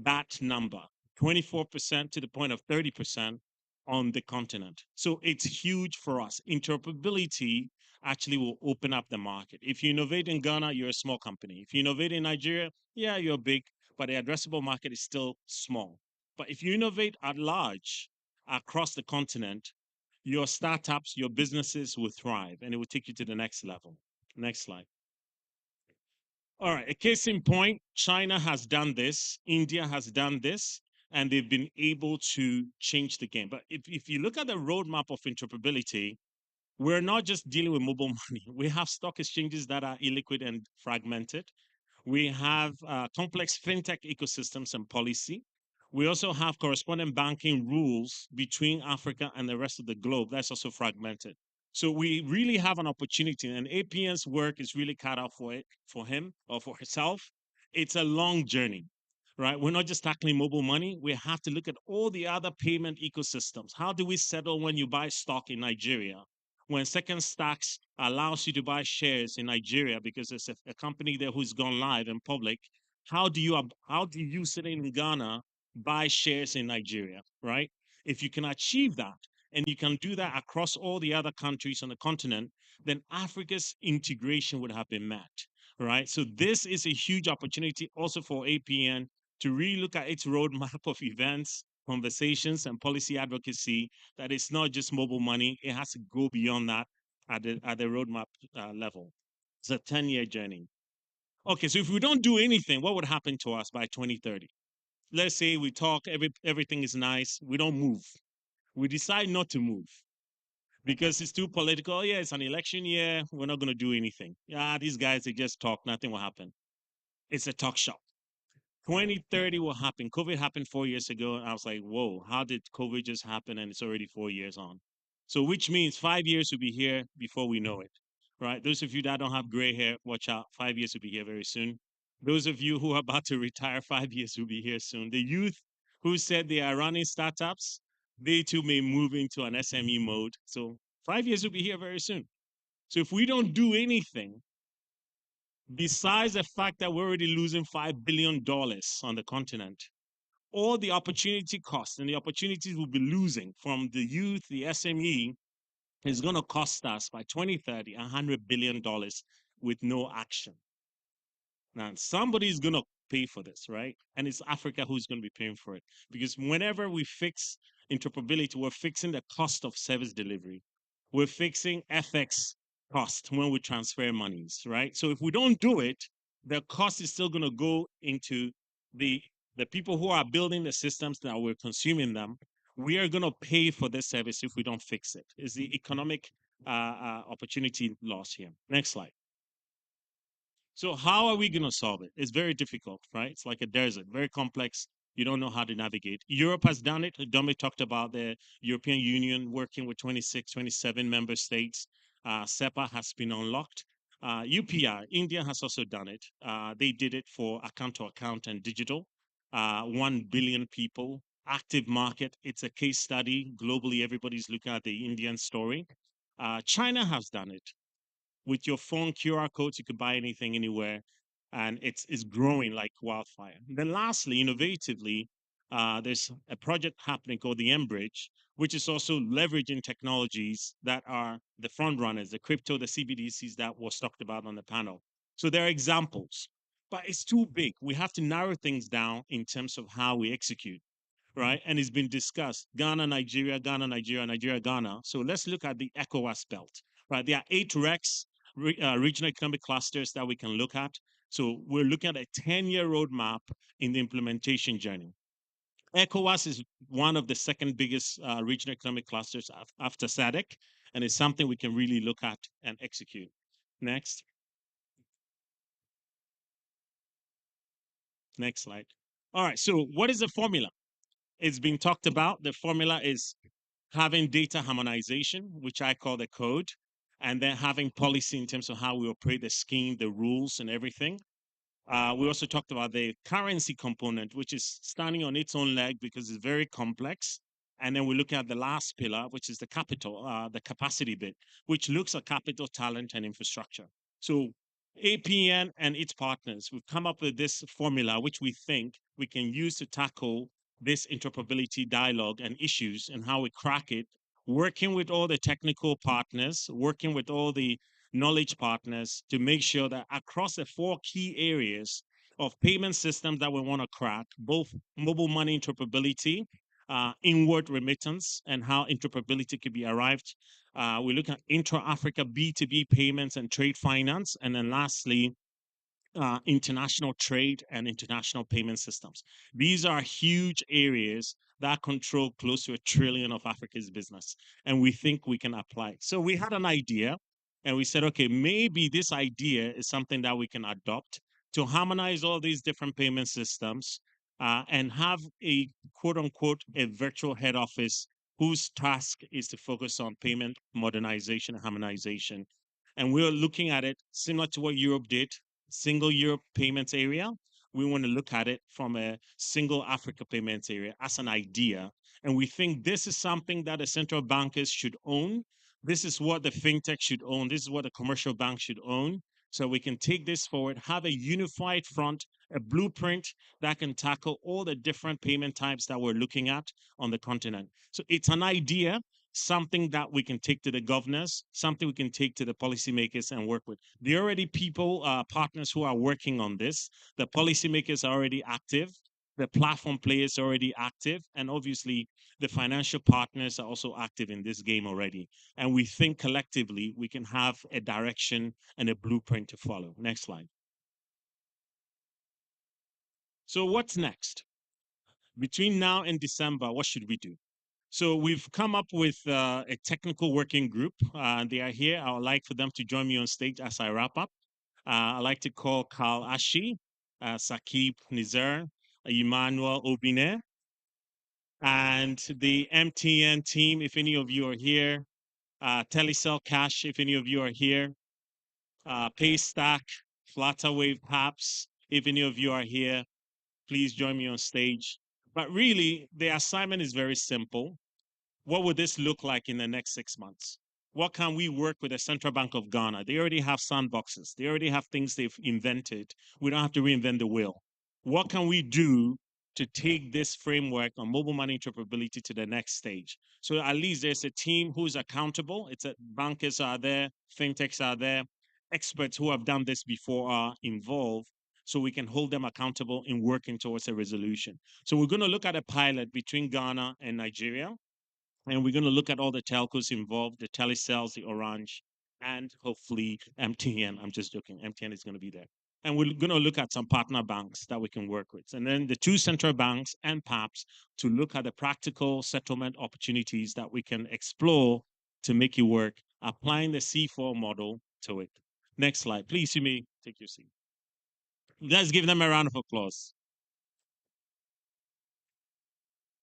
that number, 24% to the point of 30% on the continent. So it's huge for us. Interoperability actually will open up the market. If you innovate in Ghana, you're a small company. If you innovate in Nigeria, yeah, you're big, but the addressable market is still small. But if you innovate at large across the continent, your startups, your businesses will thrive and it will take you to the next level. Next slide. All right, a case in point, China has done this, India has done this, and they've been able to change the game. But if you look at the roadmap of interoperability, we're not just dealing with mobile money. We have stock exchanges that are illiquid and fragmented. We have complex fintech ecosystems and policy. We also have correspondent banking rules between Africa and the rest of the globe. That's also fragmented. So we really have an opportunity, and APN's work is really cut out for it, for him or for herself. It's a long journey, right? We're not just tackling mobile money. We have to look at all the other payment ecosystems. How do we settle when you buy stock in Nigeria? When Second Stacks allows you to buy shares in Nigeria because there's a company there who's gone live in public, how do you sitting in Ghana buy shares in Nigeria, right? If you can achieve that, and you can do that across all the other countries on the continent, then Africa's integration would have been met, right? So this is a huge opportunity also for APN to really look at its roadmap of events, conversations, and policy advocacy, that it's not just mobile money, it has to go beyond that at the roadmap level. It's a 10-year journey. Okay, so if we don't do anything, what would happen to us by 2030? Let's say we talk, everything is nice, we don't move. We decide not to move because it's too political. Yeah, it's an election year. We're not going to do anything. Yeah, these guys, they just talk. Nothing will happen. It's a talk shop. 2030 will happen. COVID happened 4 years ago. And I was like, whoa, how did COVID just happen? And it's already 4 years on. So which means 5 years will be here before we know it, right? Those of you that don't have gray hair, watch out. 5 years will be here very soon. Those of you who are about to retire, 5 years will be here soon. The youth who said they are running startups, they too may move into an SME mode. So 5 years will be here very soon. So if we don't do anything, besides the fact that we're already losing $5 billion on the continent, all the opportunity costs and the opportunities we'll be losing from the youth, the SME, is going to cost us by 2030 $100 billion with no action. Now, somebody's going to pay for this, right? And it's Africa who's going to be paying for it. Because whenever we fix interoperability, we're fixing the cost of service delivery. We're fixing FX cost when we transfer monies, right? So if we don't do it, the cost is still going to go into the people who are building the systems that we're consuming them. We are going to pay for this service if we don't fix it. It's the economic opportunity loss here. Next slide. So how are we going to solve it? It's very difficult, right? It's like a desert, very complex. You don't know how to navigate. Europe has done it. Domi talked about the European Union working with 26, 27 member states. SEPA has been unlocked. UPI, India has also done it. They did it for account to account and digital. 1 billion people, active market. It's a case study. Globally, everybody's looking at the Indian story. China has done it. With your phone QR codes, you can buy anything anywhere, and it's growing like wildfire. Then lastly, innovatively, there's a project happening called the M-Bridge, which is also leveraging technologies that are the front runners, the crypto, the CBDCs that was talked about on the panel. So there are examples, but it's too big. We have to narrow things down in terms of how we execute, right? And it's been discussed, Ghana, Nigeria, Ghana, Nigeria, Nigeria, Ghana. So let's look at the ECOWAS belt, right? There are 8 RECs, regional economic clusters that we can look at. So we're looking at a 10-year roadmap in the implementation journey. ECOWAS is one of the second biggest regional economic clusters after SADC, and it's something we can really look at and execute. Next. Next slide. All right, so what is the formula? It's been talked about. The formula is having data harmonization, which I call the code, and then having policy in terms of how we operate the scheme, the rules, and everything. We also talked about the currency component, which is standing on its own leg because it's very complex. And then we look at the last pillar, which is the capital, the capacity bit, which looks at capital, talent, and infrastructure. So APN and its partners, we've come up with this formula, which we think we can use to tackle this interoperability dialogue and issues and how we crack it, working with all the technical partners, working with all the knowledge partners to make sure that across the 4 key areas of payment systems that we want to crack, both mobile money interoperability, inward remittance, and how interoperability could be arrived. We look at intra-Africa B2B payments and trade finance. And then lastly, international trade and international payment systems. These are huge areas that control close to $1 trillion of Africa's business. And we think we can apply. So we had an idea and we said, okay, maybe this idea is something that we can adopt to harmonize all these different payment systems and have a quote unquote, a virtual head office whose task is to focus on payment modernization and harmonization. And we're looking at it similar to what Europe did, single Europe payments area. We want to look at it from a single Africa payments area as an idea. And we think this is something that the central bankers should own. This is what the fintech should own. This is what the commercial bank should own. So we can take this forward, have a unified front, a blueprint that can tackle all the different payment types that we're looking at on the continent. So it's an idea, something that we can take to the governors, something we can take to the policymakers and work with. There are already people, partners who are working on this. The policymakers are already active. The platform players are already active. And obviously, the financial partners are also active in this game already. And we think collectively we can have a direction and a blueprint to follow. Next slide. So what's next? Between now and December, what should we do? So we've come up with a technical working group. They are here. I would like for them to join me on stage as I wrap up. I'd like to call Carl Ashi, Sakib Nizar, Emmanuel Obine, and the MTN team, if any of you are here, Telecel Cash, if any of you are here, Paystack, Flutterwave Paps, if any of you are here, please join me on stage. But really, the assignment is very simple. What would this look like in the next 6 months? What can we work with the Central Bank of Ghana? They already have sandboxes. They already have things they've invented. We don't have to reinvent the wheel. What can we do to take this framework on mobile money interoperability to the next stage? So at least there's a team who's accountable. It's a, bankers are there, fintechs are there, experts who have done this before are involved, so we can hold them accountable in working towards a resolution. So we're going to look at a pilot between Ghana and Nigeria. And we're going to look at all the telcos involved, the Telecels, the Orange, and hopefully MTN. I'm just joking. MTN is going to be there. And we're going to look at some partner banks that we can work with. And then the 2 central banks and PAPs to look at the practical settlement opportunities that we can explore to make it work, applying the C4 model to it. Next slide. Please, you may take your seat. Let's give them a round of applause.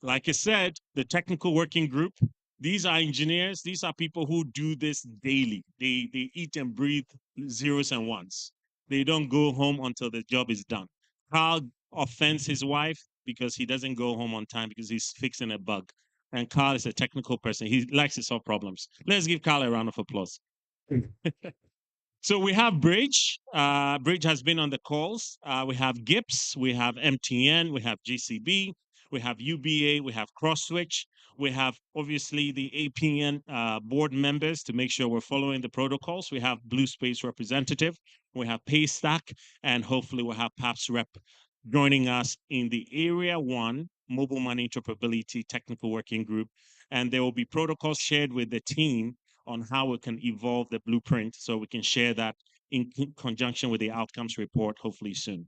Like I said, the technical working group, these are engineers. These are people who do this daily. They eat and breathe zeros and ones. They don't go home until the job is done. Carl offends his wife because he doesn't go home on time because he's fixing a bug. And Carl is a technical person. He likes to solve problems. Let's give Carl a round of applause. So we have Bridge. Bridge has been on the calls. We have GIPS, we have MTN, we have GCB, we have UBA, we have CrossSwitch. We have obviously the APN board members to make sure we're following the protocols. We have Blue Space representative. We have Paystack, and hopefully we'll have PAPS rep joining us in the Area 1 Mobile Money Interoperability Technical Working Group. And there will be protocols shared with the team on how we can evolve the blueprint so we can share that in conjunction with the outcomes report, hopefully soon.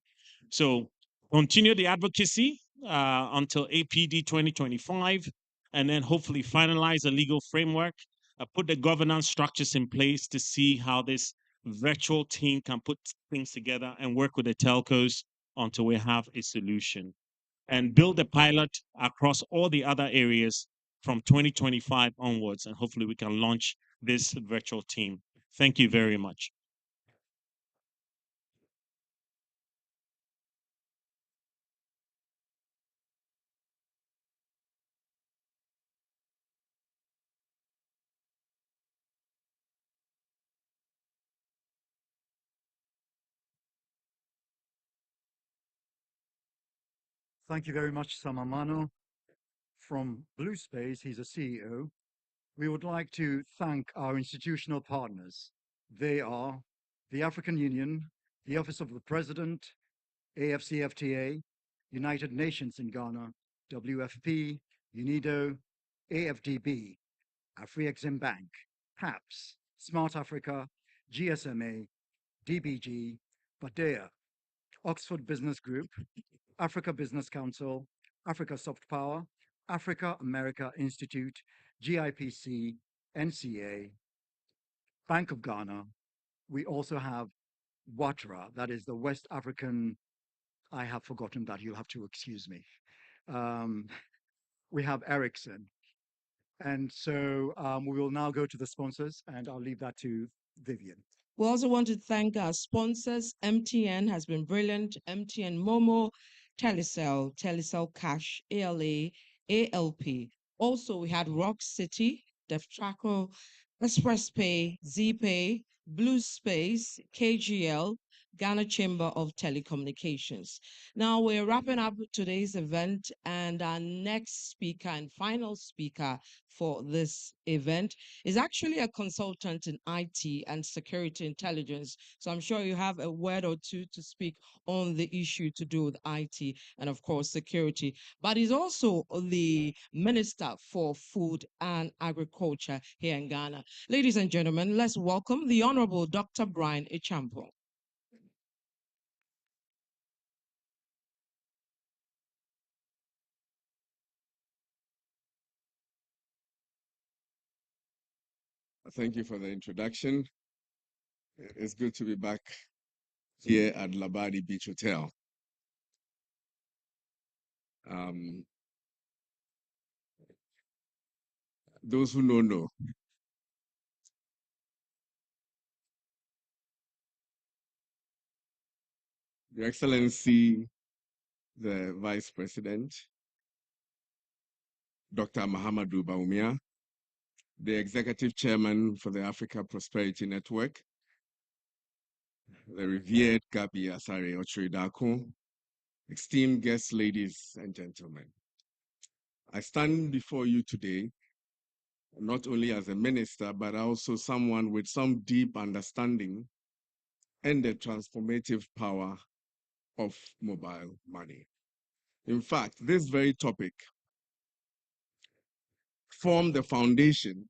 So continue the advocacy. until APD 2025, and then hopefully finalize a legal framework, put the governance structures in place to see how this virtual team can put things together and work with the telcos until we have a solution, and build a pilot across all the other areas from 2025 onwards, and hopefully we can launch this virtual team. Thank you very much. Thank you very much, Samamano. From Blue Space, he's a CEO. We would like to thank our institutional partners. They are the African Union, the Office of the President, AFCFTA, United Nations in Ghana, WFP, UNIDO, AFDB, Afrexim Bank, HAPS, Smart Africa, GSMA, DBG, Badea, Oxford Business Group, Africa Business Council, Africa Soft Power, Africa America Institute, GIPC, NCA, Bank of Ghana. We also have WATRA, that is the West African, I have forgotten that, you'll have to excuse me. We have Ericsson. And so we will now go to the sponsors, and I'll leave that to Vivian. We also want to thank our sponsors. MTN has been brilliant. MTN Momo, Telecel, Telecel Cash, ALA, ALP. Also, we had Rock City, Deftraco, Express Pay, ZPay, Blue Space, KGL, Ghana Chamber of Telecommunications. Now we're wrapping up today's event, and our next speaker and final speaker for this event is actually a consultant in IT and security intelligence. So I'm sure you have a word or two to speak on the issue to do with IT and, of course, security. But he's also the Minister for Food and Agriculture here in Ghana. Ladies and gentlemen, let's welcome the Honorable Dr. Brian Echampo. Thank you for the introduction. It's good to be back here at Labadi Beach Hotel. Those who know. Your Excellency, the Vice President, Dr. Mahamadou Bawumia, the Executive Chairman for the Africa Prosperity Network, the revered Gabi Asare Ochiridako, esteemed guests, ladies and gentlemen. I stand before you today not only as a minister, but also someone with some deep understanding and the transformative power of mobile money. In fact, this very topic formed the foundation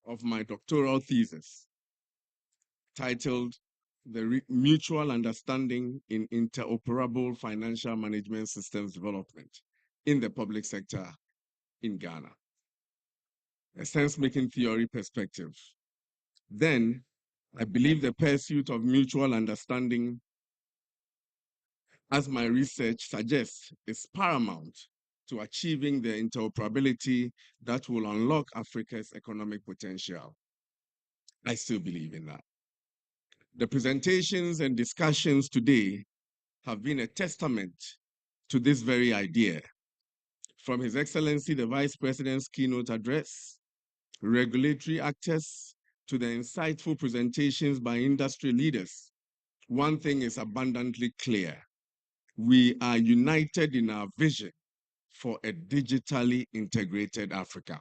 of my doctoral thesis titled The Mutual Understanding in Interoperable Financial Management Systems Development in the Public Sector in Ghana, a sense-making theory perspective. Then, I believe the pursuit of mutual understanding, as my research suggests, is paramount to achieving the interoperability that will unlock Africa's economic potential. I still believe in that. The presentations and discussions today have been a testament to this very idea. From His Excellency the Vice President's keynote address, regulatory actors, to the insightful presentations by industry leaders, one thing is abundantly clear. We are united in our vision for a digitally integrated Africa.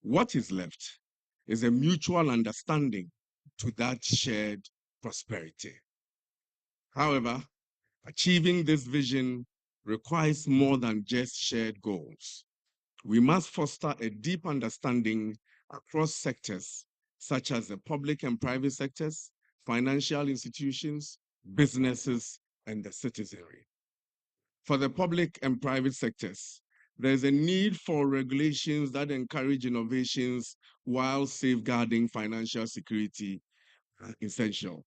What is left is a mutual understanding to that shared prosperity. However, achieving this vision requires more than just shared goals. We must foster a deep understanding across sectors, such as the public and private sectors, financial institutions, businesses, and the citizenry. For the public and private sectors, there's a need for regulations that encourage innovations while safeguarding financial security, essential.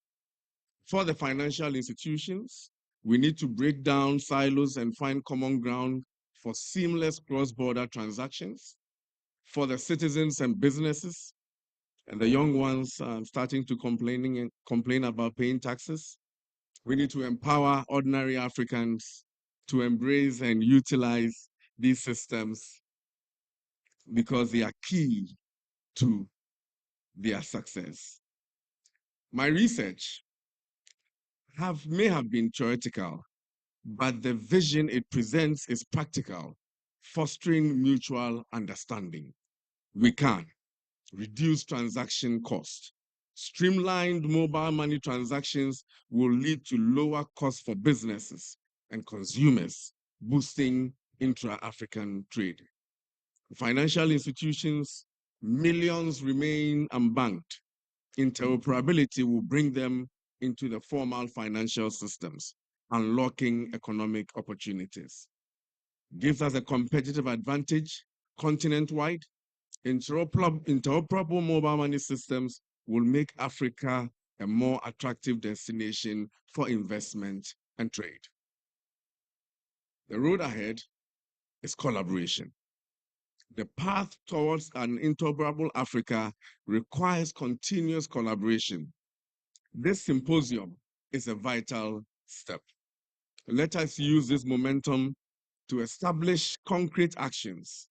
For the financial institutions, we need to break down silos and find common ground for seamless cross-border transactions. For the citizens and businesses, and the young ones starting to complain about paying taxes, we need to empower ordinary Africans to embrace and utilize these systems because they are key to their success. My research may have been theoretical, but the vision it presents is practical, fostering mutual understanding. We can reduce transaction cost. Streamlined mobile money transactions will lead to lower costs for businesses and consumers, boosting intra-African trade. Financial institutions, millions remain unbanked. Interoperability will bring them into the formal financial systems, unlocking economic opportunities. Gives us a competitive advantage continent-wide. Interoperable mobile money systems will make Africa a more attractive destination for investment and trade. The road ahead is collaboration. The path towards an interoperable Africa requires continuous collaboration. This symposium is a vital step. Let us use this momentum to establish concrete actions.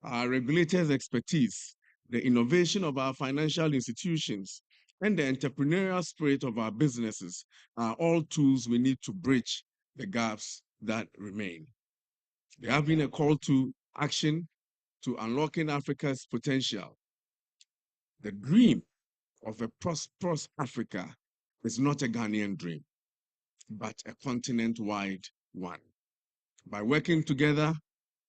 Our regulators' expertise, the innovation of our financial institutions, and the entrepreneurial spirit of our businesses are all tools we need to bridge the gaps that remain. There have been a call to action to unlocking Africa's potential. The dream of a prosperous Africa is not a Ghanaian dream, but a continent-wide one. By working together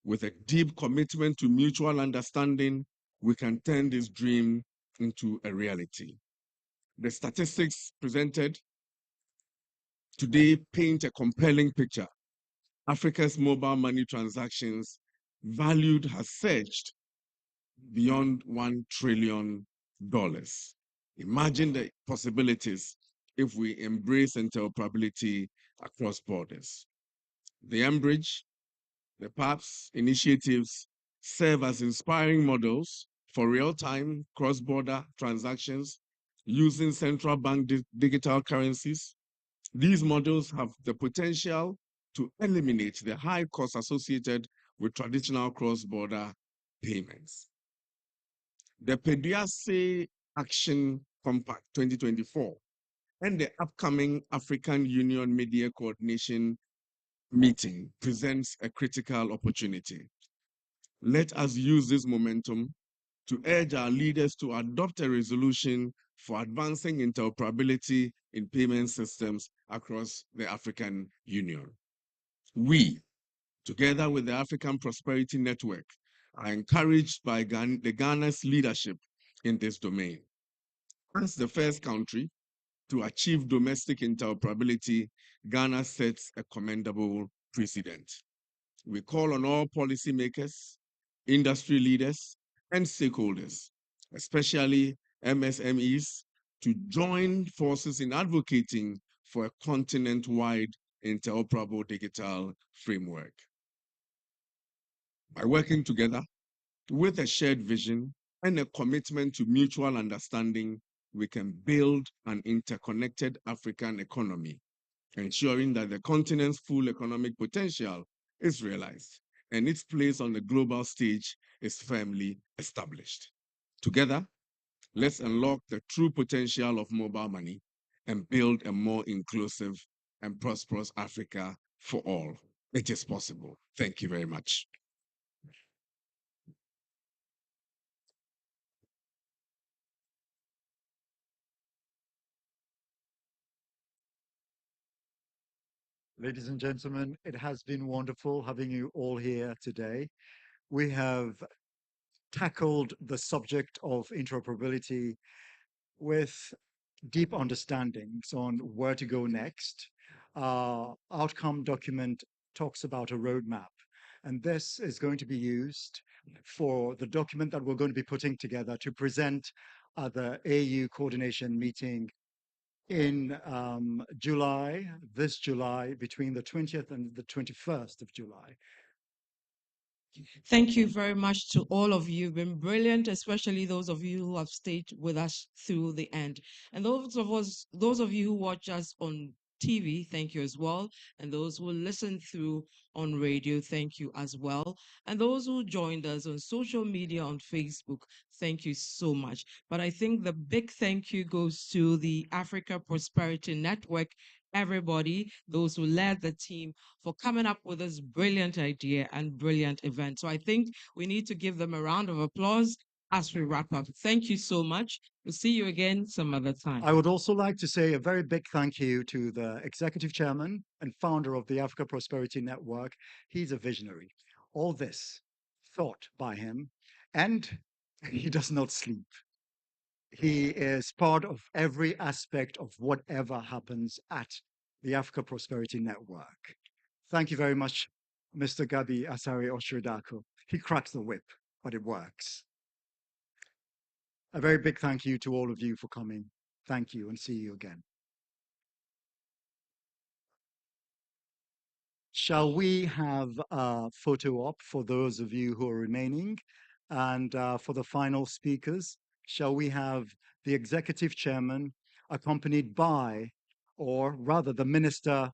with a deep commitment to mutual understanding, we can turn this dream into a reality. The statistics presented today paint a compelling picture. Africa's mobile money transactions valued has surged beyond $1 trillion. Imagine the possibilities if we embrace interoperability across borders. The Enbridge, the PAPS initiatives serve as inspiring models for real-time cross-border transactions using central bank digital currencies. These models have the potential to eliminate the high costs associated with traditional cross-border payments. The PEDUASE Action Compact 2024 and the upcoming African Union Media Coordination meeting presents a critical opportunity. Let us use this momentum to urge our leaders to adopt a resolution for advancing interoperability in payment systems across the African Union. We, together with the African Prosperity Network, are encouraged by Ghana's leadership in this domain. As the first country to achieve domestic interoperability, Ghana sets a commendable precedent. We call on all policymakers, industry leaders, and stakeholders, especially MSMEs, to join forces in advocating for a continent-wide interoperable digital framework. By working together with a shared vision and a commitment to mutual understanding, we can build an interconnected African economy, ensuring that the continent's full economic potential is realized and its place on the global stage is firmly established. Together, let's unlock the true potential of mobile money and build a more inclusive and prosperous Africa for all. It is possible. Thank you very much. Ladies and gentlemen, it has been wonderful having you all here today. We have tackled the subject of interoperability with deep understandings on where to go next. Our outcome document talks about a roadmap. And this is going to be used for the document that we're going to be putting together to present at the AU coordination meeting in this July, between the 20th and the 21st of July. Thank you very much to all of you. You've been brilliant, especially those of you who have stayed with us through the end. And those of you who watch us on TV, thank you as well. And those who listen through on radio, thank you as well. And those who joined us on social media, on Facebook, thank you so much. But I think the big thank you goes to the Africa Prosperity Network, everybody, those who led the team, for coming up with this brilliant idea and brilliant event. So I think we need to give them a round of applause as we wrap up. Thank you so much. We'll see you again some other time. I would also like to say a very big thank you to the executive chairman and founder of the Africa Prosperity Network. He's a visionary. All this thought by him, and he does not sleep. He is part of every aspect of whatever happens at the Africa Prosperity Network. Thank you very much, Mr. Gabi Asari Oshiridako. He cracks the whip, but it works. A very big thank you to all of you for coming. Thank you and see you again. Shall we have a photo op for those of you who are remaining? And for the final speakers, shall we have the executive chairman accompanied by, or rather the Minister